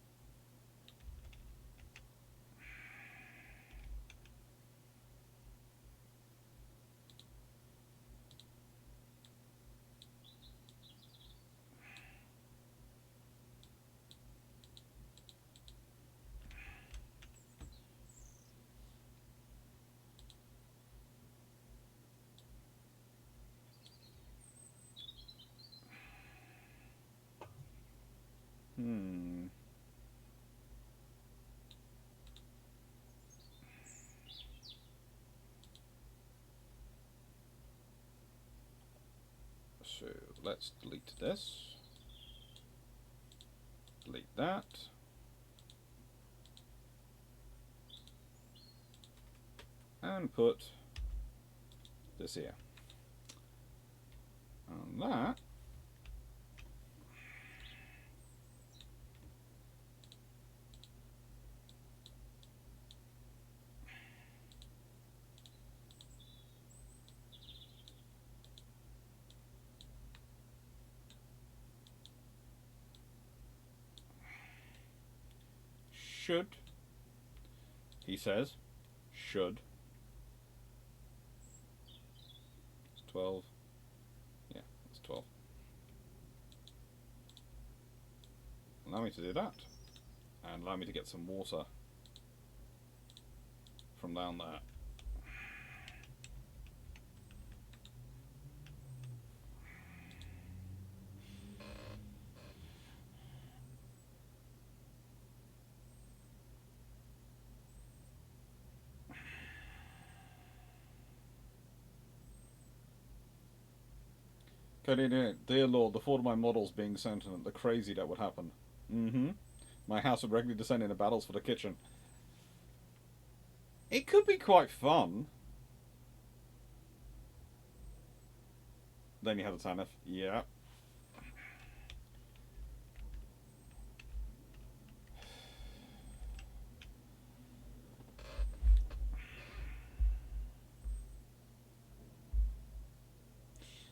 Hmm. So let's delete this. Delete that. And put this here. And that should, he says, should. It's 12. Yeah, it's 12. Allow me to do that. And allow me to get some water from down there. Okay, dear Lord, the thought of my models being sentient, the crazy that would happen. Mm-hmm. My house would regularly descend into battles for the kitchen. It could be quite fun. Then you have the Tanith. Yeah.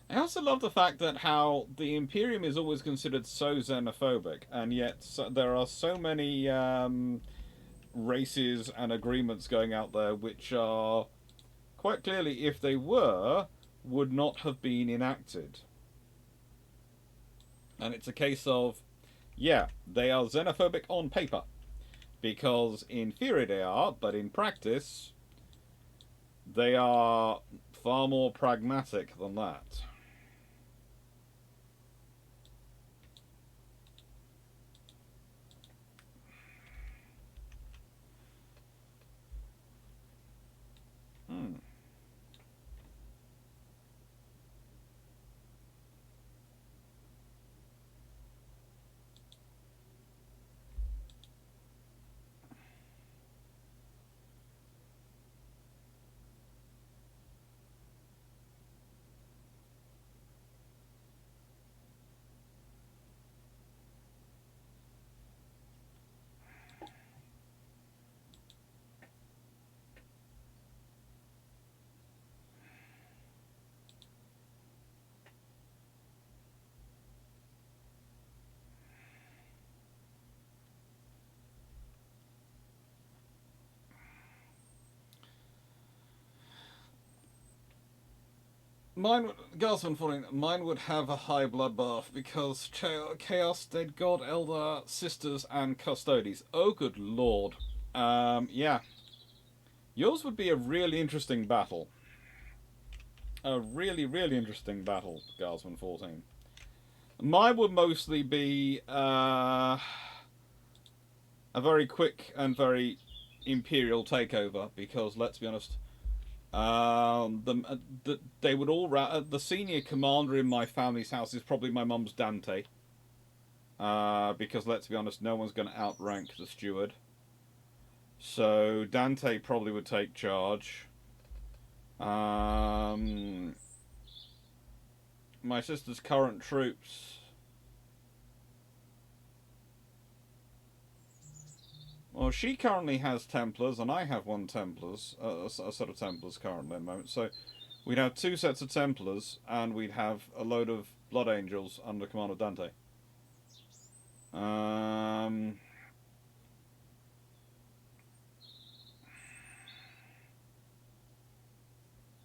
I also love the fact that how the Imperium is always considered so xenophobic, and yet there are so many races and agreements going out there which are quite clearly, if they were, would not have been enacted. And it's a case of, yeah, they are xenophobic on paper, because in theory they are, but in practice, they are far more pragmatic than that. Hmm. Mine, Garsman falling. Mine would have a high bloodbath because Chaos, Dead God, Elder, Sisters, and Custodes. Oh, good lord. Yeah. Yours would be a really interesting battle. A really, really interesting battle, Garsman 14. Mine would mostly be a very quick and very imperial takeover because, let's be honest, they would all the senior commander in my family's house is probably my mum's Dante. Because let's be honest, no one's going to outrank the steward. So Dante probably would take charge. My sister's current troops. Well, she currently has Templars, and I have one Templars, a set of Templars currently at the moment. So we'd have two sets of Templars, and we'd have a load of Blood Angels under the command of Dante.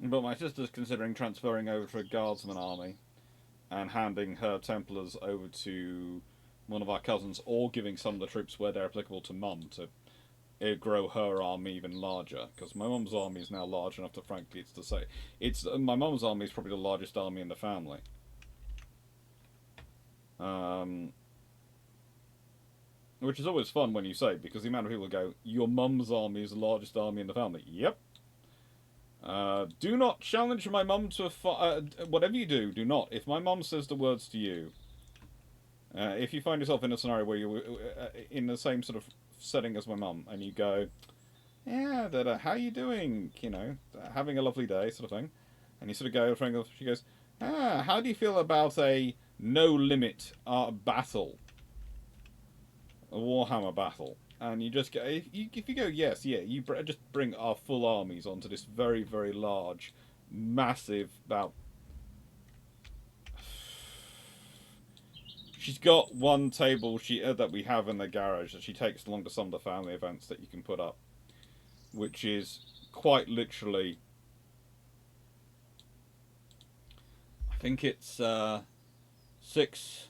But my sister's considering transferring over to a Guardsman army and handing her Templars over to one of our cousins, or giving some of the troops where they're applicable to Mum to grow her army even larger. Because my mum's army is now large enough to, frankly, it's to say it's my mum's army is probably the largest army in the family. Which is always fun when you say, because the amount of people go, "Your mum's army is the largest army in the family." Yep. Do not challenge my mum to a whatever you do. Do not. If my mum says the words to you, if you find yourself in a scenario where you're in the same sort of setting as my mum, and you go, "Yeah, Dada, how you doing? You know, having a lovely day," sort of thing, and you sort of go, she goes, how do you feel about a no limit battle, a Warhammer battle? And you just go, if you go, yes, yeah, you just bring our full armies onto this very, very large, massive, about. She's got one table that we have in the garage that she takes along to some of the family events that you can put up, which is quite literally, I think it's 6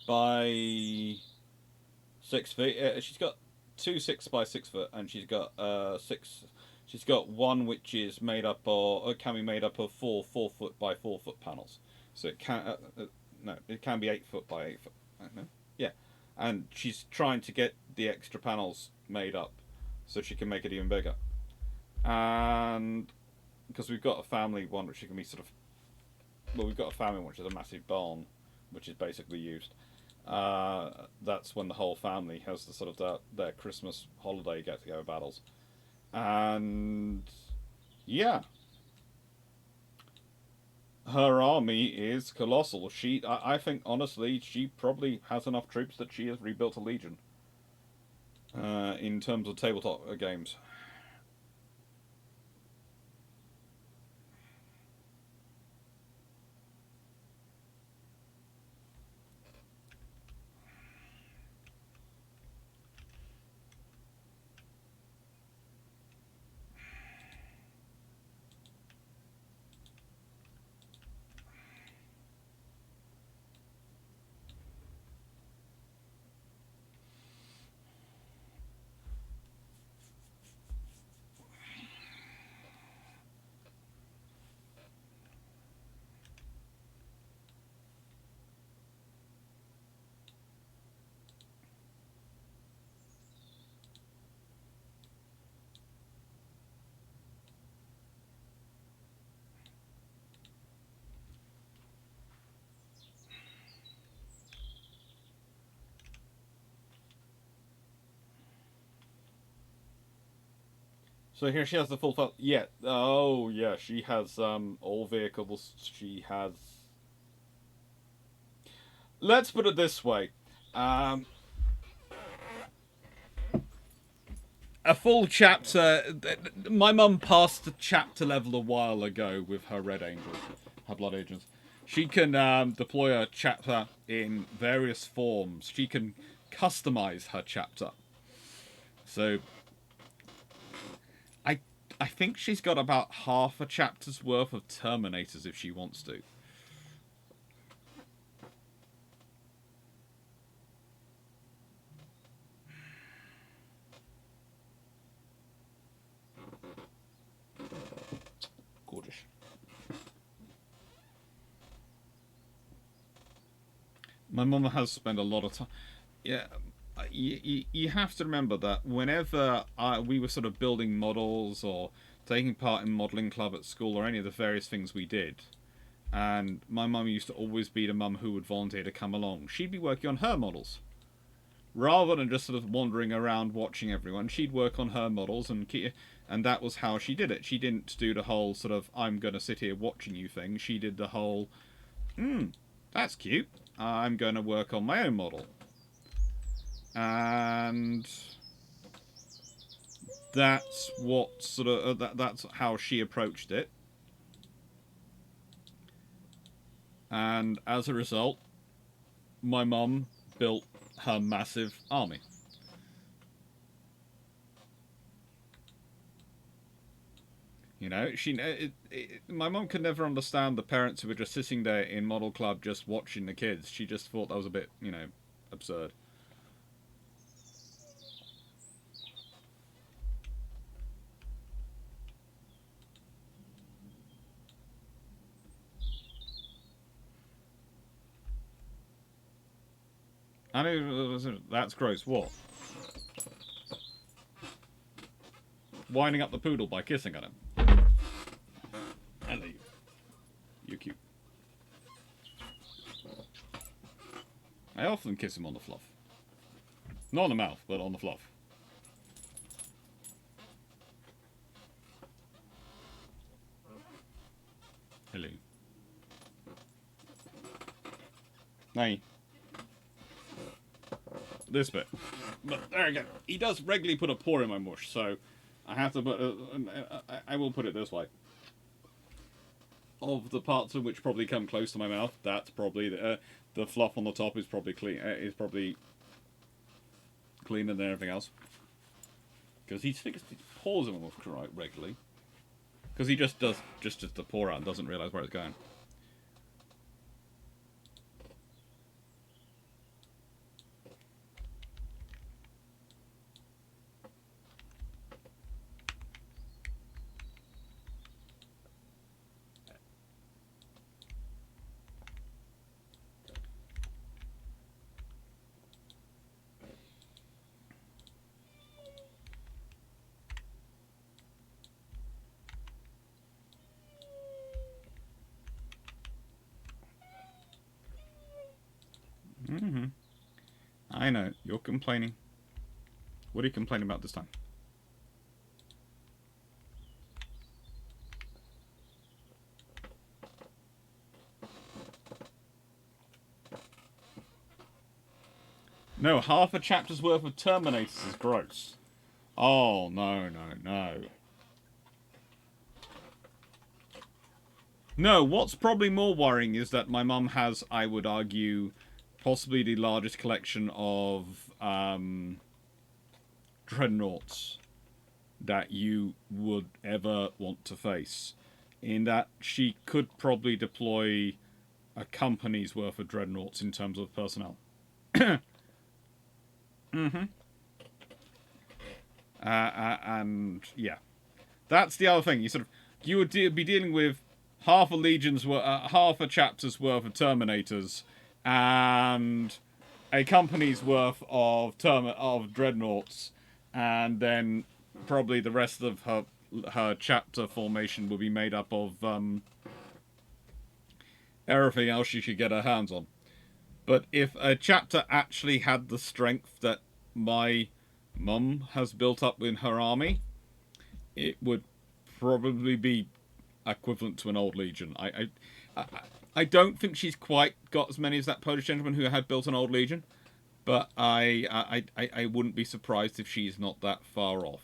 by 6 feet. She's got two 6 by 6 foot, and she's got six. She's got one which is made up or can be made up of 4 4 foot by 4 foot panels. So it can no, it can be 8 foot by 8 foot. No, yeah, and she's trying to get the extra panels made up so she can make it even bigger. And because we've got a family one which can be sort of, well, we've got a family one which is a massive barn, which is basically used. That's when the whole family has the sort of their Christmas holiday get together battles, and yeah, her army is colossal. I think honestly, she probably has enough troops that she has rebuilt a legion. In terms of tabletop games. So here she has the full. Yeah. Oh yeah. She has all vehicles. She has. Let's put it this way. Um, a full chapter. My mum passed the chapter level a while ago with her Red Angels, her Blood Agents. She can deploy a chapter in various forms. She can customize her chapter. So I I think she's got about half a chapter's worth of Terminators if she wants to. Gorgeous. My mum has spent a lot of time. Yeah, you have to remember that whenever we were sort of building models or taking part in modelling club at school or any of the various things we did, and my mum used to always be the mum who would volunteer to come along. She'd be working on her models rather than just sort of wandering around watching everyone. She'd work on her models and that was how she did it. She didn't do the whole sort of I'm going to sit here watching you thing. She did the whole, that's cute. I'm going to work on my own model. And that's what sort of that's how she approached it. And as a result, my mum built her massive army. You know, my mum could never understand the parents who were just sitting there in model club just watching the kids. She just thought that was a bit, absurd. I know that's gross. What? Winding up the poodle by kissing at him. Hello, you're cute. I often kiss him on the fluff. Not on the mouth, but on the fluff. Hello. Hey. This bit. But there we go. He does regularly put a paw in my mush, so I have to put. I will put it this way. Of the parts of which probably come close to my mouth, that's probably the fluff on the top is probably clean. Is probably cleaner than everything else. Because he sticks his paws in my mouth quite regularly. Because he just does just the paw out and doesn't realise where it's going. Mm-hmm. I know. You're complaining. What are you complaining about this time? No, half a chapter's worth of Terminators is gross. Oh, no, no, no. No, what's probably more worrying is that my mum has, I would argue, possibly the largest collection of dreadnoughts that you would ever want to face. In that she could probably deploy a company's worth of dreadnoughts in terms of personnel. Mm-hmm. And yeah, that's the other thing. You would be dealing with half a chapter's worth of Terminators, and a company's worth of dreadnoughts, and then probably the rest of her chapter formation will be made up of everything else she could get her hands on. But if a chapter actually had the strength that my mum has built up in her army, it would probably be equivalent to an old legion. I don't think she's quite got as many as that Polish gentleman who had built an old legion, but I wouldn't be surprised if she's not that far off.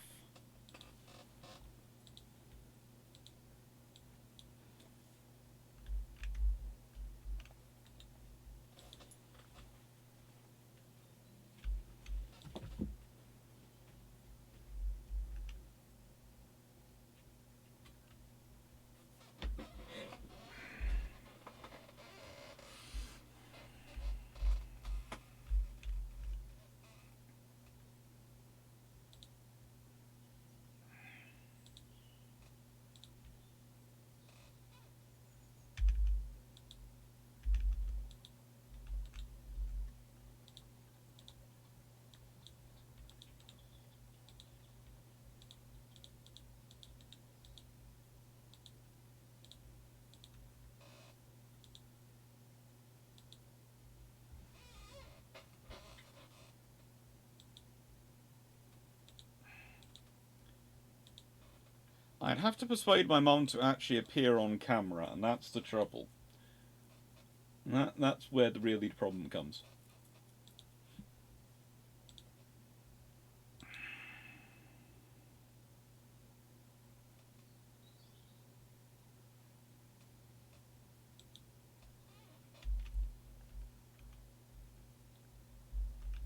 I'd have to persuade my mum to actually appear on camera, and that's the trouble. That's where the really problem comes.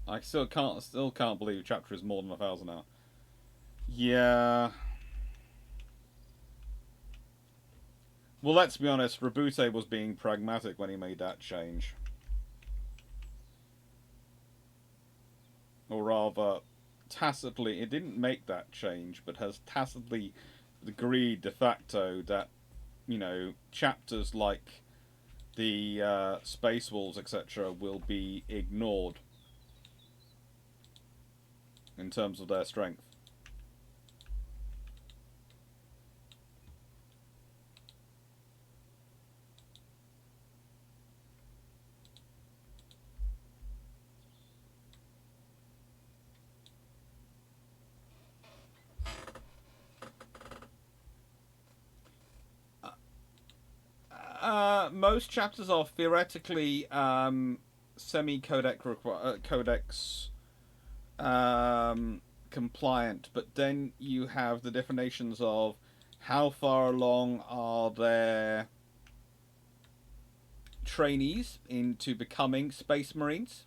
I still can't believe chapter is more than 1,000 now. Yeah. Well, let's be honest, Rabute was being pragmatic when he made that change. Or rather, tacitly, it didn't make that change, but has tacitly agreed de facto that, chapters like the Space Wolves, etc., will be ignored in terms of their strength. Most chapters are theoretically codex compliant, but then you have the definitions of how far along are their trainees into becoming Space Marines.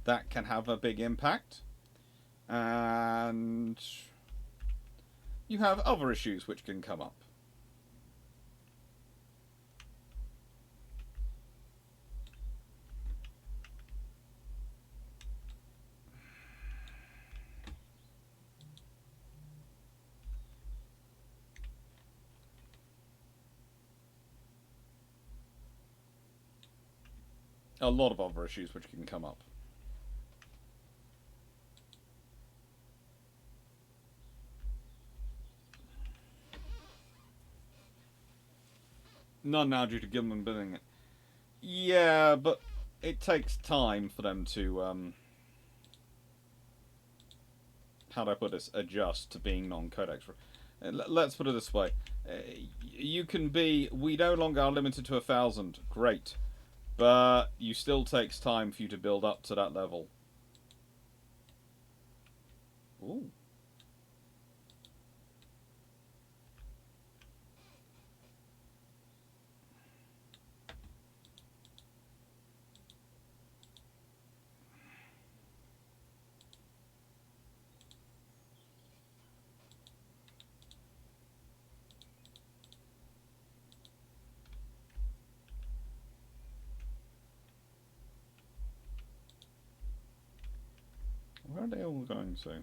That can have a big impact. And you have other issues which can come up. A lot of other issues which can come up. None now due to Gilman bidding it. Yeah, but it takes time for them to how do I put this, adjust to being non-codex. Let's put it this way. You can be, we no longer are limited to 1,000. Great. But you still takes time for you to build up to that level. Ooh. Where are they all going to?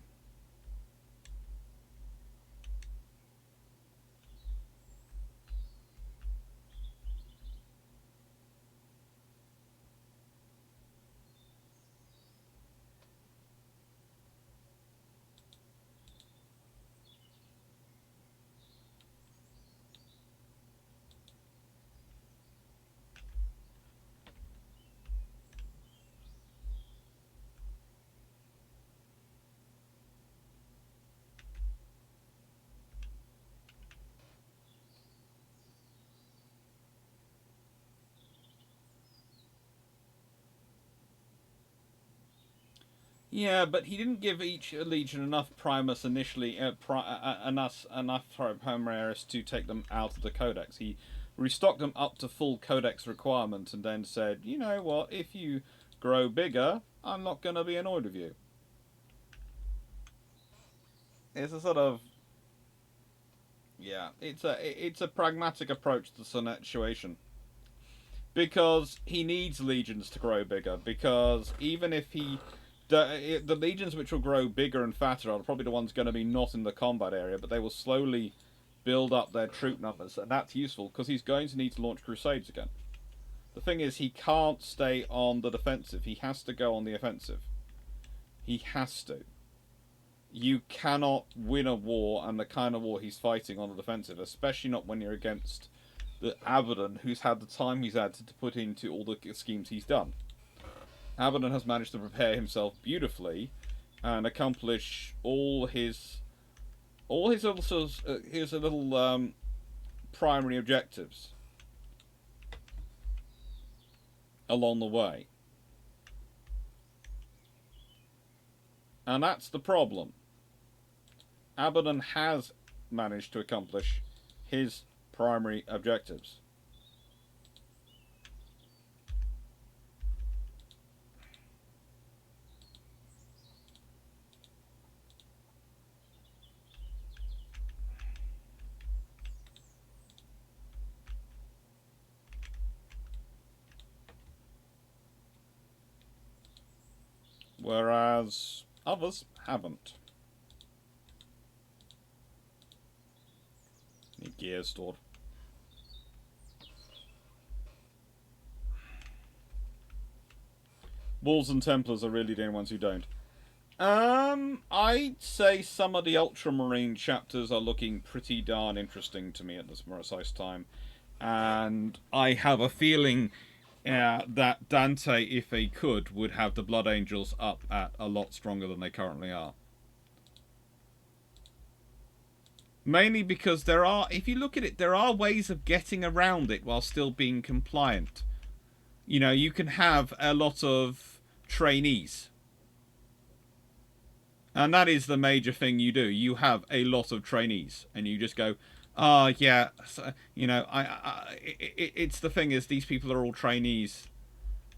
Yeah, but he didn't give each legion enough Primus initially, enough Primaris to take them out of the Codex. He restocked them up to full Codex requirement and then said, you know what, if you grow bigger, I'm not going to be annoyed with you. It's a sort of, yeah, it's a pragmatic approach to the situation. Because he needs legions to grow bigger, because even if he the legions which will grow bigger and fatter are probably the ones going to be not in the combat area, but they will slowly build up their troop numbers, and that's useful because he's going to need to launch crusades again. The thing is, he can't stay on the defensive. He has to go on the offensive. He has to. You cannot win a war and the kind of war he's fighting on the defensive, especially not when you're against the Abaddon, who's had the time he's had to put into all the schemes he's done. Abaddon has managed to prepare himself beautifully and accomplish all his little primary objectives along the way. And that's the problem. Abaddon has managed to accomplish his primary objectives. Whereas others haven't. Need gears stored. Wolves and Templars are really the only ones who don't. I'd say some of the Ultramarine chapters are looking pretty darn interesting to me at this precise time. And I have a feeling that Dante, if he could, would have the Blood Angels up at a lot stronger than they currently are. Mainly because there are, if you look at it, there are ways of getting around it while still being compliant. You know, you can have a lot of trainees. And that is the major thing you do. You have a lot of trainees, and you just go, "Oh yeah, so, you know, it's the thing is these people are all trainees,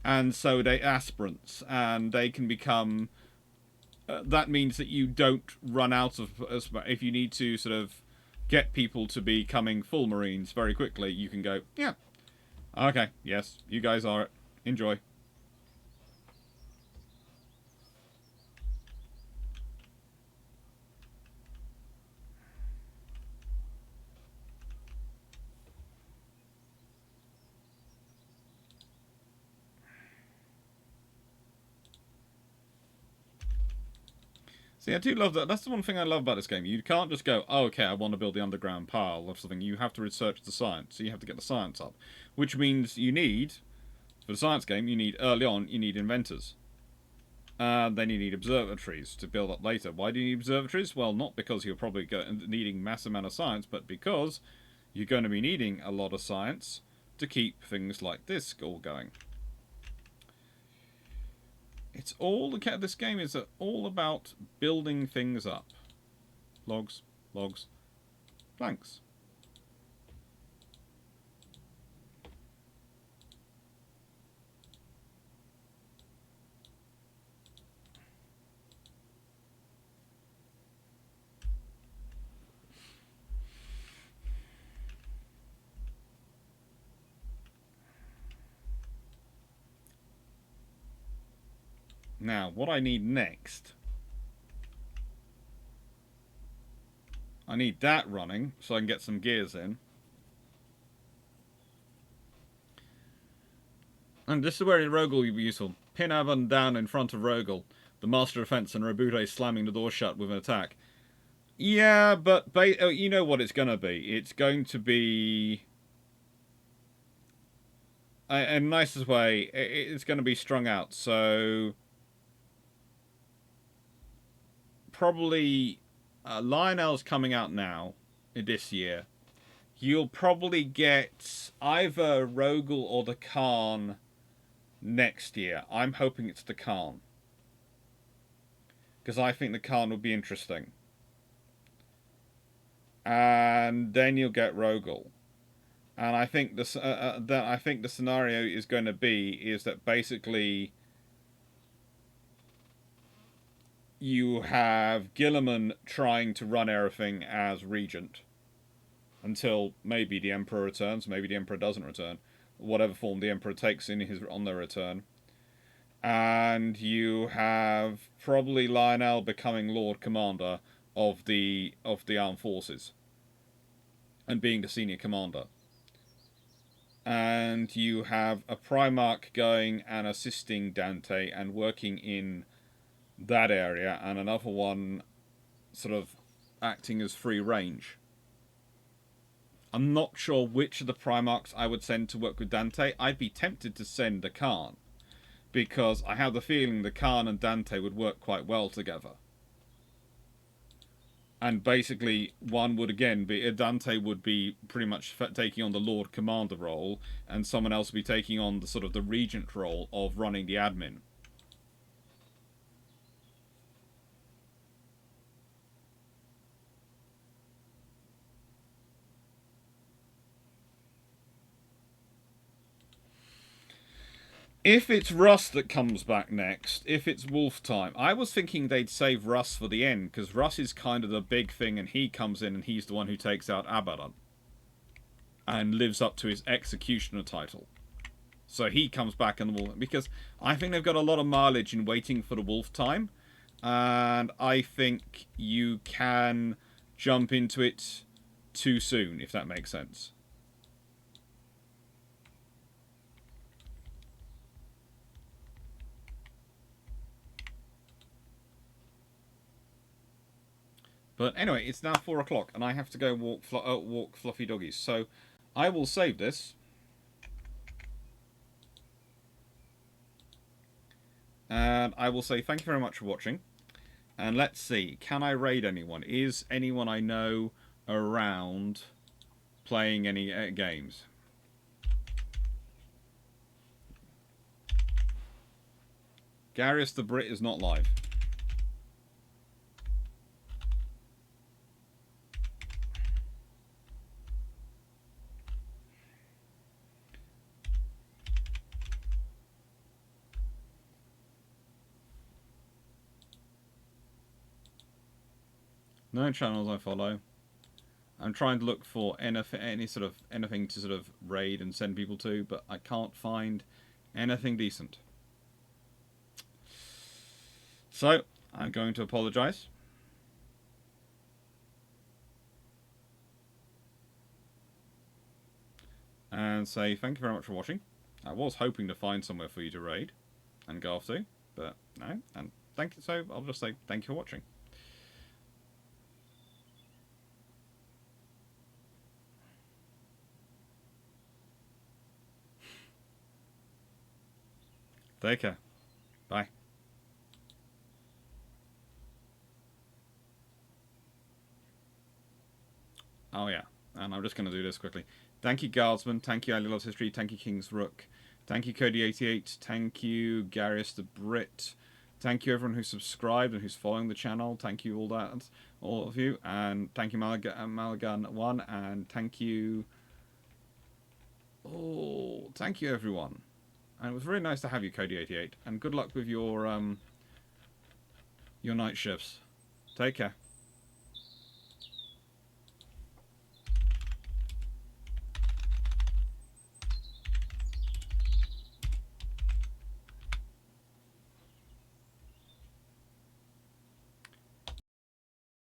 and so they aspirants, and they can become. That means that you don't run out of if you need to sort of get people to becoming full Marines very quickly. You can go, yeah, okay, yes, you guys are it. Enjoy." See, I do love that. That's the one thing I love about this game. You can't just go, oh, okay, I want to build the underground pile or something. You have to research the science. So you have to get the science up. Which means you need, for the science game, you need, early on, you need inventors. Then you need observatories to build up later. Why do you need observatories? Well, not because you're probably needing mass amount of science, but because you're going to be needing a lot of science to keep things like this all going. It's all this game is all about building things up. Logs, logs, planks. Now, what I need next, I need that running so I can get some gears in. And this is where Rogel will be useful. Pin Aban down in front of Rogel, the Master of Defense, and Rabute slamming the door shut with an attack. Yeah, but you know what it's going to be. It's going to be... in the nicest way, it's going to be strung out, so... Probably Lionel's coming out now this year. You'll probably get either Rogel or the Khan next year. I'm hoping it's the Khan, because I think the Khan will be interesting. And then you'll get Rogel, and I think the scenario is going to be is that basically you have Gilliman trying to run everything as regent until maybe the Emperor returns, maybe the Emperor doesn't return, whatever form the Emperor takes on their return. And you have probably Lionel becoming Lord Commander of the armed forces and being the senior commander. And you have a Primarch going and assisting Dante and working in that area, and another one sort of acting as free range. I'm not sure which of the Primarchs I would send to work with Dante. I'd be tempted to send the Khan, because I have the feeling the Khan and Dante would work quite well together. And basically, one would again be... Dante would be pretty much taking on the Lord Commander role, and someone else would be taking on the sort of the regent role of running the admin. If it's Russ that comes back next, if it's Wolf time, I was thinking they'd save Russ for the end, because Russ is kind of the big thing, and he comes in and he's the one who takes out Abaddon and lives up to his Executioner title. So he comes back in the Wolf, because I think they've got a lot of mileage in waiting for the Wolf time, and I think you can jump into it too soon, if that makes sense. But anyway, it's now 4 o'clock, and I have to go walk fluffy doggies. So I will save this. And I will say thank you very much for watching. And let's see, can I raid anyone? Is anyone I know around playing any games? Garius the Brit is not live. No channels I follow. I'm trying to look for anything to sort of raid and send people to, but I can't find anything decent. So, I'm going to apologise. And say thank you very much for watching. I was hoping to find somewhere for you to raid and go off to, but no. And thank you. So I'll just say thank you for watching. Take care. Bye. Oh yeah, and I'm just going to do this quickly. Thank you, Guardsman. Thank you, Ali Loves History. Thank you, King's Rook. Thank you, Cody88. Thank you, Garius the Brit. Thank you, everyone who's subscribed and who's following the channel. Thank you, all of you. And thank you, Malagan1. And thank you... Oh, thank you, everyone. And it was very nice to have you, Cody88. And good luck with your night shifts. Take care.